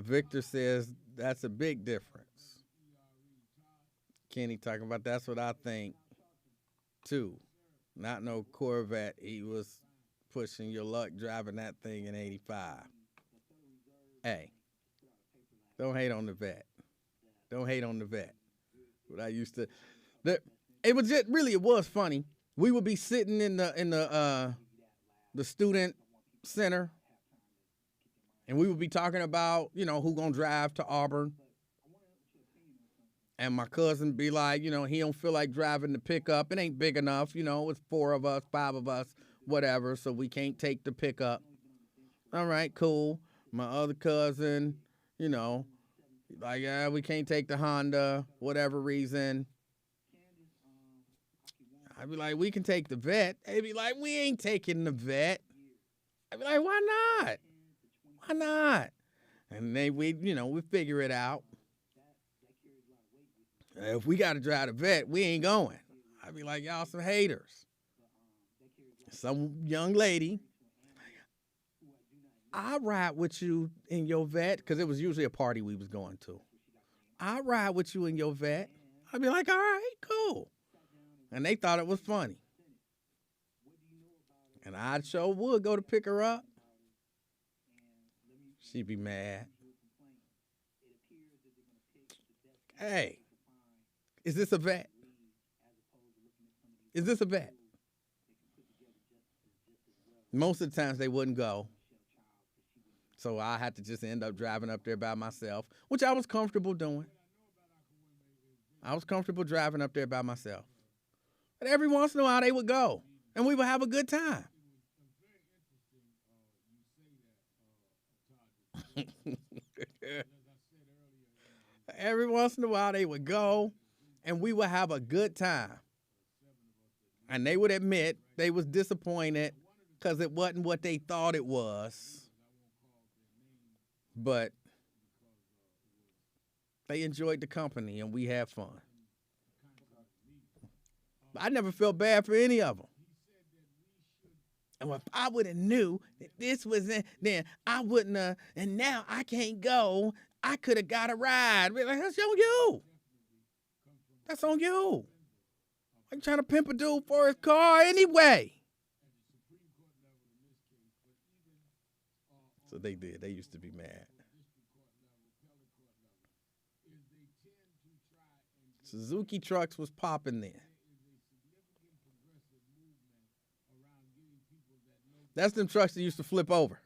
Victor says that's a big difference. Kenny talking about that's what I think too. Not no Corvette. He was pushing your luck driving that thing in 85. Hey, don't hate on the vet. Don't hate on the vet. But I used to, it was just really, it was funny. We would be sitting in the student center, and we would be talking about, who gonna drive to Auburn. And my cousin be like, he don't feel like driving the pickup. It ain't big enough, it's 4 of us, 5 of us, whatever, so we can't take the pickup. All right, cool. My other cousin, like, yeah, we can't take the Honda, whatever reason. I'd be like, we can take the vet. They'd be like, we ain't taking the vet. I'd be like, why not? Why not? And then we figure it out. If we got to drive the vet, we ain't going. I'd be like, y'all some haters. Some young lady, I ride with you in your vet, because it was usually a party we was going to. I ride with you in your vet. I'd be like, all right, cool. And they thought it was funny. And I sure would go to pick her up. She'd be mad. Hey. Is this a vet? Is this a vet? Most of the times they wouldn't go. So I had to just end up driving up there by myself, which I was comfortable doing. I was comfortable driving up there by myself. But every once in a while they would go, and we would have a good time. Every once in a while they would go, and we would have a good time. And they would admit they was disappointed because it wasn't what they thought it was. But they enjoyed the company, and we had fun. I never felt bad for any of them. And if I would have knew that this was in, then I wouldn't have, and now I can't go, I could have got a ride. We're like, that's on you. That's on you. I'm trying to pimp a dude for his car anyway. So they did. They used to be mad. Suzuki trucks was popping then. That's them trucks that used to flip over.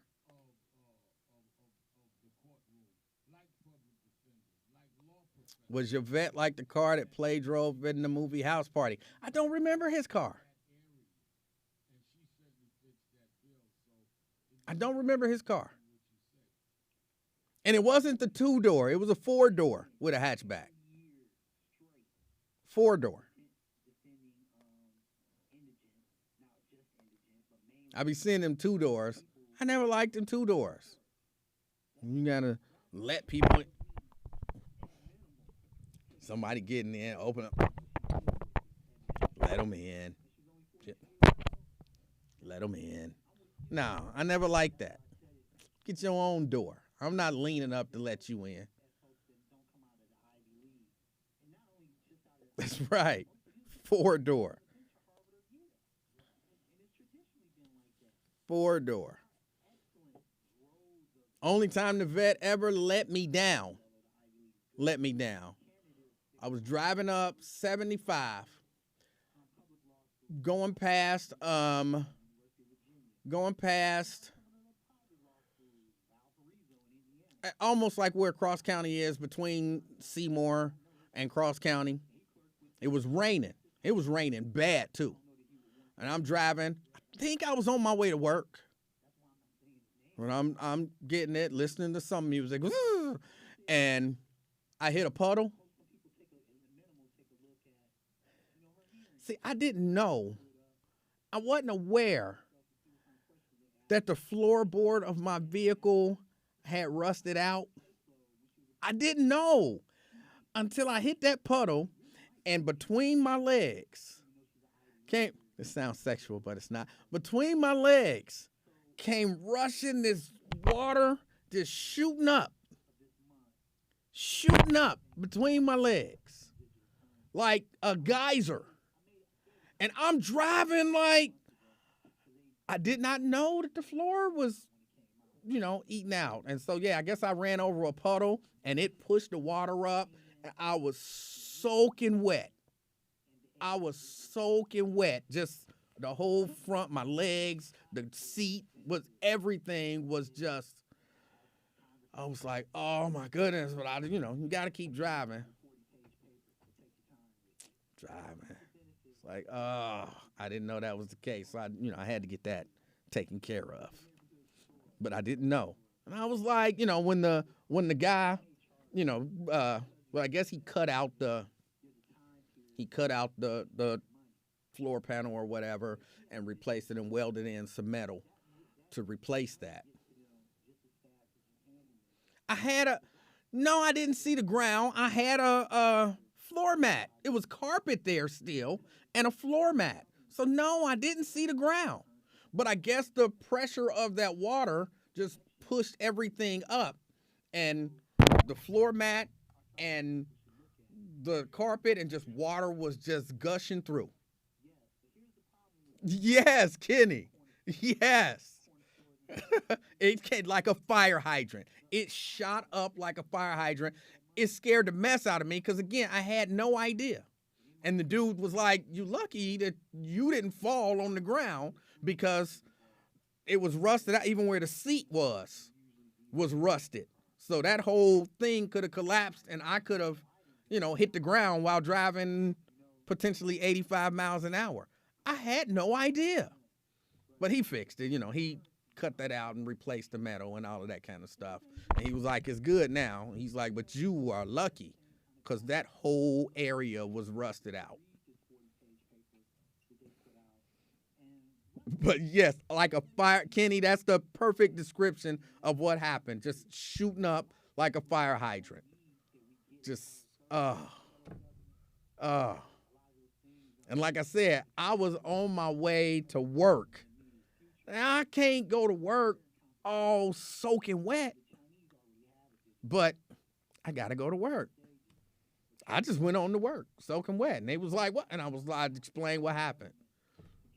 Was your vet like the car that Play drove in the movie House Party? I don't remember his car. I don't remember his car. And it wasn't the 2-door. It was a 4-door with a hatchback. 4-door. I be seeing them 2-doors. I never liked them 2-doors. You gotta let people in. Somebody getting in, open up. Let them in. Let them in. No, I never liked that. Get your own door. I'm not leaning up to let you in. That's right. 4-door. 4-door. Only time the vet ever let me down. Let me down. I was driving up 75, going past almost like where Cross County is, between Seymour and Cross County. It was raining. It was raining bad too. And I'm driving. I think I was on my way to work. When I'm getting it, listening to some music, and I hit a puddle. See, I didn't know. I wasn't aware that the floorboard of my vehicle had rusted out. I didn't know until I hit that puddle, and between my legs came, it sounds sexual, but it's not. Between my legs came rushing this water, just shooting up between my legs like a geyser. And I'm driving like I did not know that the floor was, eating out. And so, yeah, I guess I ran over a puddle and it pushed the water up. And I was soaking wet. Just the whole front, my legs, the seat everything was just, I was like, oh my goodness. But you got to keep driving. It's like, oh, I didn't know that was the case. So I had to get that taken care of. But I didn't know. And I was like, when the guy, well, I guess he cut out the floor panel or whatever and replaced it and welded in some metal to replace that. I didn't see the ground. I had a floor mat. It was carpet there still and a floor mat. So no, I didn't see the ground. But I guess the pressure of that water just pushed everything up. And the floor mat and the carpet and just water was just gushing through. Yes, Kenny. Yes. It came like a fire hydrant. It shot up like a fire hydrant. It scared the mess out of me because, again, I had no idea. And the dude was like, you lucky that you didn't fall on the ground because it was rusted out. Even where the seat was rusted. So that whole thing could have collapsed and I could have, hit the ground while driving potentially 85 miles an hour. I had no idea. But he fixed it. He cut that out and replaced the metal and all of that kind of stuff. And he was like, it's good now. He's like, but you are lucky because that whole area was rusted out. But yes, like a fire, Kenny, that's the perfect description of what happened. Just shooting up like a fire hydrant. Just, And like I said, I was on my way to work. Now, I can't go to work all soaking wet, but I got to go to work. I just went on to work, soaking wet. And they was like, what? And I was like, explain what happened.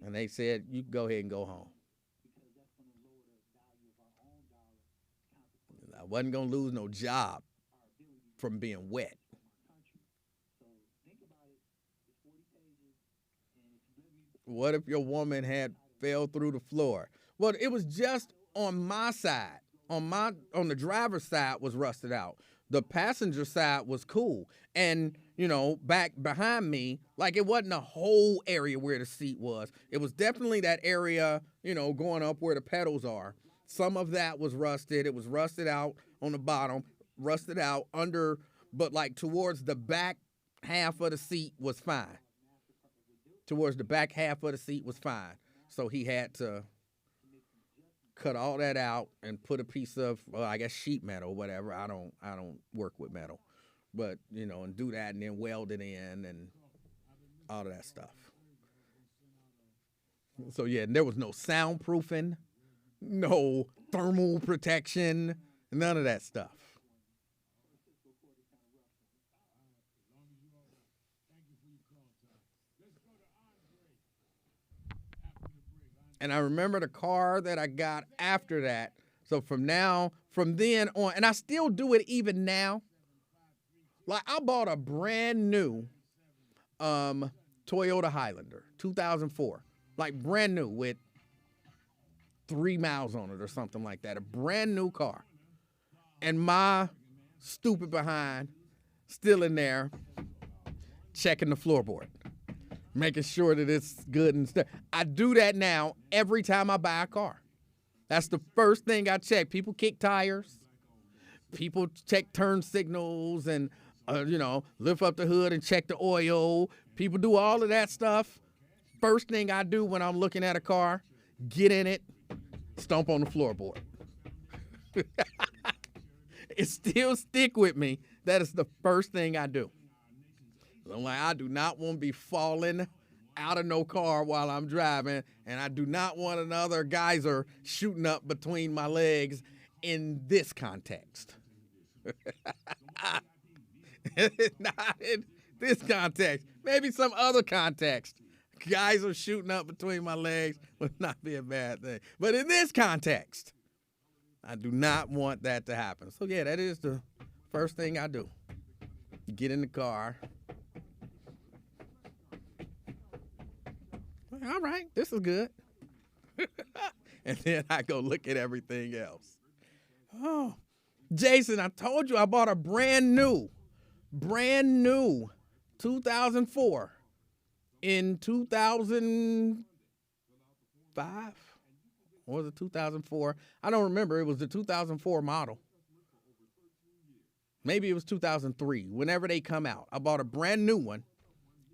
And they said, you can go ahead and go home. I wasn't going to lose no job from being wet. What if your woman had fell through the floor? Well, it was just on my side. On the driver's side was rusted out. The passenger side was cool. And, back behind me, like it wasn't a whole area where the seat was. It was definitely that area, going up where the pedals are. Some of that was rusted. It was rusted out on the bottom, rusted out under, but like towards the back half of the seat was fine. Towards the back half of the seat was fine. So he had to cut all that out and put a piece of, I guess sheet metal or whatever. I don't work with metal. But, and do that and then weld it in and all of that stuff. So, yeah, and there was no soundproofing, no thermal protection, none of that stuff. And I remember the car that I got after that. So from then on, and I still do it even now. Like I bought a brand new Toyota Highlander, 2004. Like brand new with 3 miles on it or something like that. A brand new car. And my stupid behind still in there checking the floorboard. Making sure that it's good and stuff. I do that now every time I buy a car. That's the first thing I check. People kick tires. People check turn signals and, lift up the hood and check the oil. People do all of that stuff. First thing I do when I'm looking at a car, get in it, stomp on the floorboard. It still stick with me. That is the first thing I do. I'm like, I do not want to be falling out of no car while I'm driving, and I do not want another geyser shooting up between my legs in this context. Not in this context. Maybe some other context, guys are shooting up between my legs would not be a bad thing. But in this context, I do not want that to happen. So, yeah, that is the first thing I do. Get in the car. All right, this is good. And then I go look at everything else. Oh, Jason, I told you I bought a brand new 2004 in 2005. Or was it 2004? I don't remember. It was the 2004 model. Maybe it was 2003. Whenever they come out, I bought a brand new one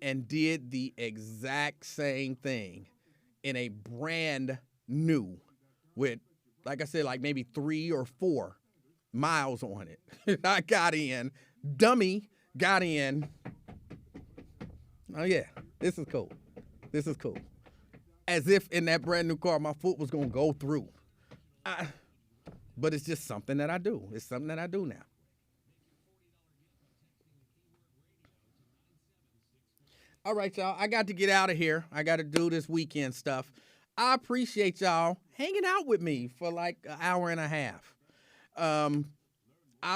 and did the exact same thing in a brand new with, like I said, like maybe 3 or 4 miles on it. I got in. Dummy got in. Oh, yeah. This is cool. This is cool. As if in that brand new car, my foot was going to go through. But it's just something that I do. It's something that I do now. All right, y'all. I got to get out of here. I got to do this weekend stuff. I appreciate y'all hanging out with me for like an hour and a half. I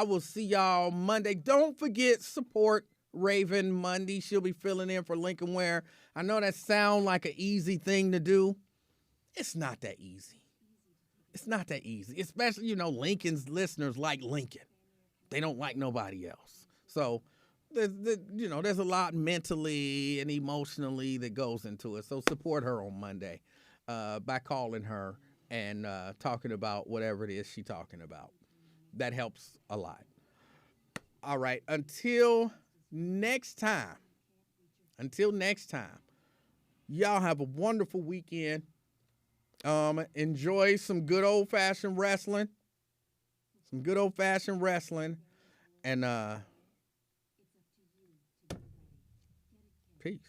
will see y'all Monday. Don't forget, support Raven Monday. She'll be filling in for Lincoln Ware. I know that sounds like an easy thing to do. It's not that easy. It's not that easy. Especially, Lincoln's listeners like Lincoln. They don't like nobody else. So, there's a lot mentally and emotionally that goes into it. So support her on Monday by calling her and talking about whatever it is she's talking about. That helps a lot. All right. Until next time, y'all have a wonderful weekend. Enjoy some good old-fashioned wrestling. And peace.